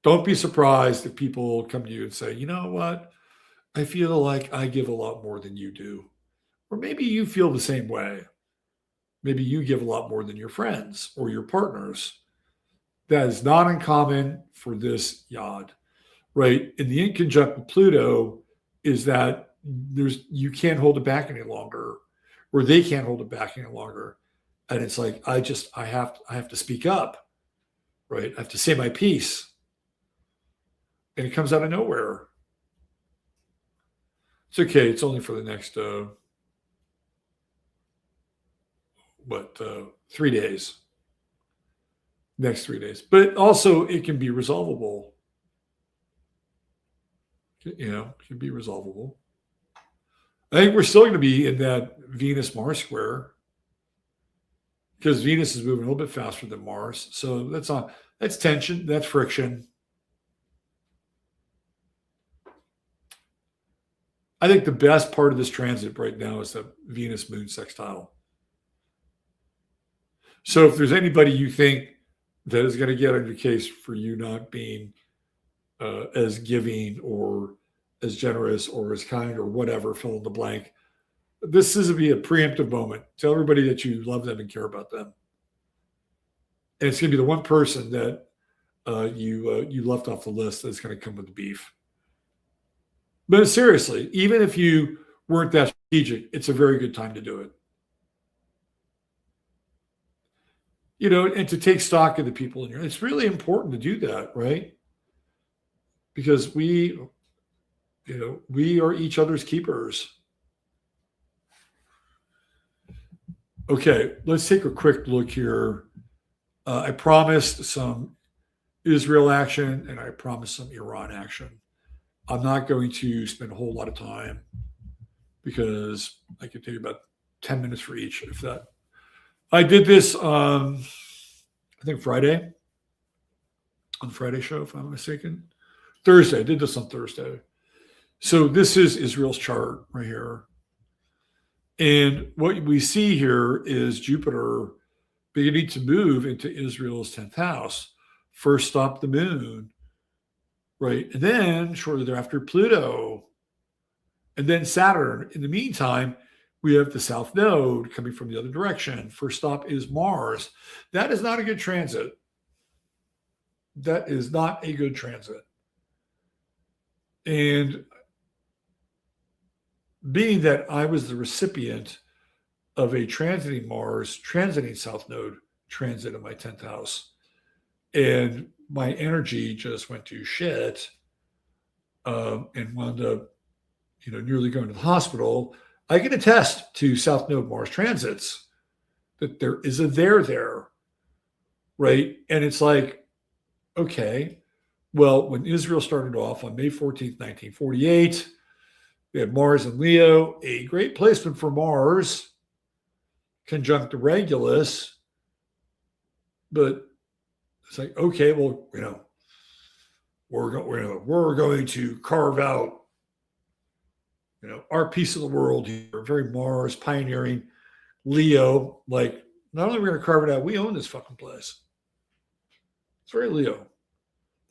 Don't be surprised if people come to you and say, you know what? I feel like I give a lot more than you do. Or maybe you feel the same way. Maybe you give a lot more than your friends or your partners. That is not uncommon for this yod, right? And the inconjunct with Pluto is that you can't hold it back any longer, or they can't hold it back any longer. And it's like, I have to speak up, right? I have to say my piece. And it comes out of nowhere. It's okay. It's only for the next, 3 days. Next 3 days. But also it can be resolvable. It can be resolvable. I think we're still going to be in that Venus-Mars square because Venus is moving a little bit faster than Mars. So that's tension, that's friction. I think the best part of this transit right now is the Venus-Moon sextile. So if there's anybody you think that is going to get on your case for you not being as giving or as generous or as kind or whatever, fill in the blank, this is to be a preemptive moment. Tell everybody that you love them and care about them. And it's going to be the one person that you left off the list that's going to come with the beef. But seriously, even if you weren't that strategic, it's a very good time to do it. And to take stock of the people in your, it's really important to do that, right? Because we are each other's keepers. Okay, let's take a quick look here. I promised some Israel action and I promised some Iran action. I'm not going to spend a whole lot of time because I could take about 10 minutes for each, if that. I did this I think Friday, on the Friday show, if I'm not mistaken. Thursday. I did this on Thursday. So this is Israel's chart right here. And what we see here is Jupiter beginning to move into Israel's 10th house. First stop the moon right? And then shortly thereafter, Pluto, and then Saturn. In the meantime, we have the South Node coming from the other direction. First stop is Mars. That is not a good transit. That is not a good transit. And being that I was the recipient of a transiting Mars, transiting South Node transit in my 10th house, and my energy just went to shit, and wound up, nearly going to the hospital. I can attest to South Node Mars transits that there is a there, right? And it's like, okay, well, when Israel started off on May 14th, 1948, we had Mars and Leo, a great placement for Mars, conjunct the Regulus. But it's like, okay, well, we're going to carve out, our piece of the world here. Very Mars pioneering, Leo. Like, not only are we going to carve it out, we own this fucking place. It's very Leo.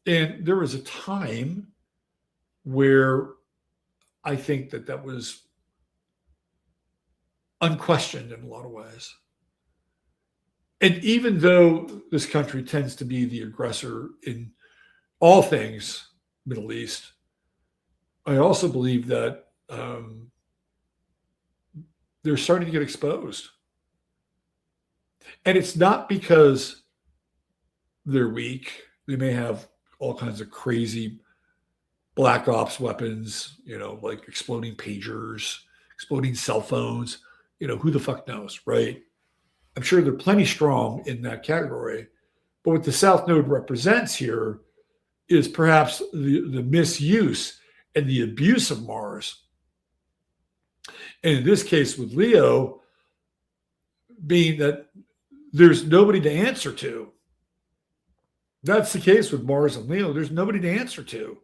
And there was a time where I think that was unquestioned in a lot of ways. And even though this country tends to be the aggressor in all things Middle East, I also believe that they're starting to get exposed. And it's not because they're weak. They may have all kinds of crazy black ops weapons, like exploding pagers, exploding cell phones. Who the fuck knows, right? I'm sure they're plenty strong in that category. But what the South Node represents here is perhaps the misuse and the abuse of Mars. And in this case with Leo, being that there's nobody to answer to. That's the case with Mars and Leo. There's nobody to answer to.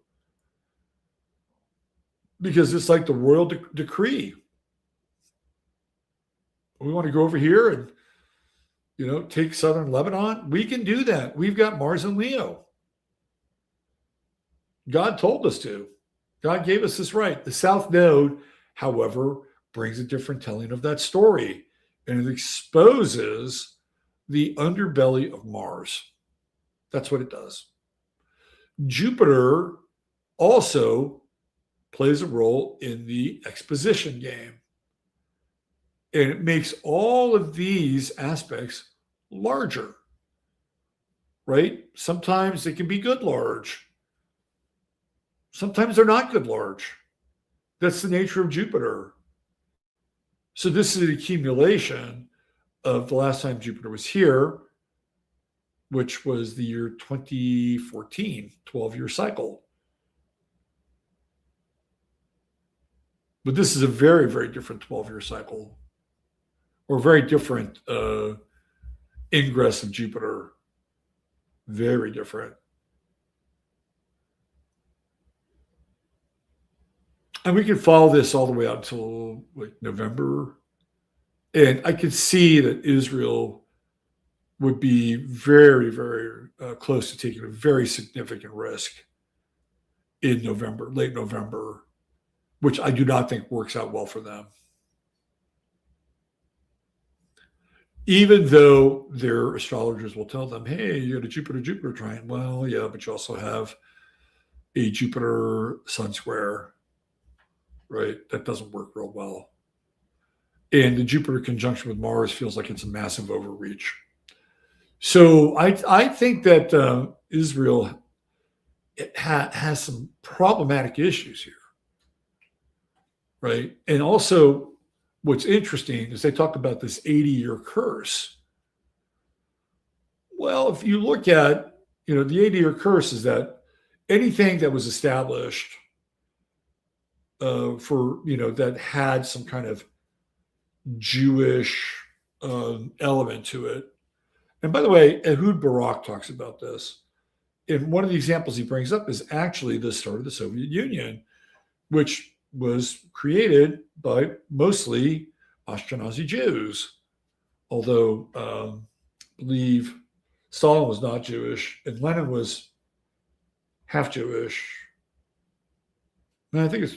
Because it's like the royal decree. We want to go over here and, take southern Lebanon. We can do that. We've got Mars and Leo. God told us to. God gave us this right. The South Node, however, brings a different telling of that story. And it exposes the underbelly of Mars. That's what it does. Jupiter also plays a role in the exposition game. And it makes all of these aspects larger, right? Sometimes they can be good large. Sometimes they're not good large. That's the nature of Jupiter. So this is an accumulation of the last time Jupiter was here, which was the year 2014, 12-year cycle. But this is a very, very different 12-year cycle, or very different ingress of Jupiter. Very different. And we can follow this all the way out until like November. And I could see that Israel would be very, very close to taking a very significant risk in November, late November, which I do not think works out well for them. Even though their astrologers will tell them, hey, you got a Jupiter-Jupiter trine. Well, yeah, but you also have a Jupiter-Sun square. Right? That doesn't work real well. And the Jupiter conjunction with Mars feels like it's a massive overreach. So I think that Israel has some problematic issues here. Right? And also, what's interesting is they talk about this 80-year curse. Well, if you look at, the 80-year curse is that anything that was established that had some kind of Jewish element to it. And by the way, Ehud Barak talks about this. And one of the examples he brings up is actually the start of the Soviet Union, which was created by mostly Ashkenazi Jews. Although I believe Stalin was not Jewish and Lenin was half Jewish. And I think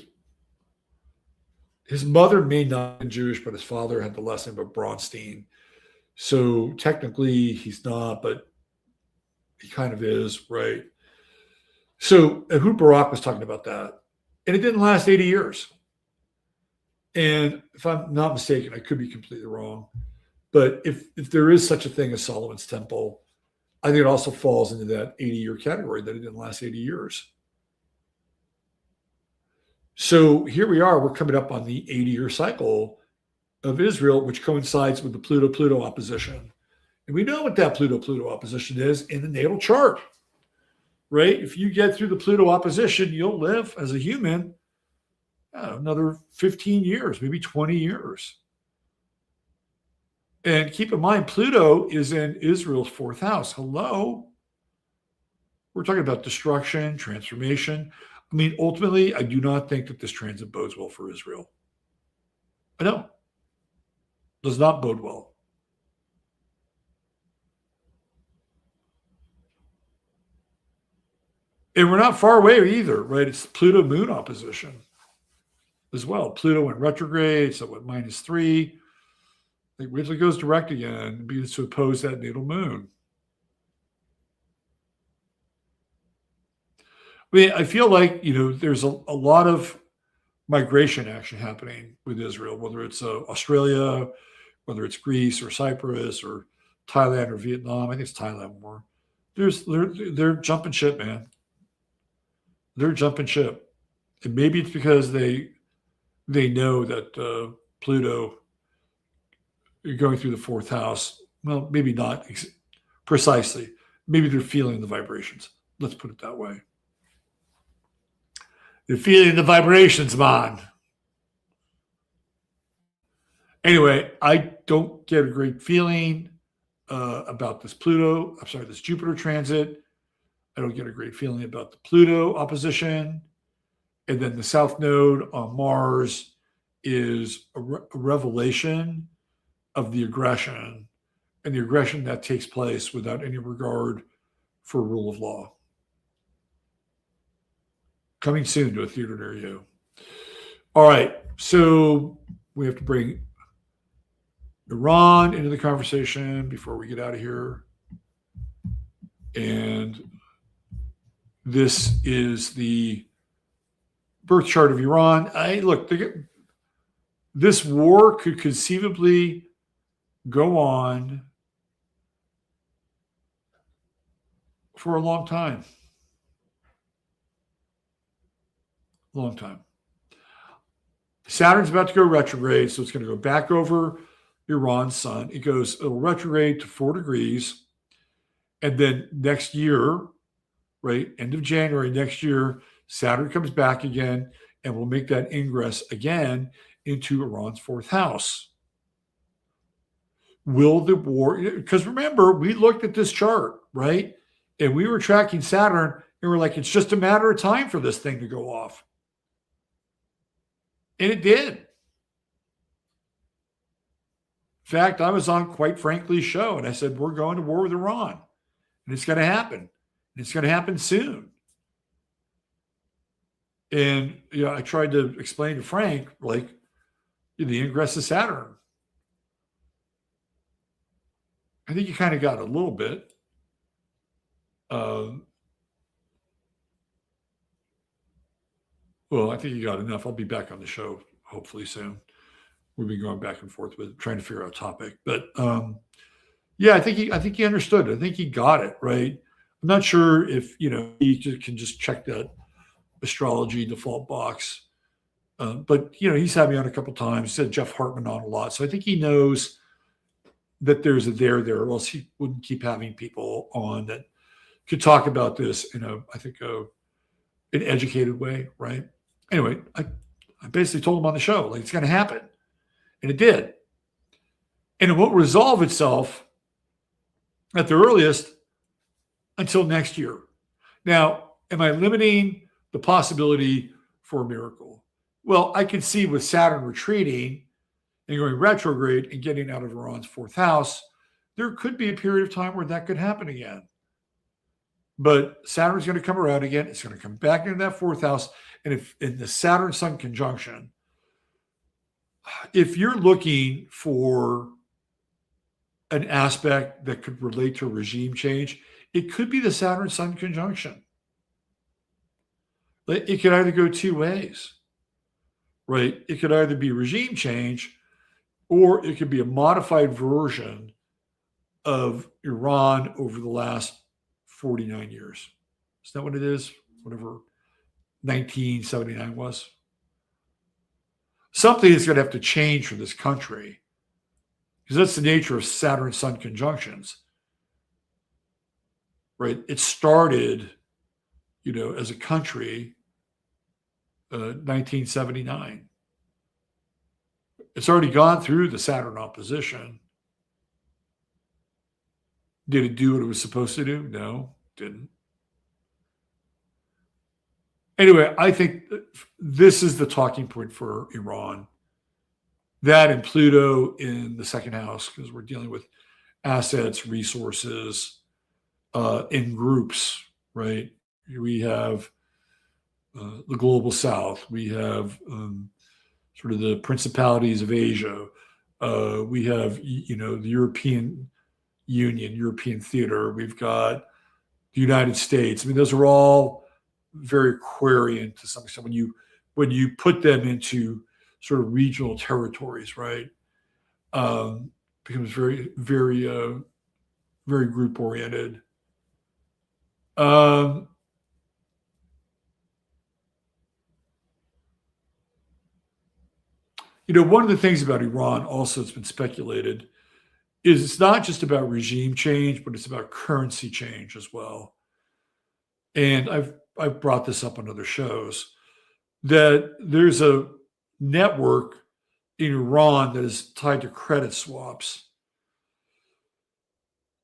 his mother may not have been Jewish, but his father had the last name of Bronstein. So technically he's not, but he kind of is, right? So Ehud Barak was talking about that. And it didn't last 80 years. And if I'm not mistaken, I could be completely wrong. But if there is such a thing as Solomon's Temple, I think it also falls into that 80-year category, that it didn't last 80 years. So here we are, we're coming up on the 80-year cycle of Israel, which coincides with the Pluto-Pluto opposition. And we know what that Pluto-Pluto opposition is in the natal chart, right? If you get through the Pluto opposition, you'll live as a human another 15 years, maybe 20 years. And keep in mind, Pluto is in Israel's fourth house. Hello? We're talking about destruction, transformation. I mean, ultimately, I do not think that this transit bodes well for Israel. I don't. Does not bode well. And we're not far away either, right? It's Pluto-Moon opposition as well. Pluto went retrograde, so what, -3. It really goes direct again and begins to oppose that natal moon. I mean, I feel like, there's a lot of migration action happening with Israel, whether it's Australia, whether it's Greece or Cyprus or Thailand or Vietnam. I think it's Thailand more. They're jumping ship, man. They're jumping ship. And maybe it's because they know that Pluto going through the fourth house. Well, maybe not precisely. Maybe they're feeling the vibrations. Let's put it that way. They're feeling the vibrations, man. Anyway, I don't get a great feeling about this this Jupiter transit. I don't get a great feeling about the Pluto opposition. And then the South Node on Mars is a revelation of the aggression, and the aggression that takes place without any regard for rule of law. Coming soon to a theater near you. All right, so we have to bring Iran into the conversation before we get out of here. And this is the birth chart of Iran. This war could conceivably go on for a long time. Long time. Saturn's about to go retrograde, so it's going to go back over Iran's sun. It'll retrograde to 4 degrees. And then next year, right, end of January next year, Saturn comes back again and will make that ingress again into Iran's fourth house. Will the war, because remember, we looked at this chart, right? And we were tracking Saturn and we're like, it's just a matter of time for this thing to go off. And it did. In fact, I was on Quite Frankly's show and I said, we're going to war with Iran. And it's going to happen. And it's going to happen soon. And I tried to explain to Frank, like, the ingress of Saturn. I think you kind of got a little bit. Well, I think you got enough. I'll be back on the show hopefully soon. We've been going back and forth with trying to figure out a topic, but yeah, I think he understood. I think he got it right. I'm not sure if he can just check that astrology default box, but he's had me on a couple times. Said Jeff Hartman on a lot, so I think he knows that there's a there, or else he wouldn't keep having people on that could talk about this in an educated way, right? Anyway, I basically told him on the show, like, it's going to happen. And it did. And it won't resolve itself at the earliest until next year. Now, am I limiting the possibility for a miracle? Well, I can see with Saturn retreating and going retrograde and getting out of Iran's fourth house, there could be a period of time where that could happen again. But Saturn's going to come around again. It's going to come back into that fourth house. And if in the Saturn Sun conjunction, if you're looking for an aspect that could relate to regime change, it could be the Saturn Sun conjunction. It could either go two ways, right? It could either be regime change, or it could be a modified version of Iran over the last 49 years. Is that what it is? Whatever 1979 was. Something is going to have to change for this country, because that's the nature of Saturn Sun conjunctions, right? It started, as a country, 1979. It's already gone through the Saturn opposition. Did it do what it was supposed to do? No, didn't. Anyway, I think this is the talking point for Iran. That and Pluto in the second house, because we're dealing with assets, resources, in groups, right? We have the global south. We have sort of the principalities of Asia. We have, the European Union, European theater. We've got the United States. I mean, those are all very Aquarian to some extent when you put them into sort of regional territories, right? Becomes very, very, very group oriented. One of the things about Iran also that's been speculated is it's not just about regime change, but it's about currency change as well. And I've brought this up on other shows, that there's a network in Iran that is tied to credit swaps.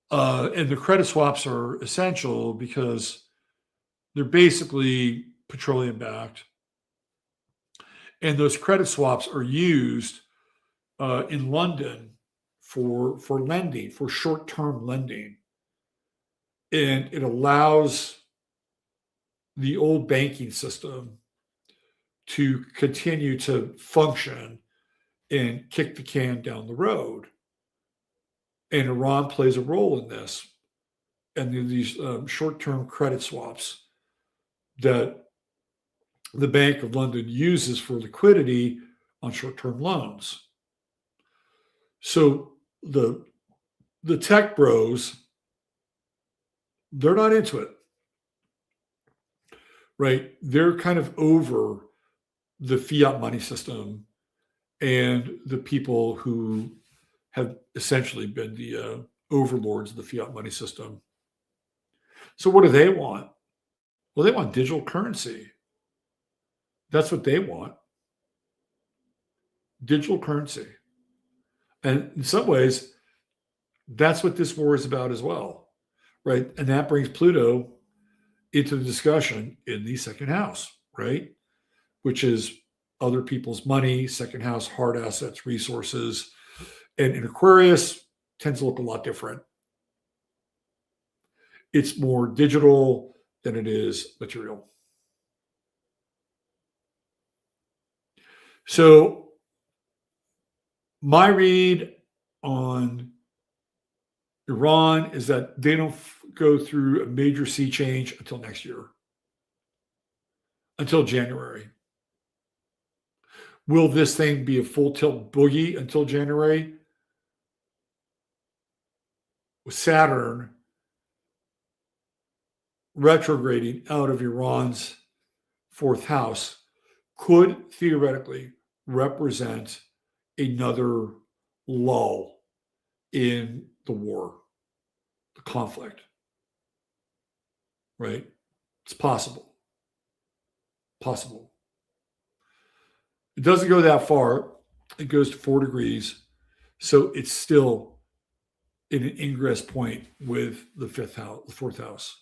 And the credit swaps are essential because they're basically petroleum backed. And those credit swaps are used in London for lending, for short-term lending. And it allows the old banking system to continue to function and kick the can down the road. And Iran plays a role in this. And these short-term credit swaps that the Bank of London uses for liquidity on short-term loans. So the tech bros, they're not into it, right? They're kind of over the fiat money system and the people who have essentially been the overlords of the fiat money system. So what do they want? Well, they want digital currency. That's what they want. Digital currency. And in some ways, that's what this war is about as well, right? And that brings Pluto into the discussion in the second house, right? Which is other people's money, second house, hard assets, resources. And in Aquarius, tends to look a lot different. It's more digital than it is material. So my read on Iran is that they don't go through a major sea change until next year, until January. Will this thing be a full tilt boogie until January? With Saturn retrograding out of Iran's fourth house could theoretically represent another lull in the war, the conflict, right? It's possible. Possible. It doesn't go that far. It goes to 4 degrees. So it's still in an ingress point with the fourth house.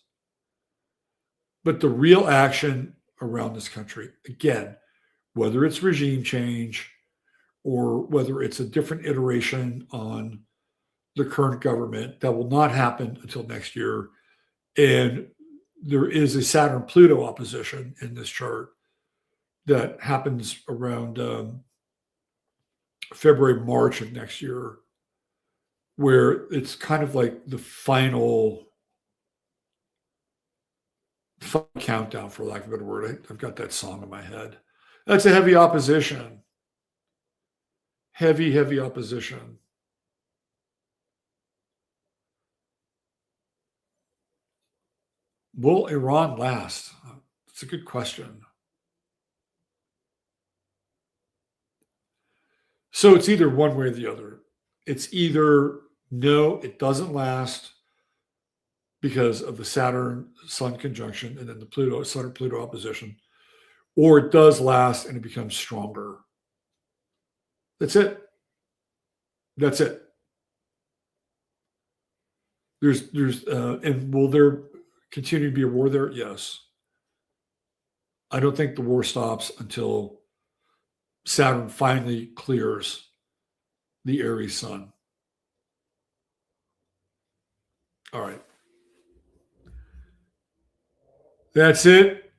But the real action around this country, again, whether it's regime change or whether it's a different iteration on the current government, that will not happen until next year. And there is a Saturn-Pluto opposition in this chart that happens around February, March of next year, where it's kind of like the final countdown, for lack of a better word. I've got that song in my head. That's a heavy opposition. Heavy opposition. Will Iran last? It's a good question. So it's either one way or the other. It's either no, it doesn't last because of the Saturn-Sun conjunction and then the Saturn-Pluto opposition, or it does last and it becomes stronger. That's it. That's it. And will there continue to be a war there? Yes. I don't think the war stops until Saturn finally clears the Aries sun. All right. That's it.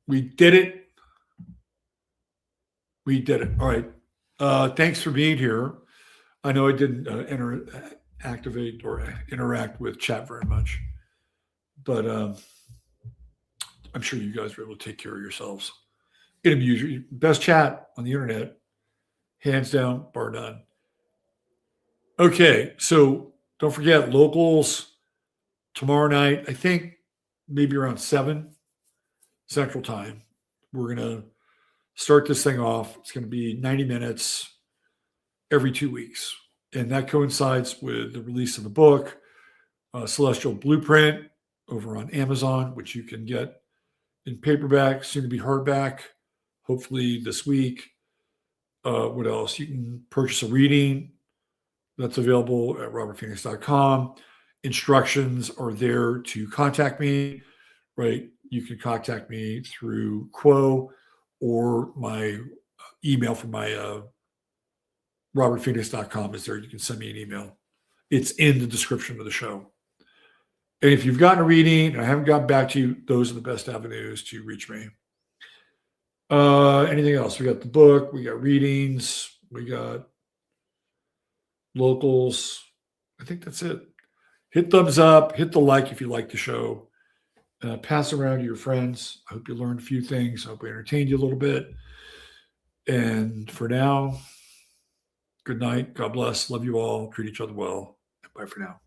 We did it. We did it. All right. Thanks for being here. I know I didn't activate or interact with chat very much, but I'm sure you guys were able to take care of yourselves. Interviews, best chat on the internet, hands down, bar none. Okay, so don't forget locals tomorrow night. I think maybe around 7 Central Time. We're gonna start this thing off. It's going to be 90 minutes every 2 weeks, and that coincides with the release of the book, Celestial Blueprint, over on Amazon, which you can get in paperback, soon to be hardback, hopefully this week. What else? You can purchase a reading that's available at robertphoenix.com. Instructions are there to contact me, right? You can contact me through Quo or my email from my robertphoenix.com is there. You can send me an email. It's in the description of the show. And if you've gotten a reading and I haven't gotten back to you, those are the best avenues to reach me. Anything else? We got the book. We got readings. We got locals. I think that's it. Hit thumbs up. Hit the like if you like the show. Pass around to your friends. I hope you learned a few things. I hope we entertained you a little bit. And for now, good night. God bless. Love you all. Treat each other well. Bye for now.